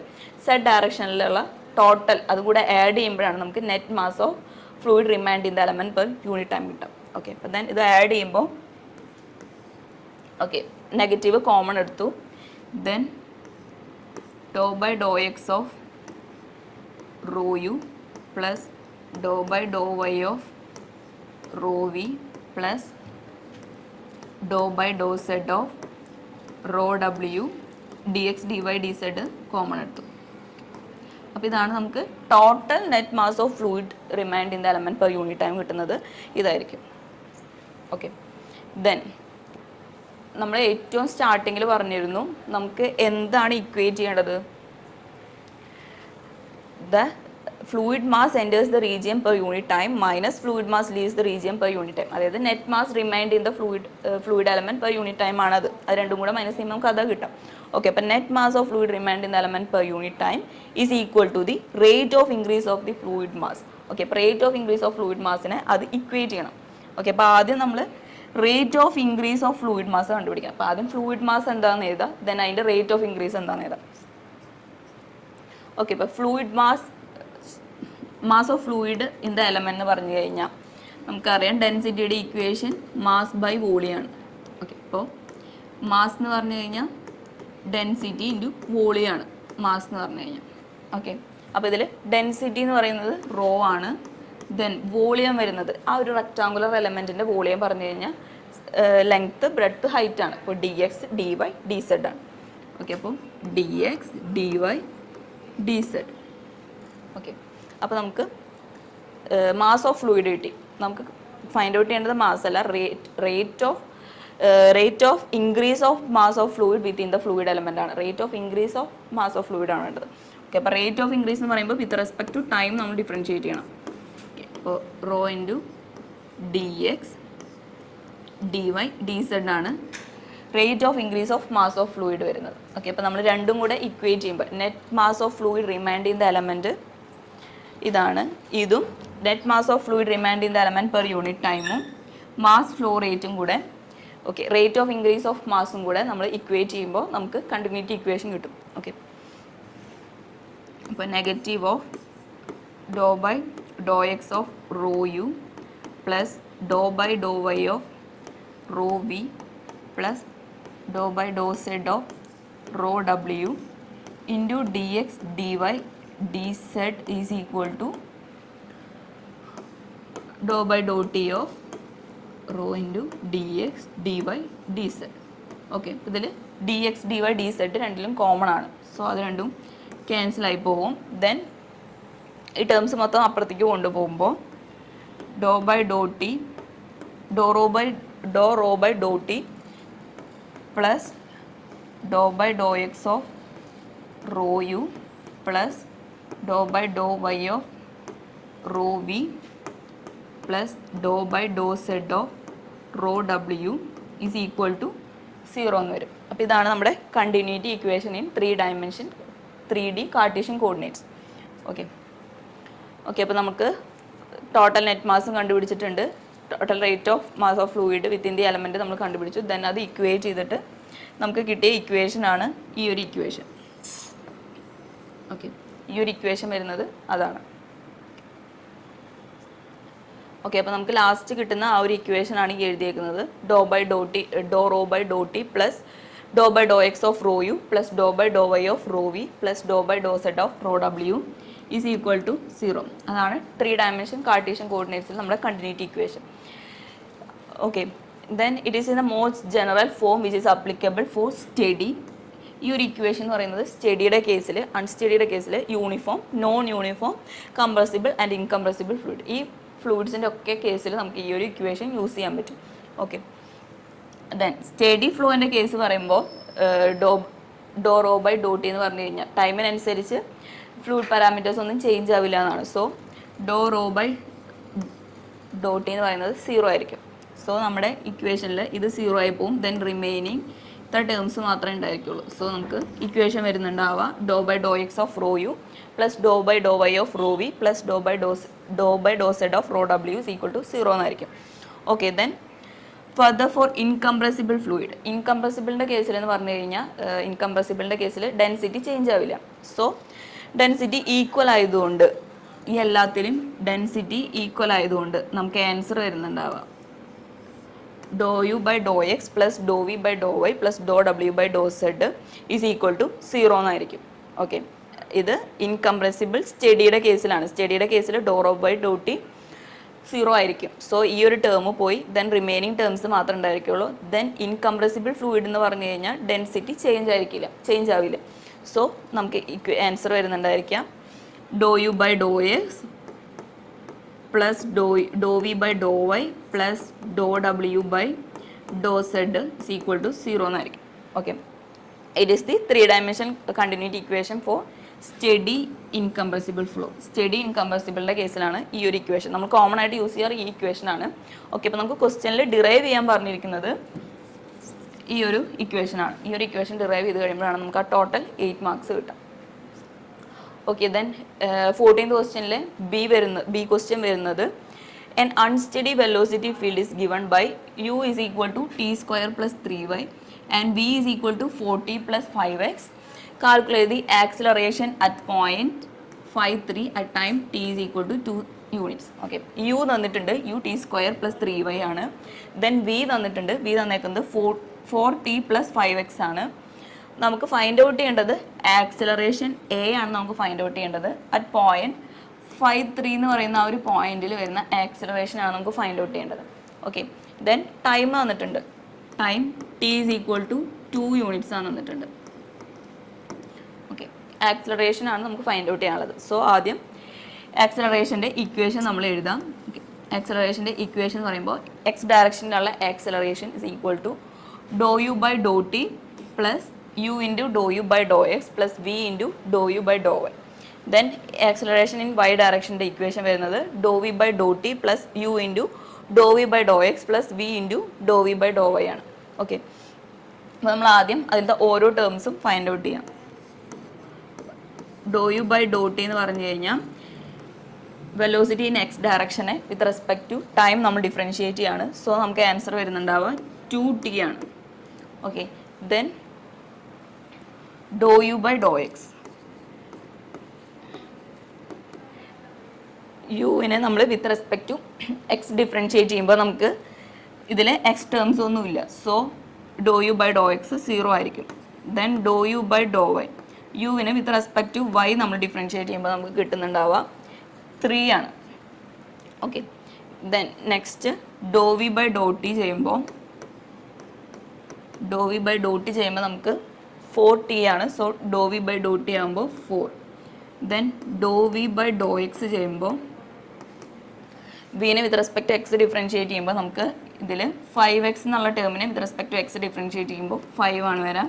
സെഡ് ഡയറക്ഷനിലുള്ള ടോട്ടൽ അതുകൂടെ ആഡ് ചെയ്യുമ്പോഴാണ് നമുക്ക് net mass of fluid remained in the element per unit time കിട്ടും. ഓക്കെ, അപ്പോൾ ദെൻ ഇത് ആഡ് ചെയ്യുമ്പോൾ ഓക്കെ നെഗറ്റീവ് കോമൺ എടുത്തു. Then doh by Dr X of rho U plus Dr by Dr Y of rho V plus Dr by Dr Z of rho W D X D Y D Z common എടുത്തു. അപ്പോൾ ഇതാണ് നമുക്ക് total net mass of fluid remained in the element per unit time കിട്ടുന്നത് ഇതായിരിക്കും. Okay, then നമ്മൾ ഏറ്റവും സ്റ്റാർട്ടിങ്ങിൽ പറഞ്ഞിരുന്നു നമുക്ക് എന്താണ് ഇക്വേറ്റ് ചെയ്യേണ്ടത്. The fluid mass enters the region per unit time minus fluid mass leaves the region per unit time. അതായത് net mass remained in the fluid element per unit time ആണത്. അത് രണ്ടും കൂടെ മൈനസ് ചെയ്യുമ്പോൾ നമുക്ക് അത് കിട്ടാം. ഓക്കെ, അപ്പോൾ net mass of fluid remained in the element per unit time is equal to the rate of increase of the fluid mass. Okay, അപ്പോൾ rate of increase of fluid മാസിനെ അത് ഇക്വേറ്റ് ചെയ്യണം. Okay, അപ്പോൾ ആദ്യം നമ്മൾ rate of increase of fluid mass കണ്ടുപിടിക്കാം. അപ്പോൾ ആദ്യം ഫ്ലൂയിഡ് മാസ് എന്താണെന്ന് എഴുതാം, ദെൻ അതിൻ്റെ റേറ്റ് ഓഫ് ഇൻക്രീസ് എന്താണെന്ന് എഴുതാം. ഓക്കെ, ഇപ്പോൾ fluid mass of fluid in the element എന്ന് പറഞ്ഞു കഴിഞ്ഞാൽ നമുക്കറിയാം ഡെൻസിറ്റിയുടെ ഇക്വേഷൻ മാസ് ബൈ വോളിയാണ്. ഓക്കെ, ഇപ്പോൾ മാസ് എന്ന് പറഞ്ഞു കഴിഞ്ഞാൽ ഡെൻസിറ്റി ഇൻറ്റു വോളിയാണ് മാസ് എന്ന് പറഞ്ഞു കഴിഞ്ഞാൽ. ഓക്കെ, അപ്പോൾ ഇതിൽ ഡെൻസിറ്റി എന്ന് പറയുന്നത് റോ ആണ്. ദെൻ വോളിയം വരുന്നത് ആ ഒരു റെക്ടാങ്കുലർ എലമെൻറ്റിൻ്റെ വോളിയം പറഞ്ഞു കഴിഞ്ഞാൽ ലെങ്ത്ത് ബ്രെഡ്ത്ത് ഹൈറ്റ് ആണ്. ഇപ്പോൾ D X D Y D Z ആണ്. ഓക്കെ, അപ്പോൾ D X D Y D Z. Okay, അപ്പോൾ നമുക്ക് മാസ് ഓഫ് ഫ്ലൂയിഡ് കിട്ടി. നമുക്ക് ഫൈൻഡ് ഔട്ട് ചെയ്യേണ്ടത് മാസ് അല്ല, rate of increase of mass of fluid within the fluid element ആണ്. Rate of increase of mass of fluid ആണ് വേണ്ടത്. Okay, അപ്പോൾ റേറ്റ് ഓഫ് ഇൻക്രീസ് എന്ന് പറയുമ്പോൾ വിത്ത് റെസ്പെക്ട് ടു ടൈം നമ്മൾ ഡിഫറൻഷിയേറ്റ് ചെയ്യണം. ഓക്കെ, അപ്പോൾ raw into D X D Y D Z ആണ് rate of increase of mass of fluid വരുന്നത്. ഓക്കെ, അപ്പോൾ നമ്മൾ രണ്ടും കൂടെ ഇക്വേറ്റ് ചെയ്യുമ്പോൾ net mass of fluid remained in the element ഇതാണ്, ഇതും net mass of fluid remained in the element per unit ടൈമും മാസ് ഫ്ലോ റേറ്റും കൂടെ, okay, rate of increase of മാസും കൂടെ നമ്മൾ ഇക്വേറ്റ് ചെയ്യുമ്പോൾ നമുക്ക് കണ്ടിന്യൂറ്റി ഇക്വേഷൻ കിട്ടും. ഓക്കെ, അപ്പോൾ negative of do by Dr X of rho U plus Dr by Dr Y of rho V plus Dr by Dr Z of rho W into D X D Y D z is equal to doe by Dr t of rho into D X D Y D Z. Okay, ഇതിൽ d X D Y D z രണ്ടിലും common ആണ്. So അത് രണ്ടും ക്യാൻസലായി പോകും. Then ഈ terms മൊത്തം അപ്പുറത്തേക്ക് കൊണ്ടുപോകുമ്പോൾ doe by Dr t doe rho by Dr t plus Dr by Dr X of rho U plus Dr by Dr Y of rho V plus Dr by Dr Z of rho ഡബ്ല്യു is equal to 0 എന്ന് വരും. അപ്പോൾ ഇതാണ് നമ്മുടെ continuity equation in 3 dimension 3D Cartesian coordinates. Okay, അപ്പോൾ നമുക്ക് total net മാസും കണ്ടുപിടിച്ചിട്ടുണ്ട്, total rate of mass of fluid within the element നമ്മൾ കണ്ടുപിടിച്ചു. ദെൻ അത് ഇക്വേറ്റ് ചെയ്തിട്ട് നമുക്ക് കിട്ടിയ ഇക്വേഷനാണ് ഈ ഒരു ഇക്വേഷൻ. ഓക്കെ, ഈ ഒരു ഇക്വേഷൻ വരുന്നത് അതാണ്. ഓക്കെ, അപ്പോൾ നമുക്ക് ലാസ്റ്റ് കിട്ടുന്ന ആ ഒരു ഇക്വേഷനാണ് ഈ എഴുതിയേക്കുന്നത്. Doe rho by Dr t plus Dr by Dr X of rho U plus Dr by Dr Y of rho V plus Dr by Dr Z of rho ഡബ്ല്യു ഈസ് ഈക്വൽ ടു 0. അതാണ് 3 dimension Cartesian കോർഡിനേറ്റ്സിൽ നമ്മുടെ continuity equation. Okay, then it is in the most general form which is applicable for steady. ഈ ഒരു equation എന്ന് പറയുന്നത് സ്റ്റഡിയുടെ കേസിൽ, അൺസ്റ്റഡിയുടെ കേസിൽ uniform, non uniform, compressible and incompressible fluid, ഈ ഫ്ലൂയിഡ്സിൻ്റെ ഒക്കെ കേസിൽ നമുക്ക് ഈ ഒരു ഇക്വേഷൻ യൂസ് ചെയ്യാൻ പറ്റും. ഓക്കെ, ദെൻ സ്റ്റഡി ഫ്ലോൻ്റെ കേസ് പറയുമ്പോൾ doh rho by Dr T എന്ന് പറഞ്ഞു കഴിഞ്ഞാൽ ടൈമിനനുസരിച്ച് ഫ്ലൂയിഡ് പാരാമീറ്റേഴ്സ് ഒന്നും ചേഞ്ച് ആവില്ല എന്നാണ്. So doh rho by Dr T എന്ന് പറയുന്നത് 0 ആയിരിക്കും. സോ നമ്മുടെ ഇക്വേഷനിൽ ഇത് 0 ആയി പോകും. ദെൻ റിമൈനിങ് ഇത്ര ടേംസ് മാത്രമേ ഉണ്ടായിരിക്കുള്ളൂ. സോ നമുക്ക് ഇക്വേഷൻ വരുന്നുണ്ടാവുക doe by Dr X of rho U plus Dr by Dr Y of rho V plus Dr by Dr Z of rho ഡബ്ല്യു ഈസ് ഈക്വൽ ടു 0 എന്നായിരിക്കും. Okay, then further for incompressible fluid, ഇൻകംപ്രസിബിളിൻ്റെ കേസിൽ എന്ന് പറഞ്ഞു കഴിഞ്ഞാൽ ഇൻകംപ്രസിബിളിൻ്റെ കേസിൽ density change ആവില്ല. സോ ഡെൻസിറ്റി ഈക്വൽ ആയതുകൊണ്ട് ഈ എല്ലാത്തിലും ഡെൻസിറ്റി ഈക്വൽ ആയതുകൊണ്ട് നമുക്ക് ആൻസർ വരുന്നുണ്ടാവുക doe U by Dr X plus Dr V by Dr Y plus Dr W by Dr Z is equal to 0 എന്നായിരിക്കും. ഓക്കെ, ഇത് ഇൻകംപ്രസിബിൾ സ്റ്റഡിയുടെ കേസിലാണ്. സ്റ്റഡിയുടെ കേസിൽ doh rho by Dr T 0 ആയിരിക്കും. സോ ഈ ഒരു ടേം പോയി, ദെൻ റിമൈനിങ് ടേംസ് മാത്രമേ ഉണ്ടായിരിക്കുള്ളൂ. ദെൻ ഇൻകംപ്രസിബിൾ ഫ്ലൂയിഡ് എന്ന് പറഞ്ഞു കഴിഞ്ഞാൽ ഡെൻസിറ്റി ചേഞ്ച് ആവില്ല. സോ നമുക്ക് ആൻസർ വരുന്നുണ്ടായിരിക്കാം doe U by Dr X plus Dr V by Dr Y plus Dr W by Dr z is equal to 0 എന്നായിരിക്കും. Okay, it is the 3 dimension continuity equation for steady incompressible flow. Steady ഇൻകംപ്രസിബിളിൻ്റെ കേസിലാണ് ഈ ഒരു equation നമ്മൾ common ആയിട്ട് use ചെയ്യാറ് ഈ ഇക്വേഷനാണ്. Okay, അപ്പോൾ നമുക്ക് ക്വസ്റ്റ്യനിൽ ഡിറൈവ് ചെയ്യാൻ പറഞ്ഞിരിക്കുന്നത് ഈ ഒരു ഇക്വേഷനാണ്. ഈ ഒരു ഇക്വേഷൻ ഡിറൈവ് ചെയ്ത് കഴിയുമ്പോഴാണ് നമുക്ക് ആ ടോട്ടൽ 8 മാർക്സ് കിട്ടുക. ഓക്കെ, ദെൻ 14th ക്വസ്റ്റ്യനിൽ ബി ക്വസ്റ്റ്യൻ വരുന്നത് an unsteady velocity field is given by u is equal to t square plus 3y and v is equal to 4t plus 5x. Calculate the acceleration at point 53 at time T is equal to 2 units. Okay, u തന്നിട്ടുണ്ട് u t square plus 3y ആണ്. Then v തന്നിട്ടുണ്ട് v തന്നേക്കുന്നത് 4t പ്ലസ് 5x ആണ്. നമുക്ക് find out ചെയ്യേണ്ടത് acceleration a ആണ്. നമുക്ക് ഫൈൻഡ് ഔട്ട് ചെയ്യേണ്ടത് അറ്റ് പോയിന്റ് 53 എന്ന് പറയുന്ന ആ ഒരു പോയിന്റിൽ വരുന്ന ആക്സിലറേഷൻ ആണ് നമുക്ക് ഫൈൻഡ് ഔട്ട് ചെയ്യേണ്ടത്. ഓക്കെ, ദെൻ ടൈം തന്നിട്ടുണ്ട്. Time T is equal to 2 units ആണ് തന്നിട്ടുണ്ട്. ഓക്കെ, ആക്സിലറേഷൻ ആണ് നമുക്ക് ഫൈൻഡ് ഔട്ട് ചെയ്യാനുള്ളത്. സോ ആദ്യം ആക്സിലറേഷൻ്റെ ഇക്വേഷൻ നമ്മൾ എഴുതാം. ഓക്കെ, ആക്സിലറേഷൻ്റെ ഇക്വേഷൻ എന്ന് പറയുമ്പോൾ എക്സ് ഡയറക്ഷനിലുള്ള acceleration is equal to doe U by Dr t plus U into Dr U by Dr X plus V into Dr U by Dr y. Then acceleration in y ഡയറക്ഷൻ്റെ equation വരുന്നത് doe V by Dr t plus U into doe V by Dr X plus V into doe V by Dr Y ആണ്. Okay, അപ്പോൾ നമ്മൾ ആദ്യം അതിൻ്റെ ഓരോ ടേംസും find out ചെയ്യാം. ഡോ യു ബൈ ഡോ ടി എന്ന് പറഞ്ഞു കഴിഞ്ഞാൽ വെലോസിറ്റി ഇൻ എക്സ് ഡയറക്ഷനെ വിത്ത് റെസ്പെക്ട് ടു ടൈം നമ്മൾ ഡിഫറൻഷിയേറ്റ് ചെയ്യാണ്. സോ നമുക്ക് ആൻസർ വരുന്നുണ്ടാവുക 2t ആണ്. Okay, then doe U by Dr x, യുവിനെ നമ്മൾ with respect to x differentiate ചെയ്യുമ്പോൾ നമുക്ക് ഇതിൽ എക്സ് ടേംസ് ഒന്നുമില്ല. So doe U by Dr X 0 ആയിരിക്കും. Then doe U by Dr y, യുവിനെ വിത്ത് റെസ്പെക്ട് ടു വൈ നമ്മൾ ഡിഫറൻഷിയേറ്റ് ചെയ്യുമ്പോൾ നമുക്ക് കിട്ടുന്നുണ്ടാവുക 3 ആണ്. Okay, then next doh V by Dr T ചെയ്യുമ്പോൾ നമുക്ക് 4t ആണ്. So doh V by Dr T ആകുമ്പോൾ 4. Then Dr V by Dr X ചെയ്യുമ്പോൾ വിനെ വിത്ത് റെസ്പെക്ട് എക്സ് ഡിഫറൻഷിയേറ്റ് ചെയ്യുമ്പോൾ നമുക്ക് ഇതിൽ 5x എന്നുള്ള ടേമിനെ with respect to x differentiate ചെയ്യുമ്പോൾ 5 ആണ് വരാം.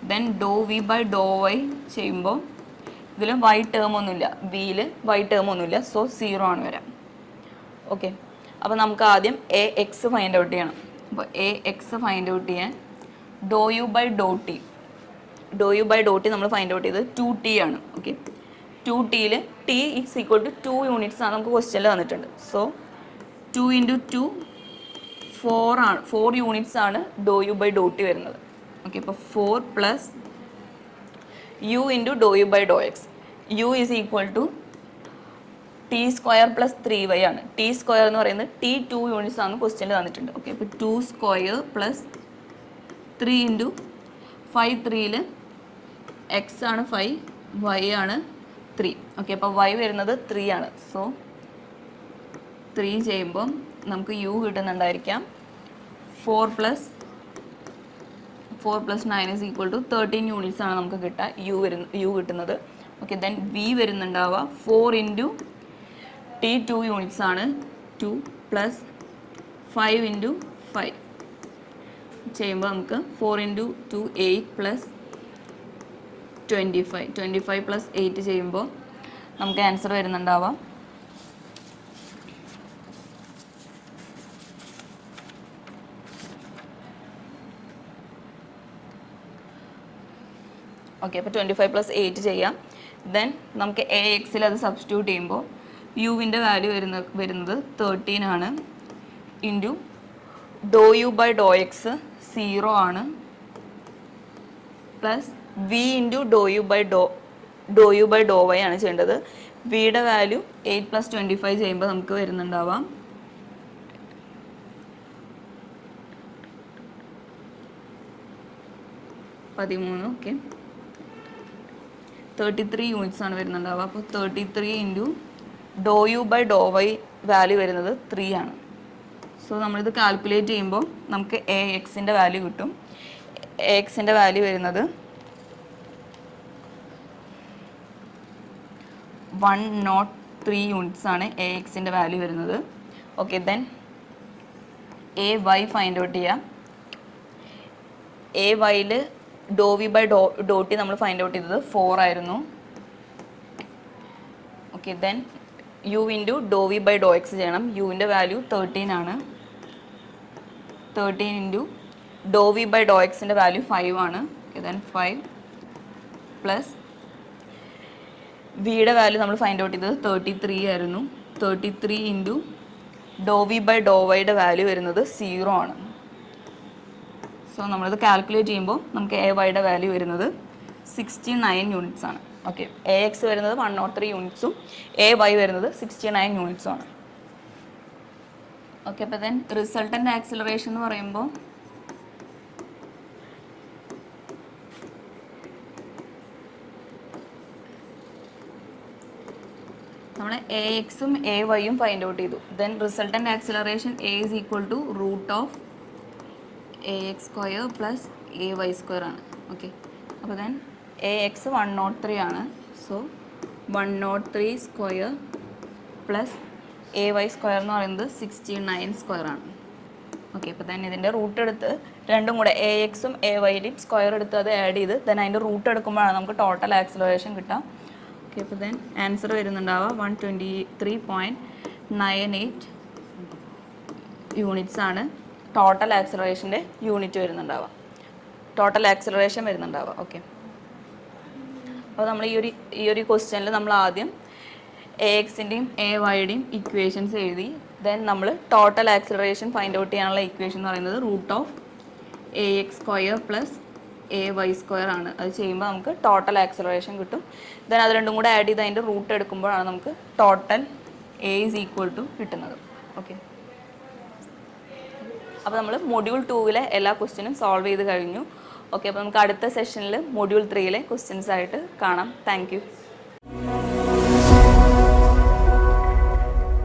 Then Dr V by Dr y ചെയ്യുമ്പോൾ ഇതിൽ വൈ ടേം ഒന്നുമില്ല, വിയിൽ വൈ ടേം ഒന്നുമില്ല. സോ 0 ആണ് വരാം. ഓക്കെ, അപ്പോൾ നമുക്ക് ആദ്യം എ എക്സ് ഫൈൻഡ് ഔട്ട് ചെയ്യണം. അപ്പോൾ എ എക്സ് ഫൈൻഡ് ഔട്ട് ചെയ്യാൻ doe U by Dr t നമ്മൾ ഫൈൻഡ് ഔട്ട് ചെയ്തത് 2t ആണ്. ഓക്കെ, 2tയിൽ t is equal to 2 units ആണ് നമുക്ക് ക്വസ്റ്റ്യനിൽ തന്നിട്ടുണ്ട്. സോ 2 ഇൻറ്റു 2 4 ആണ്. 4 യൂണിറ്റ്സ് ആണ് doh U by Dr T വരുന്നത്. ഓക്കെ, അപ്പോൾ 4 plus U into Dr U by Dr X, U is equal to T square plus 3y ആണ്. ടി സ്ക്വയർ എന്ന് പറയുന്നത് ടി 2 യൂണിറ്റ്സ് ആണ് ക്വസ്റ്റ്യനിൽ തന്നിട്ടുണ്ട്. ഓക്കെ, അപ്പോൾ 2 സ്ക്വയർ പ്ലസ് 3 ഇൻറ്റു 5, 3യിൽ എക്സ് ആണ് 5, വൈ ആണ് 3. ഓക്കെ, അപ്പോൾ വൈ വരുന്നത് 3 ആണ്. സോ 3 ചെയ്യുമ്പം നമുക്ക് യു കിട്ടുന്നുണ്ടായിരിക്കാം 4 plus 9 is equal to 13 units ആണ് നമുക്ക് കിട്ടുക യു കിട്ടുന്നത്. ഓക്കെ, ദെൻ വി വരുന്നുണ്ടാവുക 4 ഇൻറ്റു ടി 2 യൂണിറ്റ്സ് ആണ് 2 പ്ലസ് 5 ഇൻറ്റു 5 ചെയ്യുമ്പോൾ നമുക്ക് 4 ഇൻറ്റു 2 8 പ്ലസ് 25 പ്ലസ് 8 ചെയ്യുമ്പോൾ നമുക്ക് ആൻസർ വരുന്നുണ്ടാവാം ഓക്കെ, അപ്പോൾ 25 പ്ലസ് 8 ചെയ്യാം. ദെൻ നമുക്ക് എ എക്സിൽ അത് സബ്സ്റ്റിറ്റ്യൂട്ട് ചെയ്യുമ്പോൾ യുവിൻ്റെ വാല്യൂ വരുന്നത് 13 ആണ്. Into Dr U by Dr X 0 ആണ്. Plus V into Dr U by Dr Y ആണ് ചെയ്യേണ്ടത്. വിയുടെ വാല്യൂ 8 പ്ലസ് 25 ചെയ്യുമ്പോൾ നമുക്ക് വരുന്നുണ്ടാവാം 13. ഓക്കെ, 33 യൂണിറ്റ്സ് ആണ് വരുന്നുണ്ടാവുക. അപ്പോൾ 33 into Dr U by Dr Y value വരുന്നത് 3 ആണ്. സോ നമ്മളിത് കാൽക്കുലേറ്റ് ചെയ്യുമ്പോൾ നമുക്ക് എ എക്സിൻ്റെ വാല്യൂ കിട്ടും. എ എക്സിൻ്റെ വാല്യൂ വരുന്നത് 103 യൂണിറ്റ്സ് ആണ് എ എക്സിൻ്റെ വാല്യൂ വരുന്നത്. Okay, then a y find out ചെയ്യാം. എ വൈയിൽ doe V by Dr t നമ്മൾ ഫൈൻഡ് ഔട്ട് ചെയ്തത് 4 ആയിരുന്നു. Okay, then u into doe V by Dr x ചെയ്യണം. യുവിൻ്റെ വാല്യൂ 13 ആണ്. 13 into doe V by doe എക്സിൻ്റെ വാല്യൂ 5 ആണ്. ഓക്കെ, ദെൻ 5 പ്ലസ് വിയുടെ വാല്യൂ നമ്മൾ ഫൈൻഡ് ഔട്ട് ചെയ്തത് 33 ആയിരുന്നു. 33 into doe V by doe വൈയുടെ വാല്യൂ വരുന്നത് 0 ആണ്. സോ നമ്മളിത് കാൽക്കുലേറ്റ് ചെയ്യുമ്പോൾ നമുക്ക് എ വൈയുടെ വാല്യൂ വരുന്നത് 69 യൂണിറ്റ്സ് ആണ്. ഓക്കെ, എ എക്സ് വരുന്നത് 103 യൂണിറ്റ്സും എ വൈ വരുന്നത് 69 യൂണിറ്റ്സും ആണ്. ഓക്കെ, അപ്പോൾ ദെൻ റിസൾട്ടൻ്റ് ആക്സിലറേഷൻ എന്ന് പറയുമ്പോൾ നമ്മൾ എ എക്സും എ വൈയും ഫൈൻഡ് ഔട്ട് ചെയ്തു. Then resultant acceleration A is equal to root of A X square plus A Y square ആണ്. ഓക്കെ, അപ്പോൾ ദെൻ എ എക്സ് 103 ആണ്. So 103 square plus A Y square എന്ന് പറയുന്നത് 69 സ്ക്വയർ ആണ്. Okay, അപ്പോൾ then ഇതിൻ്റെ root എടുത്ത് രണ്ടും കൂടെ എ എക്സും എ വൈയുടെയും സ്ക്വയർ എടുത്ത് അത് ആഡ് ചെയ്ത് ദെൻ അതിൻ്റെ റൂട്ട് എടുക്കുമ്പോഴാണ് നമുക്ക് ടോട്ടൽ ആക്സിലറേഷൻ കിട്ടുക. ഓക്കെ, അപ്പോൾ ദെൻ ആൻസർ വരുന്നുണ്ടാവുക 123.98 യൂണിറ്റ്സ് ആണ് ടോട്ടൽ ആക്സിലറേഷൻ്റെ യൂണിറ്റ് വരുന്നുണ്ടാവുക, ടോട്ടൽ ആക്സിലറേഷൻ വരുന്നുണ്ടാവുക. ഓക്കെ, അപ്പോൾ നമ്മൾ ഈ ഒരു ക്വസ്റ്റ്യനിൽ നമ്മൾ ആദ്യം എ എക്സിൻ്റെയും എ വൈയുടെയും ഇക്വേഷൻസ് എഴുതി. ദെൻ നമ്മൾ ടോട്ടൽ ആക്സിലറേഷൻ ഫൈൻഡ് ഔട്ട് ചെയ്യാനുള്ള ഇക്വേഷൻ എന്ന് പറയുന്നത് root of A X square plus A Y square ആണ്. അത് ചെയ്യുമ്പോൾ നമുക്ക് ടോട്ടൽ ആക്സിലറേഷൻ കിട്ടും. ദെൻ അത് രണ്ടും കൂടെ ആഡ് ചെയ്ത് അതിൻ്റെ റൂട്ട് എടുക്കുമ്പോഴാണ് നമുക്ക് total A is equal to കിട്ടുന്നത്. ഓക്കെ, അപ്പോൾ നമ്മൾ മൊഡ്യൂൾ 2 എല്ലാ ക്വസ്റ്റ്യനും സോൾവ് ചെയ്ത് കഴിഞ്ഞു. ഓക്കെ, അപ്പോൾ നമുക്ക് അടുത്ത സെഷനിൽ മൊഡ്യൂൾ 3 ക്വസ്റ്റ്യൻസ് ആയിട്ട് കാണാം. Thank you.